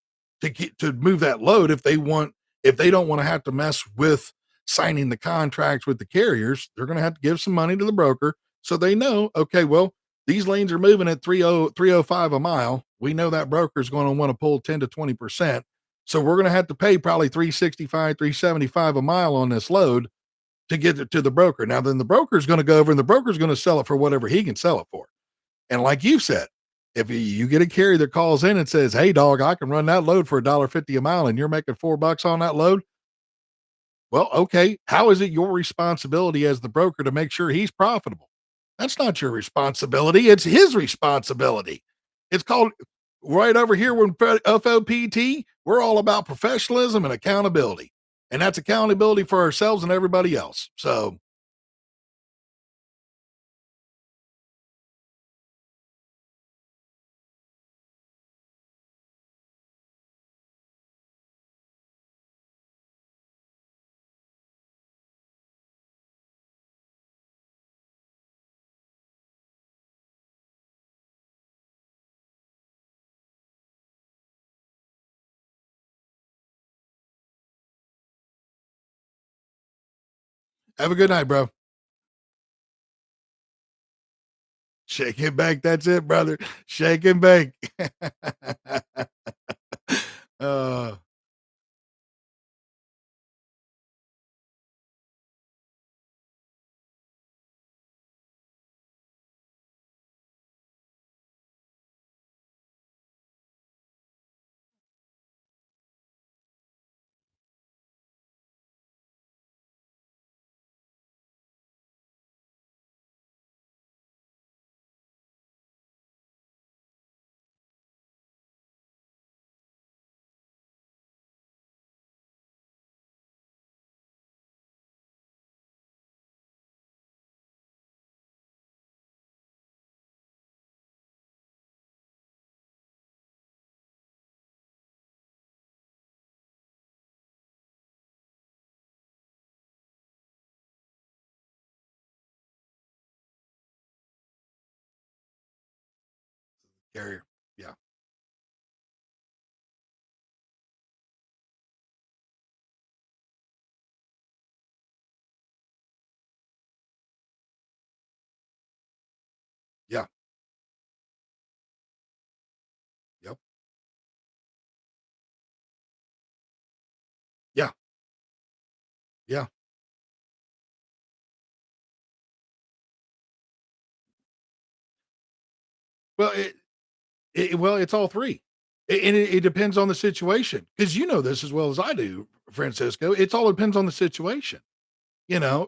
to move that load if they don't want to have to mess with signing the contracts with the carriers, they're going to have to give some money to the broker so they know, okay, well, these lanes are moving at 305 a mile. We know that broker is going to want to pull 10 to 20%. So we're going to have to pay probably 365, 375 a mile on this load to get it to the broker. Now, then the broker is going to go over and the broker is going to sell it for whatever he can sell it for. And like you said, if you get a carrier that calls in and says, "Hey, dog, I can run that load for $1.50 a mile," and you're making $4 on that load, well, okay. How is it your responsibility as the broker to make sure he's profitable? That's not your responsibility. It's his responsibility. It's called right over here when FOPT, we're all about professionalism and accountability. And that's accountability for ourselves and everybody else. So, have a good night, bro. Shake and bake. That's it, brother. Shake and bake. uh, carrier. Yeah. Yeah. Yep. Yeah. Yeah. Well, it's all three. And it depends on the situation because you know this as well as I do, Francisco. It's all depends on the situation.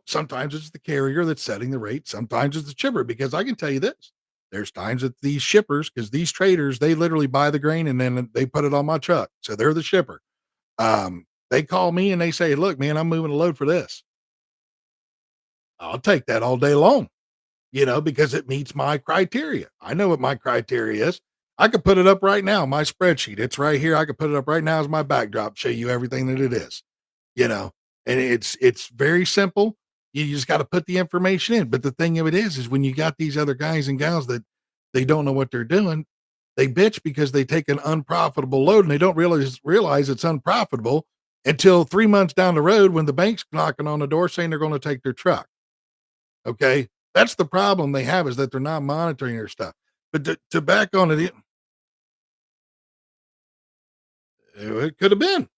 Sometimes it's the carrier that's setting the rate. Sometimes it's the shipper because I can tell you this. There's times that these shippers, because these traders, they literally buy the grain and then they put it on my truck. So they're the shipper. They call me and they say, "Look, man, I'm moving a load for this." I'll take that all day long, because it meets my criteria. I know what my criteria is. I could put it up right now, my spreadsheet. It's right here. I could put it up right now as my backdrop, show you everything that it is, you know. And it's very simple. You just got to put the information in. But the thing of it is when you got these other guys and gals that they don't know what they're doing, they bitch because they take an unprofitable load and they don't realize it's unprofitable until 3 months down the road when the bank's knocking on the door saying they're going to take their truck. Okay. That's the problem they have is that they're not monitoring their stuff. But to back on it, it could have been,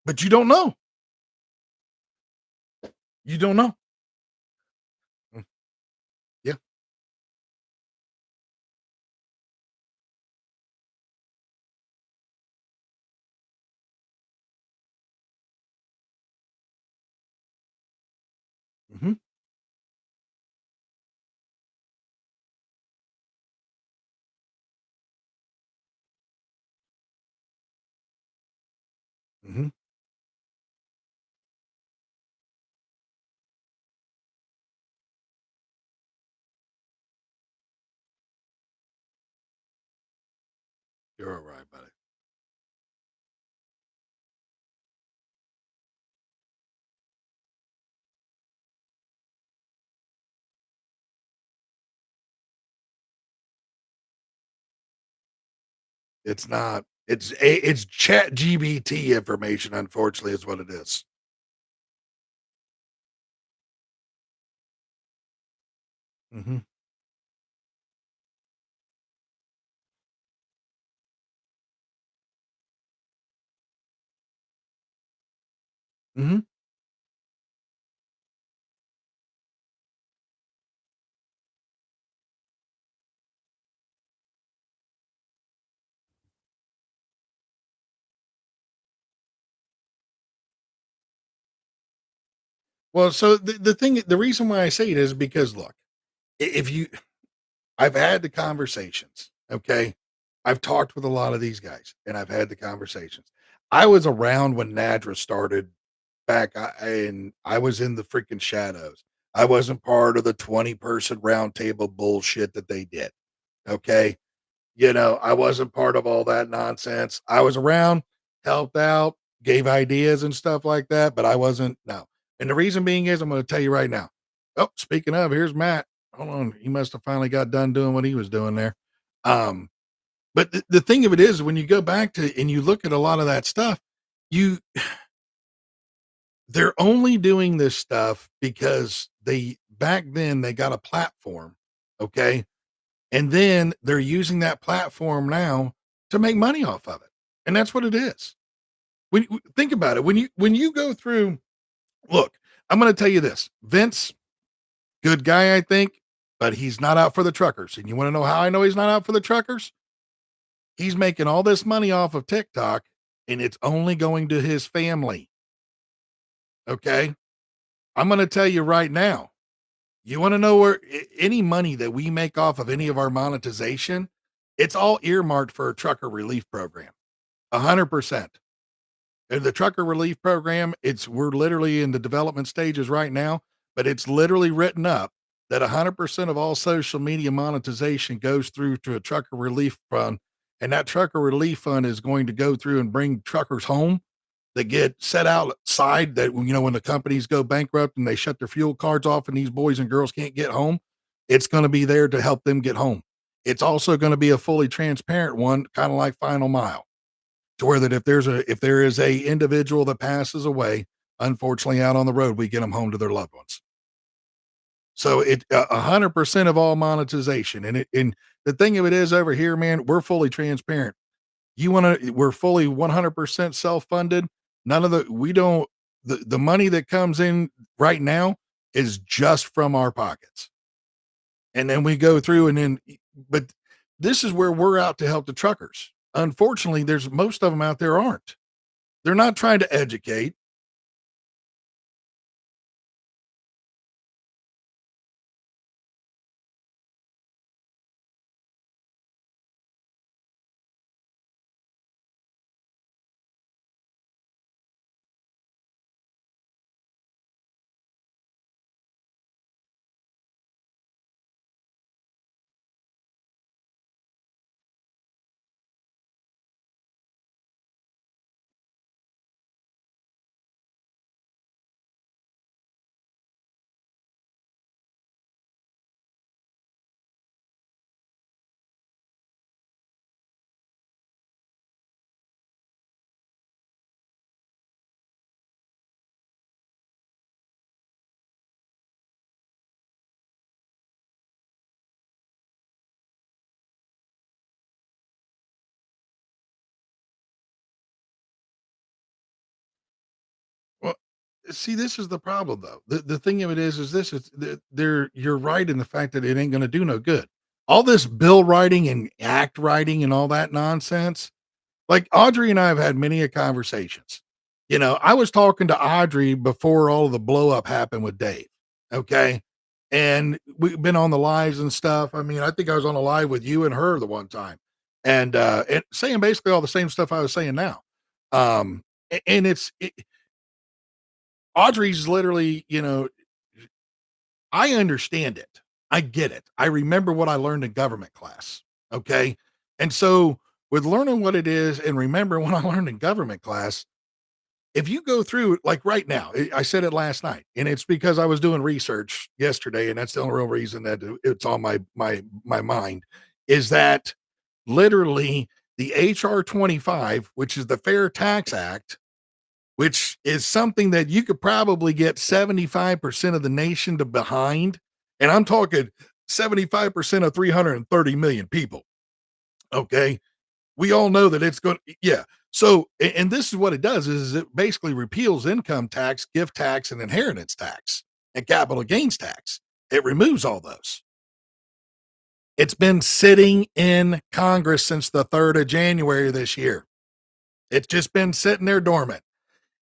but you don't know. You don't know. Mm, yeah. Hmm. Mhm. You're all right, buddy. It's not. It's Chat GBT information, unfortunately, is what it is. Mhm. Mhm. Well, so the reason why I say it is because look, if you I've had the conversations, okay? I've talked with a lot of these guys and I've had the conversations. I was around when Nadra started and I was in the freaking shadows. I wasn't part of the 20-person roundtable bullshit that they did. Okay. I wasn't part of all that nonsense. I was around, helped out, gave ideas and stuff like that, but I wasn't, no. And the reason being is I'm going to tell you right now. Oh, speaking of, here's Matt. Hold on. He must have finally got done doing what he was doing there. Um, but the thing of it is, when you go back to and you look at a lot of that stuff, you they're only doing this stuff because they back then they got a platform, okay? And then they're using that platform now to make money off of it. And that's what it is. Think about it. When you go through look, I'm going to tell you this. Vince, good guy I think, but he's not out for the truckers. And you want to know how I know he's not out for the truckers? He's making all this money off of TikTok and it's only going to his family. Okay? I'm going to tell you right now. You want to know where any money that we make off of any of our monetization, it's all earmarked for a trucker relief program. 100%. And the trucker relief program, we're literally in the development stages right now, but it's literally written up that 100% of all social media monetization goes through to a trucker relief fund. And that trucker relief fund is going to go through and bring truckers home that get set outside that, when the companies go bankrupt and they shut their fuel cards off and these boys and girls can't get home, it's going to be there to help them get home. It's also going to be a fully transparent one, kind of like Final Mile, to where that if there is a individual that passes away, unfortunately out on the road, we get them home to their loved ones. So 100% of all monetization. And the thing of it is over here, man, we're fully transparent. We're fully 100% self-funded. None of the we don't the money that comes in right now is just from our pockets. And then we go through but this is where we're out to help the truckers. Unfortunately, there's most of them out there aren't. They're not trying to educate. Well, see, this is the problem though. The thing of it is this is there you're right in the fact that it ain't gonna do no good. All this bill writing and act writing and all that nonsense. Like Audrey and I have had many a conversations. I was talking to Audrey before all of the blow up happened with Dave. Okay. And we've been on the lives and stuff. I mean, I think I was on a live with you and her the one time and saying basically all the same stuff I was saying now. Um, And Audrey's literally, I understand it. I get it. I remember what I learned in government class. Okay. And so with learning what it is and remember what I learned in government class, if you go through like right now, I said it last night, and it's because I was doing research yesterday, and that's the only real reason that it's on my mind is that literally the HR 25, which is the Fair Tax Act, which is something that you could probably get 75% of the nation to behind. And I'm talking 75% of 330 million people. Okay. We all know that it's going to, yeah. So, and this is what it does is it basically repeals income tax, gift tax, and inheritance tax and capital gains tax. It removes all those. It's been sitting in Congress since the 3rd of January this year. It's just been sitting there dormant.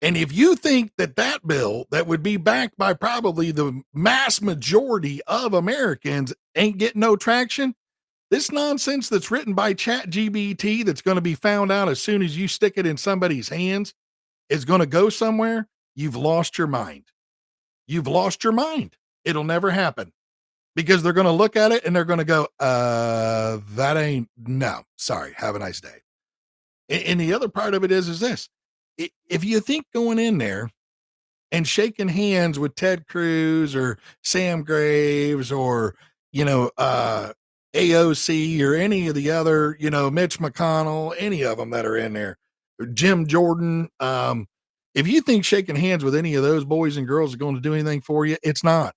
And if you think that that bill that would be backed by probably the mass majority of Americans ain't getting no traction, this nonsense that's written by ChatGPT that's going to be found out as soon as you stick it in somebody's hands is going to go somewhere, you've lost your mind. You've lost your mind. It'll never happen because they're going to look at it and they're going to go, that ain't, no, sorry, have a nice day. And the other part of it is this. If you think going in there and shaking hands with Ted Cruz or Sam Graves or, AOC or any of the other, Mitch McConnell, any of them that are in there, or Jim Jordan, if you think shaking hands with any of those boys and girls is going to do anything for you, it's not.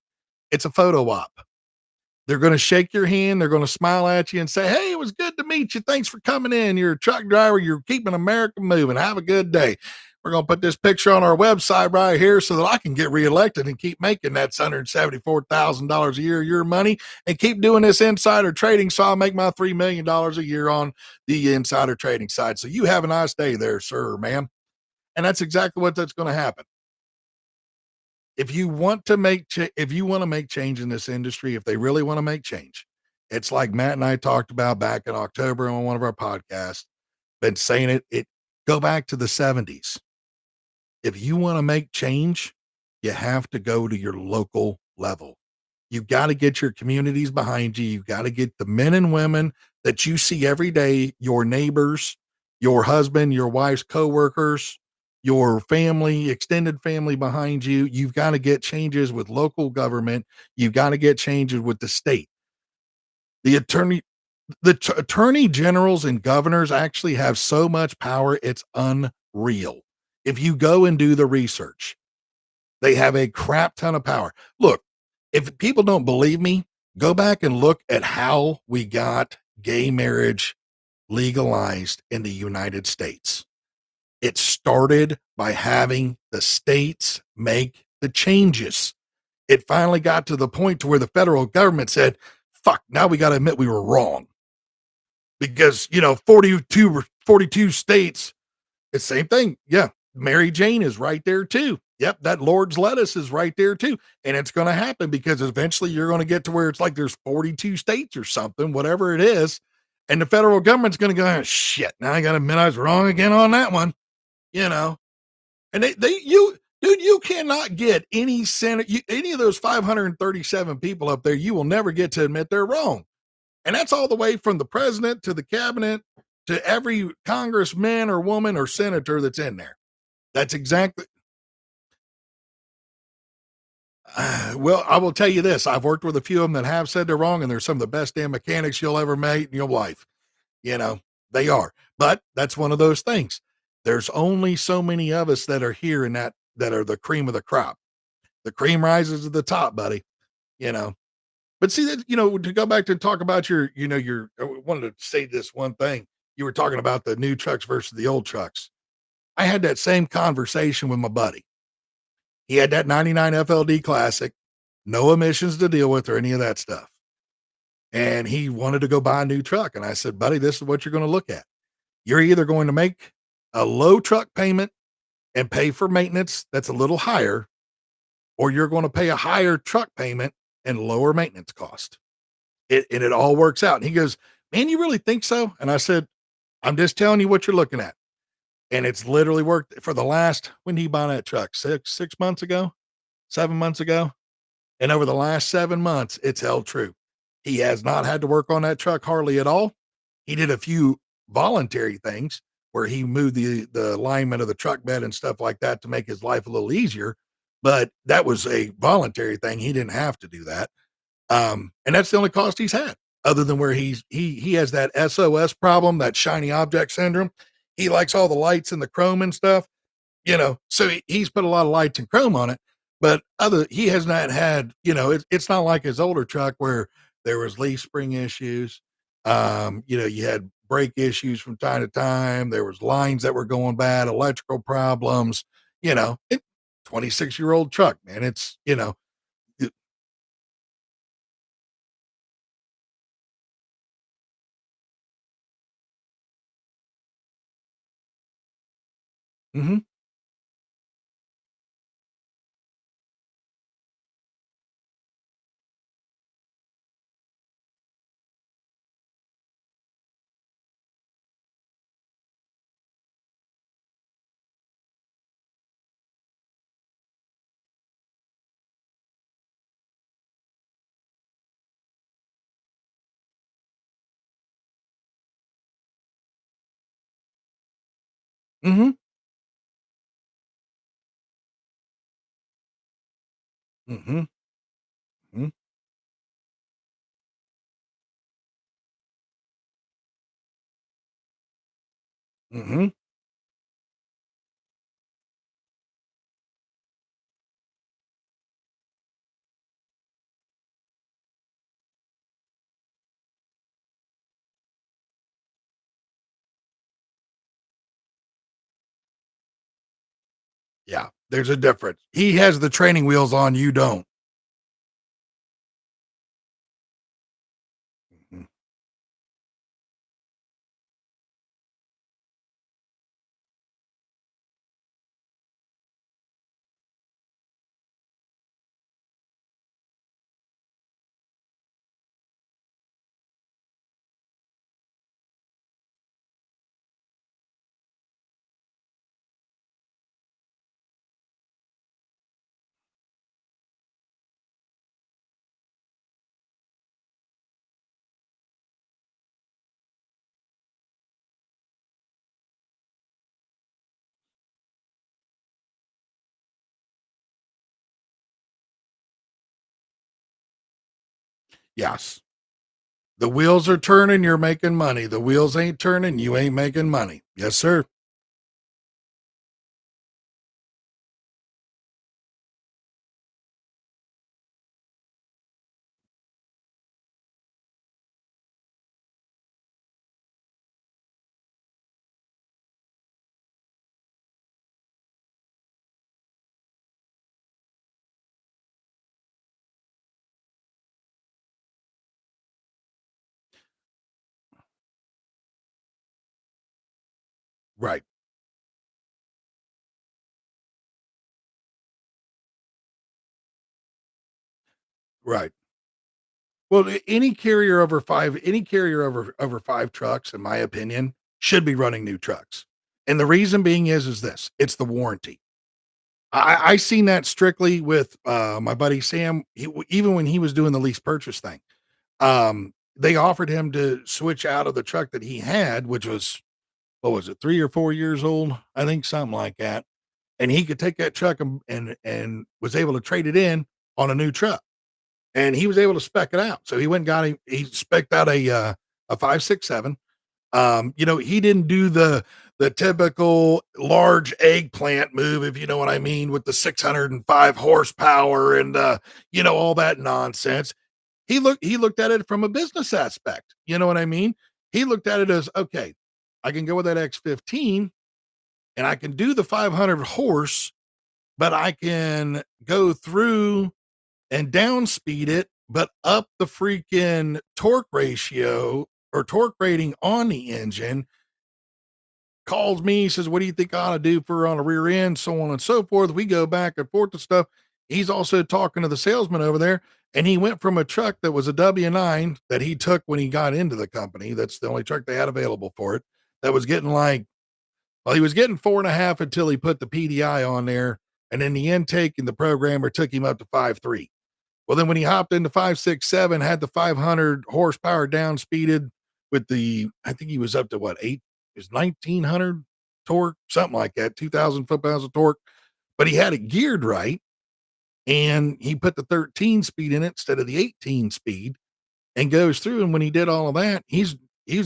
It's a photo op. They're going to shake your hand. They're going to smile at you and say, hey, it was good to meet you. Thanks for coming in. You're a truck driver. You're keeping America moving. Have a good day. We're going to put this picture on our website right here so that I can get reelected and keep making that $174,000 a year, your money, and keep doing this insider trading so I'll make my $3 million a year on the insider trading side. So you have a nice day there, sir or ma'am. And that's exactly what that's going to happen. If you want to make change in this industry, if they really want to make change, it's like Matt and I talked about back in October on one of our podcasts, been saying it go back to the 70s. If you want to make change, you have to go to your local level. You've got to get your communities behind you. You've got to get the men and women that you see every day, your neighbors, your husband, your wife's coworkers, your family, extended family behind you. You've got to get changes with local government. You've got to get changes with the state. The attorney generals and governors actually have so much power. It's unreal. If you go and do the research, they have a crap ton of power. Look, if people don't believe me, go back and look at how we got gay marriage legalized in the United States. It started by having the states make the changes. It finally got to the point to where the federal government said, fuck, now we got to admit we were wrong. Because, 42 states, it's the same thing. Yeah. Mary Jane is right there too. Yep. That Lord's lettuce is right there too. And it's going to happen because eventually you're going to get to where it's like there's 42 states or something, whatever it is. And the federal government's going to go, oh, shit, now I got to admit I was wrong again on that one. And you cannot get any any of those 537 people up there. You will never get to admit they're wrong. And that's all the way from the president to the cabinet to every congressman or woman or senator that's in there. That's exactly. Well, I will tell you this. I've worked with a few of them that have said they're wrong, and they're some of the best damn mechanics you'll ever meet in your life. They are. But that's one of those things. There's only so many of us that are here and that are the cream of the crop. The cream rises to the top, buddy. But see that, to go back to talk about I wanted to say this one thing. You were talking about the new trucks versus the old trucks. I had that same conversation with my buddy. He had that 99 FLD Classic, no emissions to deal with or any of that stuff. And he wanted to go buy a new truck. And I said, buddy, this is what you're going to look at. You're either going to make a low truck payment and pay for maintenance that's a little higher, or you're going to pay a higher truck payment and lower maintenance cost. It all works out. And he goes, man, you really think so? And I said, I'm just telling you what you're looking at. and it's literally worked for the last when did he buy that truck? 6 months ago, 7 months ago, and over the last 7 months, it's held true. He has not had to work on that truck hardly at all. He did a few voluntary things where he moved the alignment of the truck bed and stuff like that to make his life a little easier, but that was a voluntary thing. He didn't have to do that. And that's the only cost he's had, other than where he has that SOS problem, that shiny object syndrome. He likes all the lights and the chrome and stuff, so he's put a lot of lights and chrome on it, but he has not had, it's not like his older truck where there was leaf spring issues. You had brake issues from time to time. There was lines that were going bad, electrical problems, 26-year-old truck, man. It's, it, mhm, mhm, mhm, mhm, mhm. Yeah, there's a difference. He has the training wheels on, you don't. Mhm. Yes. The wheels are turning, you're making money. The wheels ain't turning, you ain't making money. Yes, sir. Right, right. Well, any carrier over 5 trucks, in my opinion, should be running new trucks. And the reason being is this, it's the warranty. I seen that strictly with, my buddy Sam, even when he was doing the lease purchase thing. They offered him to switch out of the truck that he had, which was, what was it, 3 or 4 years old? I think something like that, and he could take that truck and was able to trade it in on a new truck, and he was able to spec it out. So he went and got he specced out a 567. He didn't do the typical large eggplant move, if you know what I mean, with the 605 horsepower and, all that nonsense. He looked at it from a business aspect, you know what I mean? He looked at it as, "Okay, I can go with that X15 and I can do the 500 horse, but I can go through and down speed it, but up the freaking torque ratio or torque rating on the engine." Calls me, says, "What do you think I ought to do for on a rear end?" So on and so forth. We go back and forth and stuff. He's also talking to the salesman over there, and he went from a truck that was a W9 that he took when he got into the company. That's the only truck they had available for it. That was getting like Well, he was getting 4.5 until he put the PDI on there, and then the intake and the programmer took him up to 5.3. Well, then when he hopped into 5.6.7, had the 500 horsepower down speeded with the, I think he was up to what, eight, is 1900 torque, something like that, 2000 foot pounds of torque, but he had it geared right. And he put the 13 speed in it instead of the 18 speed and goes through. And when he did all of that, he's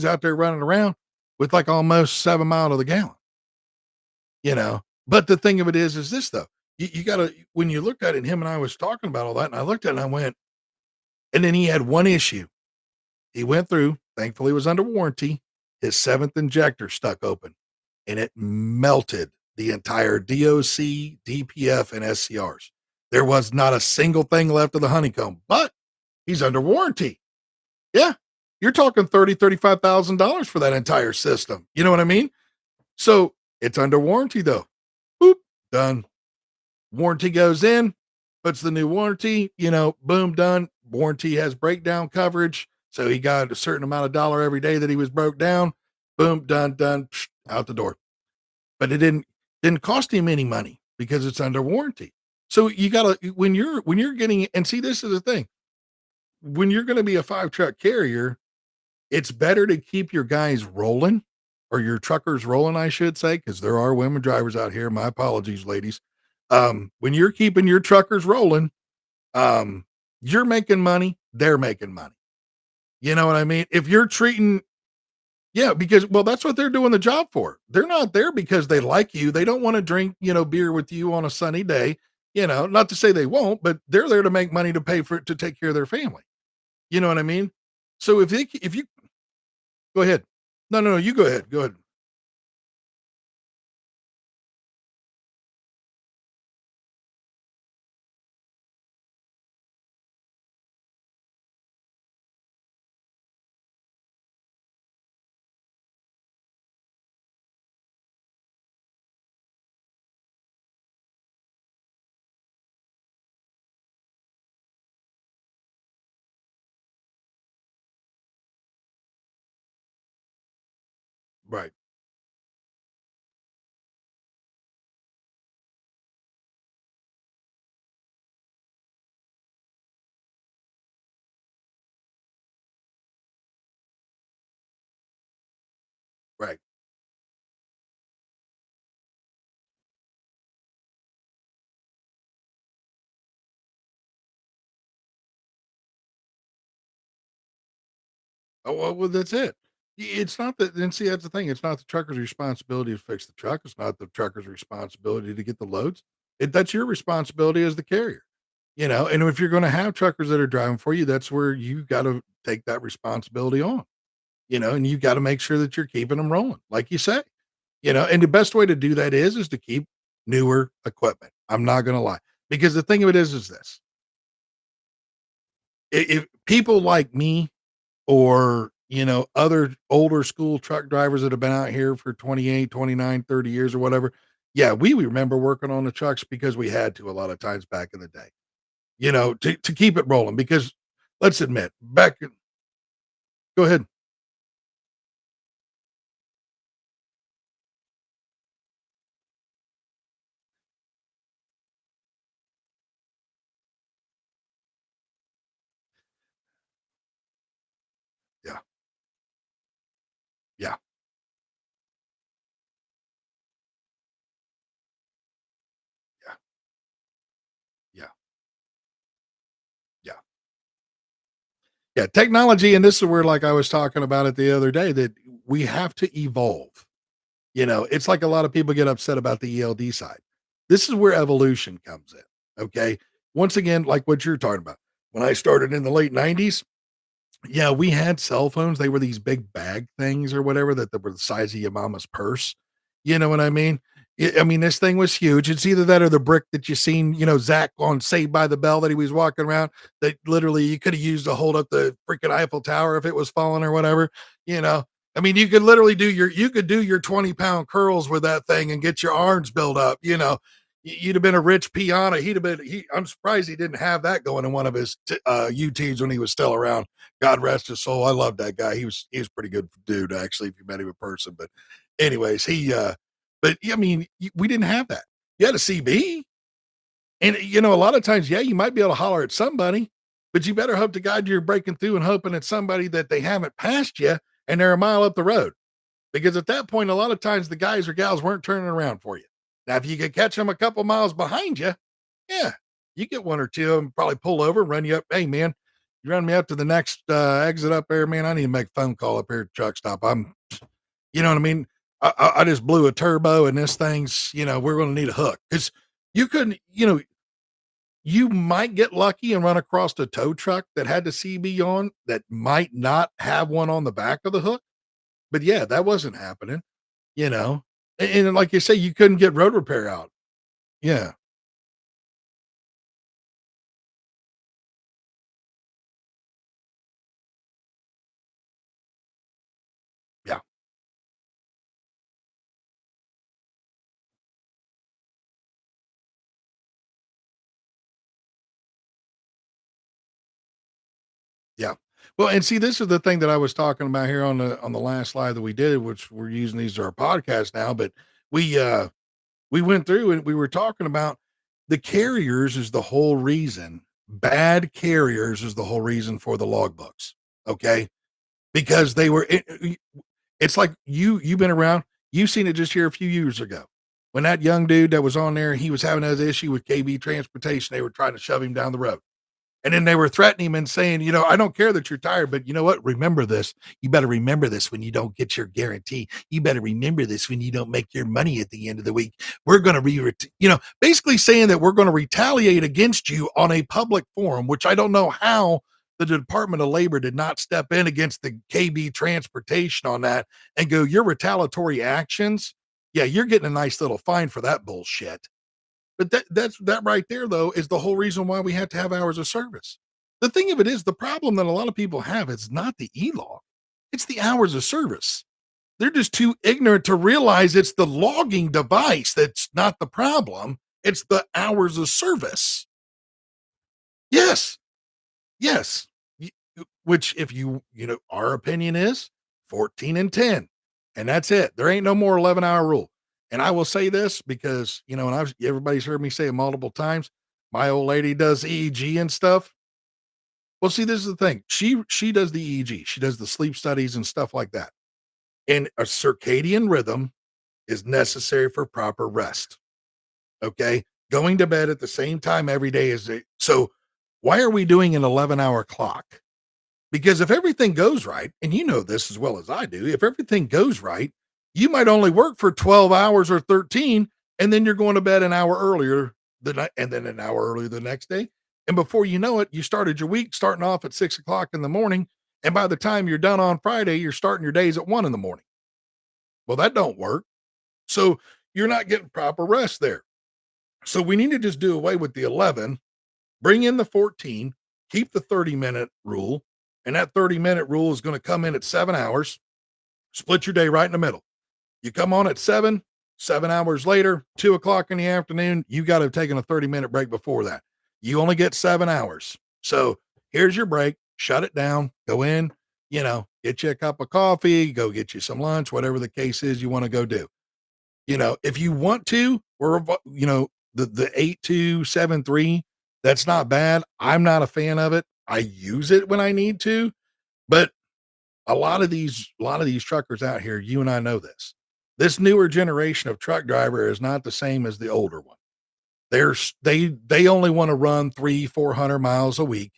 out there running around with like almost 7 miles to the gallon, you know. But the thing of it is this though, you gotta, when you looked at it, him and I was talking about all that, and I looked at it and I went, and then he had one issue. He went through, thankfully it was under warranty. His seventh injector stuck open and it melted the entire DOC, DPF, and SCRs. There was not a single thing left of the honeycomb, but he's under warranty. Yeah. You're talking $35,000 for that entire system. You know what I mean? So it's under warranty though. Boop, done. Warranty goes in, puts the new warranty, boom, done. Warranty has breakdown coverage. So he got a certain amount of dollar every day that he was broke down. Boom, done, out the door. But it didn't cost him any money because it's under warranty. So you gotta, when you're getting, and see, this is the thing, when you're going to be a 5 truck carrier, it's better to keep your guys rolling, or your truckers rolling, I should say, because there are women drivers out here. My apologies, ladies. When you're keeping your truckers rolling, you're making money, they're making money. You know what I mean? If you're treating, yeah, because, well, that's what they're doing the job for. They're not there because they like you. They don't want to drink, beer with you on a sunny day, not to say they won't, but they're there to make money to pay for it, to take care of their family. You know what I mean? So if you go ahead. No, you go ahead. Go ahead. Right. Right. Oh, well, that's it. It's not that, and see, that's the thing. It's not the trucker's responsibility to fix the truck. It's not the trucker's responsibility to get the loads. That's your responsibility as the carrier, and if you're going to have truckers that are driving for you, that's where you got to take that responsibility on, and you got to make sure that you're keeping them rolling, like you say, and the best way to do that is to keep newer equipment. I'm not going to lie, because the thing of it is this: if people like me, or, other older school truck drivers that have been out here for 28, 29, 30 years or whatever. Yeah, we remember working on the trucks because we had to a lot of times back in the day, to keep it rolling, because let's admit, go ahead. Yeah. Yeah. Yeah. Yeah. Yeah. Yeah. Technology. And this is where, like I was talking about it the other day, that we have to evolve. It's like a lot of people get upset about the ELD side. This is where evolution comes in. Okay. Once again, like what you're talking about. When I started in the late 90s, yeah, we had cell phones. They were these big bag things or whatever that were the size of your mama's purse. You know what I mean? I mean, this thing was huge. It's either that or the brick that you seen, Zach on Saved by the Bell that he was walking around, that literally you could have used to hold up the freaking Eiffel Tower if it was falling or whatever. You know, I mean, you could literally do your 20-pound curls with that thing and get your arms built up. You'd have been a rich piano. I'm surprised he didn't have that going in one of his UTs when he was still around. God rest his soul. I love that guy. He was pretty good dude, actually, if you met him in person. But anyways, But I mean, we didn't have that. You had a CB. And, a lot of times, yeah, you might be able to holler at somebody, but you better hope to God you're breaking through and hoping it's somebody that they haven't passed you and they're a mile up the road. Because at that point, a lot of times the guys or gals weren't turning around for you. Now, if you could catch them a couple miles behind you, yeah, you get one or two of them probably pull over, run you up. Hey, man, you run me up to the next exit up there, man. I need to make a phone call up here at the truck stop. You know what I mean? I just blew a turbo and this thing's, we're going to need a hook because you couldn't, you might get lucky and run across a tow truck that had the CB on that might not have one on the back of the hook. But yeah, that wasn't happening, you know. And like you say, you couldn't get road repair out. Yeah. Yeah. Yeah. Well, and see, this is the thing that I was talking about here on the last slide that we did, which we're using these as our podcast now, but we went through and we were talking about the carriers is the whole reason. Bad carriers is the whole reason for the logbooks. Okay. Because it's like you've been around, you've seen it just here a few years ago. When that young dude that was on there, he was having that issue with KB transportation, they were trying to shove him down the road. And then they were threatening him and saying, I don't care that you're tired, but you know what? Remember this. You better remember this when you don't get your guarantee. You better remember this when you don't make your money at the end of the week. We're going to basically saying that we're going to retaliate against you on a public forum, which I don't know how the Department of Labor did not step in against the KB transportation on that and go, your retaliatory actions. Yeah, you're getting a nice little fine for that bullshit. But that right there though is the whole reason why we have to have hours of service. The thing of it is the problem that a lot of people have is not the e-log. It's the hours of service. They're just too ignorant to realize it's the logging device that's not the problem. It's the hours of service. Yes. Yes. Which if our opinion is 14 and 10 and that's it. There ain't no more 11-hour rule. And I will say this because, and everybody's heard me say it multiple times. My old lady does EEG and stuff. Well, see, this is the thing. She does the EEG. She does the sleep studies and stuff like that. And a circadian rhythm is necessary for proper rest. Okay. Going to bed at the same time every day so why are we doing an 11-hour clock? Because if everything goes right, and you know this as well as I do, if everything goes right, you might only work for 12 hours or 13, and then you're going to bed an hour earlier and then an hour earlier the next day. And before you know it, you started your week starting off at 6 o'clock in the morning. And by the time you're done on Friday, you're starting your days at 1 in the morning. Well, that don't work. So you're not getting proper rest there. So we need to just do away with the 11, bring in the 14, keep the 30-minute rule. And that 30-minute rule is going to come in at 7 hours, split your day right in the middle. You come on at 7 hours later, 2 o'clock in the afternoon, you got to have taken a 30-minute break before that. You only get 7 hours. So here's your break, shut it down, go in, get you a cup of coffee, go get you some lunch, whatever the case is you want to go do. If you want to, the 8273, that's not bad. I'm not a fan of it. I use it when I need to, but a lot of these truckers out here, you and I know this. This newer generation of truck driver is not the same as the older one. They only want to run 300-400 miles a week,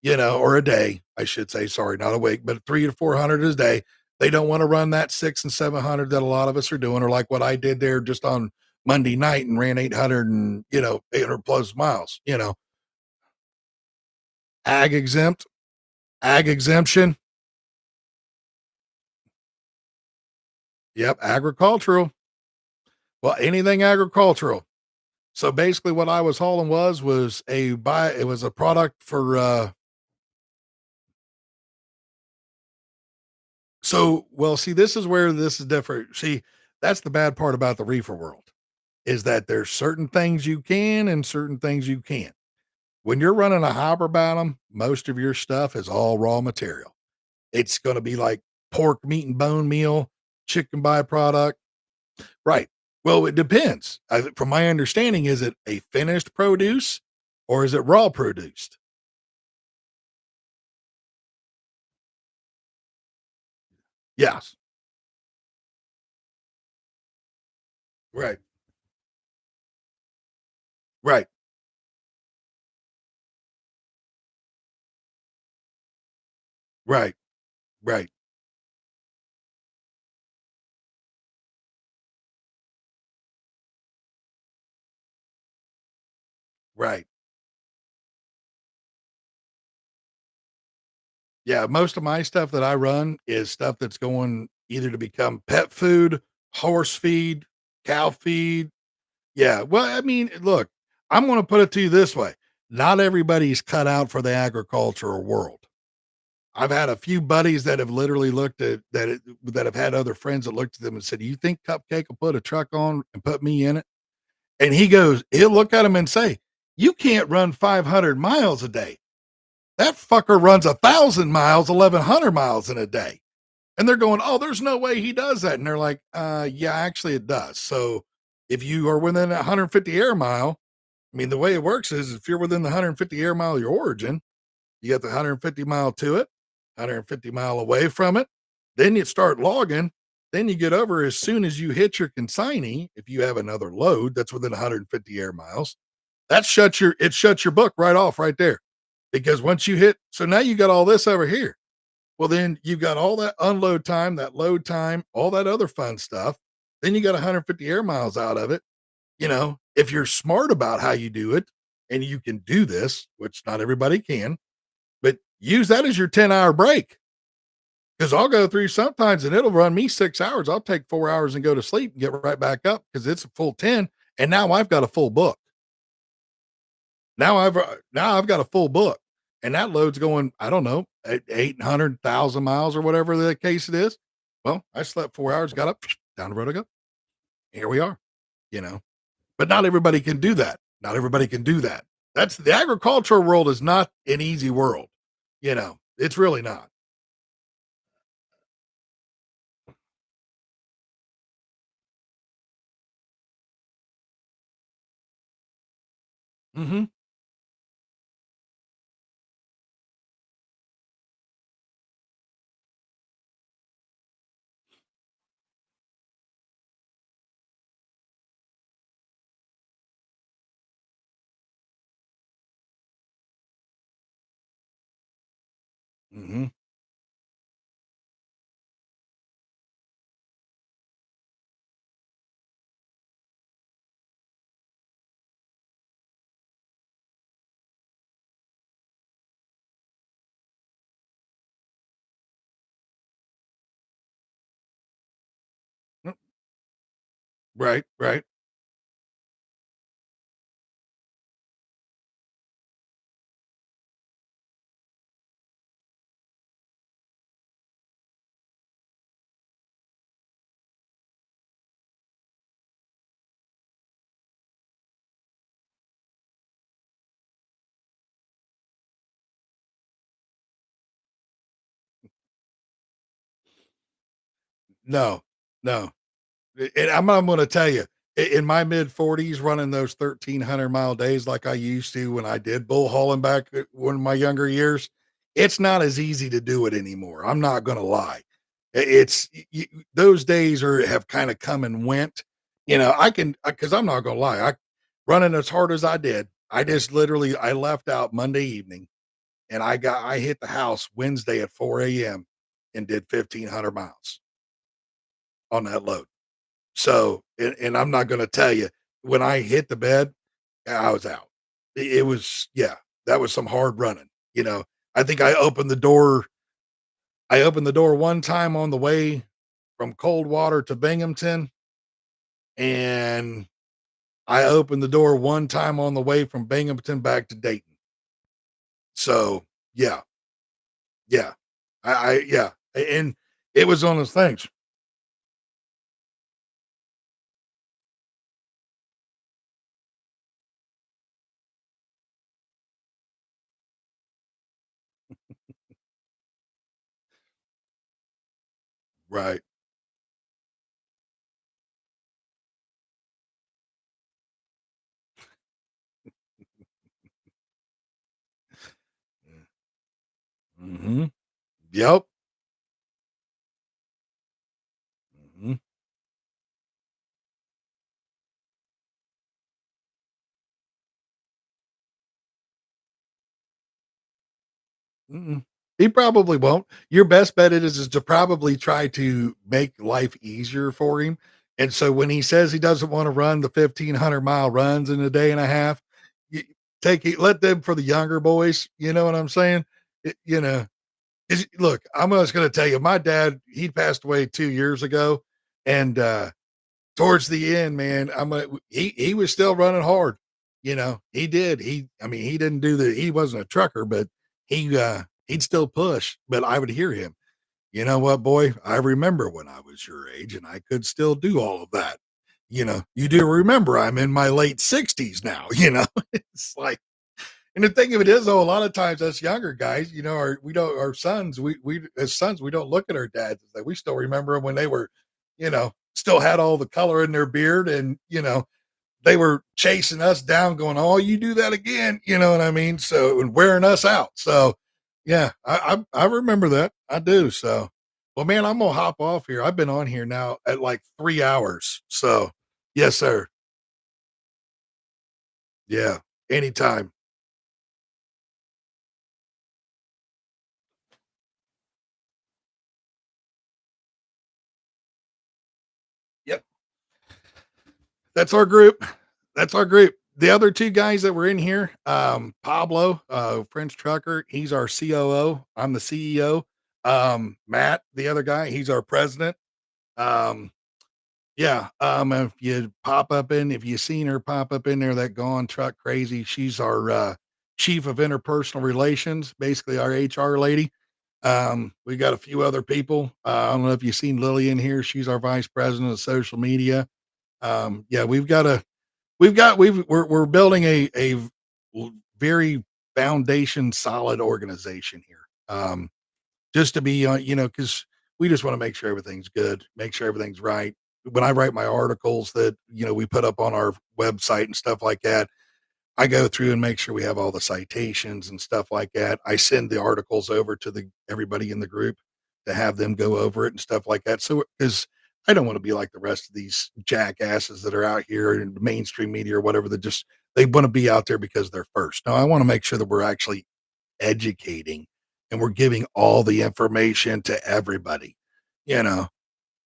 or a day, I should say, sorry, not a week, but 300 to 400 a day. They don't want to run that 600 and 700 that a lot of us are doing, or like what I did there just on Monday night and ran 800 and, 800 plus miles, ag exemption. Yep. Agricultural. Well, anything agricultural. So basically what I was hauling was it was a product for, see, this is where this is different. See, that's the bad part about the reefer world is that there's certain things you can and certain things you can't. When you're running a hopper bottom, most of your stuff is all raw material. It's going to be like pork, meat, and bone meal, chicken byproduct. Right. Well, it depends. From my understanding, is it a finished produce or is it raw produced? Yes. Right. Right. Right. Right. Right. Yeah, most of my stuff that I run is stuff that's going either to become pet food, horse feed, cow feed. Yeah, well, I mean, look, I'm gonna put it to you this way. Not everybody's cut out for the agricultural world. I've had a few buddies that have literally looked at that have had other friends that looked at them and said, "Do you think Cupcake will put a truck on and put me in it?" And he'll look at him and say, "You can't run 500 miles a day. That fucker runs 1,000 miles, 1,100 miles in a day." And they're going, "Oh, there's no way he does that." And they're like, yeah, actually it does. So if you are within a 150 air mile, I mean, the way it works is if you're within the 150 air mile of your origin, you got the 150-mile to it, 150-mile away from it. Then you start logging. Then you get over as soon as you hit your consignee. If you have another load that's within 150 air miles, it shuts your book right off right there. Because once you hit, so now you got all this over here. Well, then you've got all that unload time, that load time, all that other fun stuff. Then you got 150 air miles out of it. If you're smart about how you do it and you can do this, which not everybody can, but use that as your 10-hour break. Because I'll go through sometimes and it'll run me 6 hours. I'll take 4 hours and go to sleep and get right back up because it's a full 10. And now I've got a full book. Now I've got a full book, and that load's going, I don't know, 800,000 miles or whatever the case it is. Well, I slept 4 hours, got up, down the road I go. Here we are, you know. But not everybody can do that. Not everybody can do that. That's the agricultural world is not an easy world. It's really not. Mhm. Mhm. Mm, right, right. No. No. And I'm gonna tell you, in my mid-40s, running those 1,300-mile days like I used to when I did bull hauling back one of my younger years, it's not as easy to do it anymore. I'm not gonna lie. It's those days have kind of come and went. I can because I'm not gonna lie. I running as hard as I did. I just literally I left out Monday evening and I hit the house Wednesday at 4 a.m. and did 1,500 miles on that load. So, and I'm not gonna tell you, when I hit the bed, I was out. It was yeah, that was some hard running, I think I opened the door one time on the way from Coldwater to Binghamton, and I opened the door one time on the way from Binghamton back to Dayton. So, yeah, yeah. Yeah, and it was on those things. Right. Mhm. Yep. Mhm. Mm-mm. He probably won't. Your best bet is to probably try to make life easier for him, and so when he says he doesn't wanna run the 1,500-mile runs in a day and a half, y take it let them for the younger boys, you know what I'm saying? You know, look, I'm just gonna tell you, my dad, he passed away 2 years ago, and, towards the end, man, he was still running hard, you know, he did, I mean, he wasn't a trucker, but he'd still push, but I would hear him, "You know what, boy? I remember when I was your age and I could still do all of that. You know, you do remember I'm in my late 60s now," you know? It's like, and the thing of it is, though, a lot of times us younger guys, you know, our sons, we as sons, we don't look at our dads as that. We still remember them when they were, you know, still had all the color in their beard, and you know, they were chasing us down, going, "Oh, you do that again," you know what I mean? So, and wearing us out. So, yeah, I remember that. I do. So, well, man, I'm gonna hop off here. I've been on here now at like 3 hours. So, yes, sir. Yeah, anytime. Yep. That's our group. That's our group. The other 2 guys that were in here, Pablo, French trucker, he's our COO. I'm the CEO. Matt, the other guy, he's our president. Um, yeah, if you seen her pop up in there, that gone truck crazy, she's our, chief of interpersonal relations, basically our HR lady. We got a few other people. I don't know if you've seen Lily in here. She's our vice president of social media. Yeah, we're building very foundation solid organization here. Just to be, you know, because we just want to make sure everything's good, make sure everything's right. When I write my articles that, you know, we put up on our website and stuff like that, I go through and make sure we have all the citations and stuff like that. I send the articles over to the everybody in the group to have them go over it and stuff like that. So, because I don't want to be like the rest of these jackasses that are out here in the mainstream media or whatever that just they want to be out there because they're first. No, I want to make sure that we're actually educating and we're giving all the information to everybody, you know.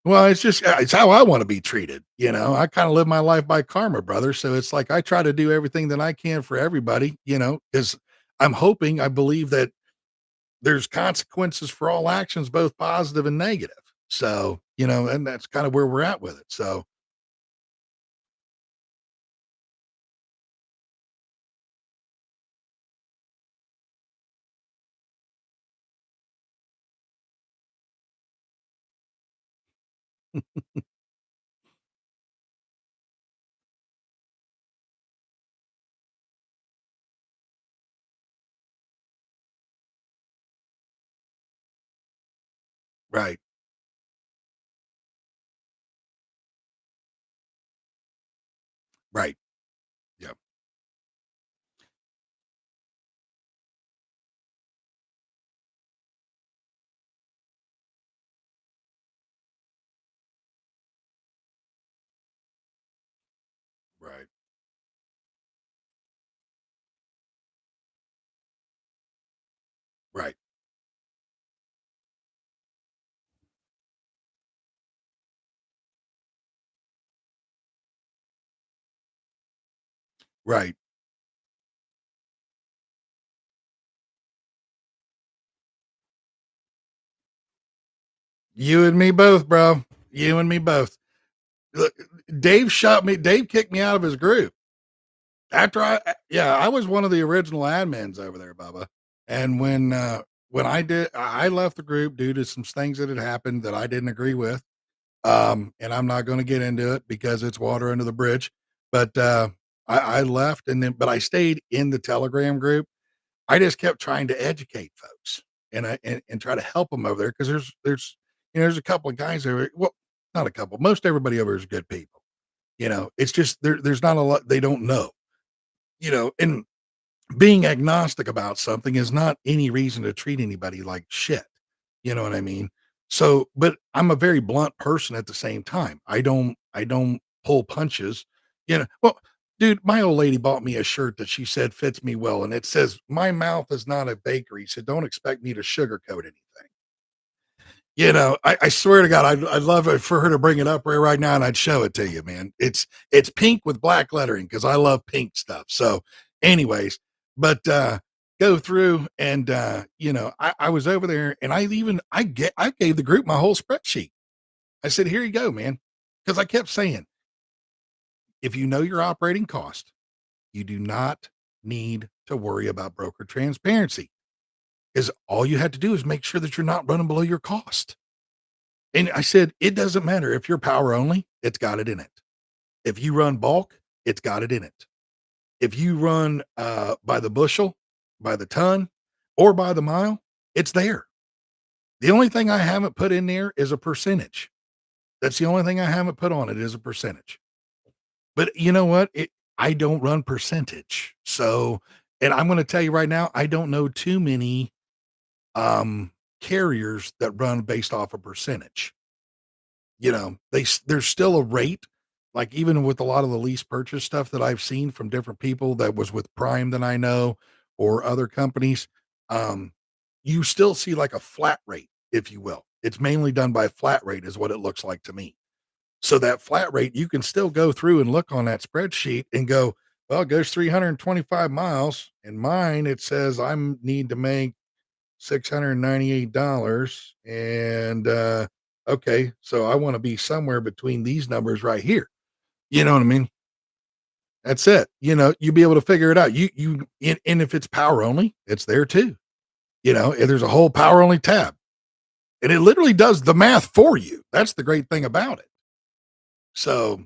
Well, it's just it's how I wanna be treated, you know? I kinda live my life by karma, brother, so it's like I try to do everything that I can for everybody, you know, because 'cause I believe that there's consequences for all actions, both positive and negative. So, you know, and that's kinda where we're at with it, so right, right, yep, right, right, right. You and me both, bro. You and me both. Look, Dave kicked me out of his group. After yeah, I was one of the original admins over there, Bubba, and when I left the group due to some things that had happened that I didn't agree with, and I'm not gonna get into it because it's water under the bridge, but, I left and then but I stayed in the Telegram group. I just kept trying to educate folks and try to help them over there because you know, there's a couple of guys there well, not a couple, most everybody over there is good people, you know? It's just there's not a lot they don't know, you know, and being agnostic about something is not any reason to treat anybody like shit. You know what I mean? So, but I'm a very blunt person at the same time. I don't pull punches. Well, dude, my old lady bought me a shirt that she said fits me well, and it says, "My mouth is not a bakery, so don't expect me to sugarcoat anything." I swear to God, I'd love it for her to bring it up right now, and I'd show it to you, man. It's pink with black lettering because I love pink stuff. So, anyways, but go through and I was over there and I gave the group my whole spreadsheet. I said, here you go, man. Because I kept saying, if you know your operating cost, you do not need to worry about broker transparency. Because all you have to do is make sure that you're not running below your cost. And I said, it doesn't matter if you're power only, it's got it in it. If you run bulk, it's got it in it. If you run by the bushel, by the ton, or by the mile, it's there. The only thing I haven't put in there is a percentage. That's the only thing I haven't put on it is a percentage. But you know what? I don't run percentage. So, and I'm going to tell you right now, I don't know too many carriers that run based off a percentage. There's still a rate, like even with a lot of the lease purchase stuff that I've seen from different people that was with Prime that I know or other companies. Um, you still see like a flat rate, if you will. It's mainly done by flat rate, is what it looks like to me. So that flat rate, you can still go through and look on that spreadsheet and go, well, it goes 325 miles. And mine, it says need to make $698. And okay, so I want to be somewhere between these numbers right here. You know what I mean? That's it. You'll be able to figure it out. And if it's power only, it's there too. And there's a whole power only tab. And it literally does the math for you. That's the great thing about it. So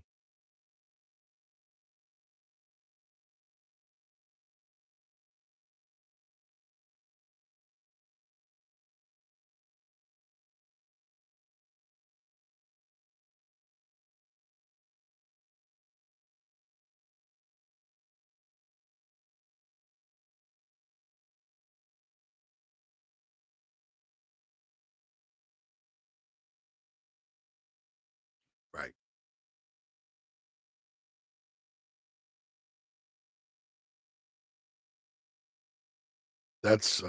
right. That's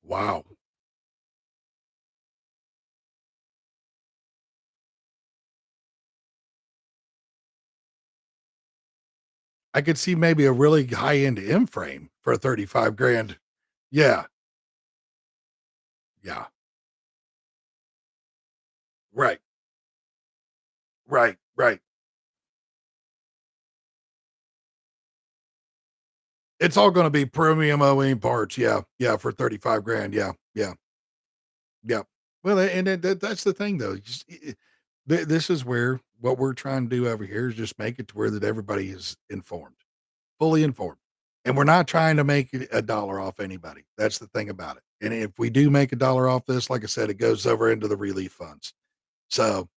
wow. I could see maybe a really high end M frame for 35 grand. Yeah. Yeah. Right. Right. Right. It's all going to be premium OEM parts. Yeah. Yeah. For 35 grand. Yeah. Yeah. Yeah. Well, and that's the thing though. This is where what we're trying to do over here is just make it to where that everybody is informed, fully informed. And we're not trying to make it a dollar off anybody. That's the thing about it. And if we do make a dollar off this, like I said, it goes over into the relief funds. So,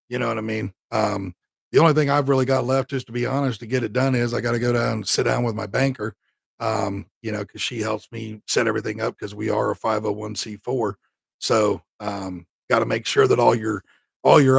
you know what I mean? The only thing I've really got left, just to be honest, to get it done is I got to go down and sit down with my banker, because she helps me set everything up because we are a 501(c)(4). So, got to make sure that all your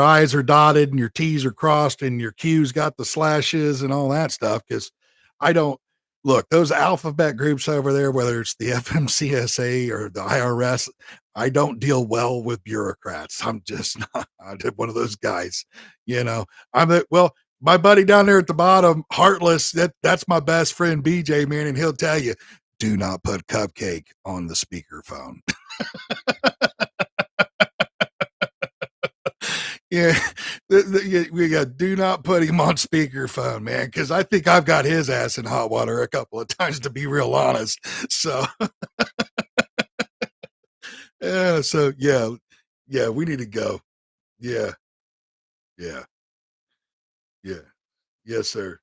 I's are dotted and your T's are crossed and your Q's got the slashes and all that stuff. Cause I don't look those alphabet groups over there, whether it's the FMCSA or the IRS, I don't deal well with bureaucrats. I'm just not one of those guys, you know. My buddy down there at the bottom, Heartless, that's my best friend BJ, man, and he'll tell you, do not put Cupcake on the speakerphone. Yeah, we got do not put him on speakerphone, man, because I think I've got his ass in hot water a couple of times, to be real honest. So, yeah, we need to go. Yeah, yeah, yeah, yes, sir.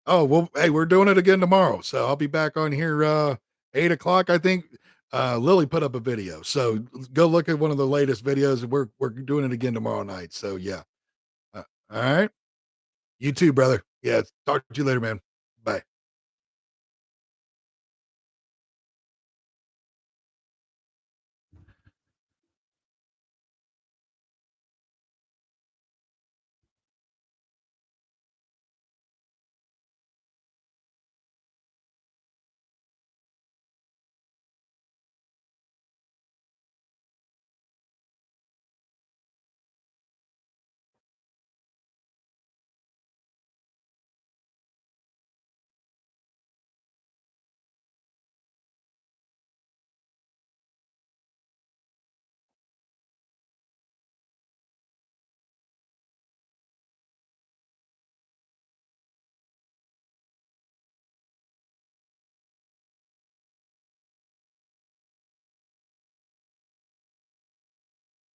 Oh well, hey, we're doing it again tomorrow, so I'll be back on here 8 o'clock. I think Lily put up a video, so go look at one of the latest videos, and we're doing it again tomorrow night. So yeah, all right. You too, brother. Yeah. Talk to you later, man.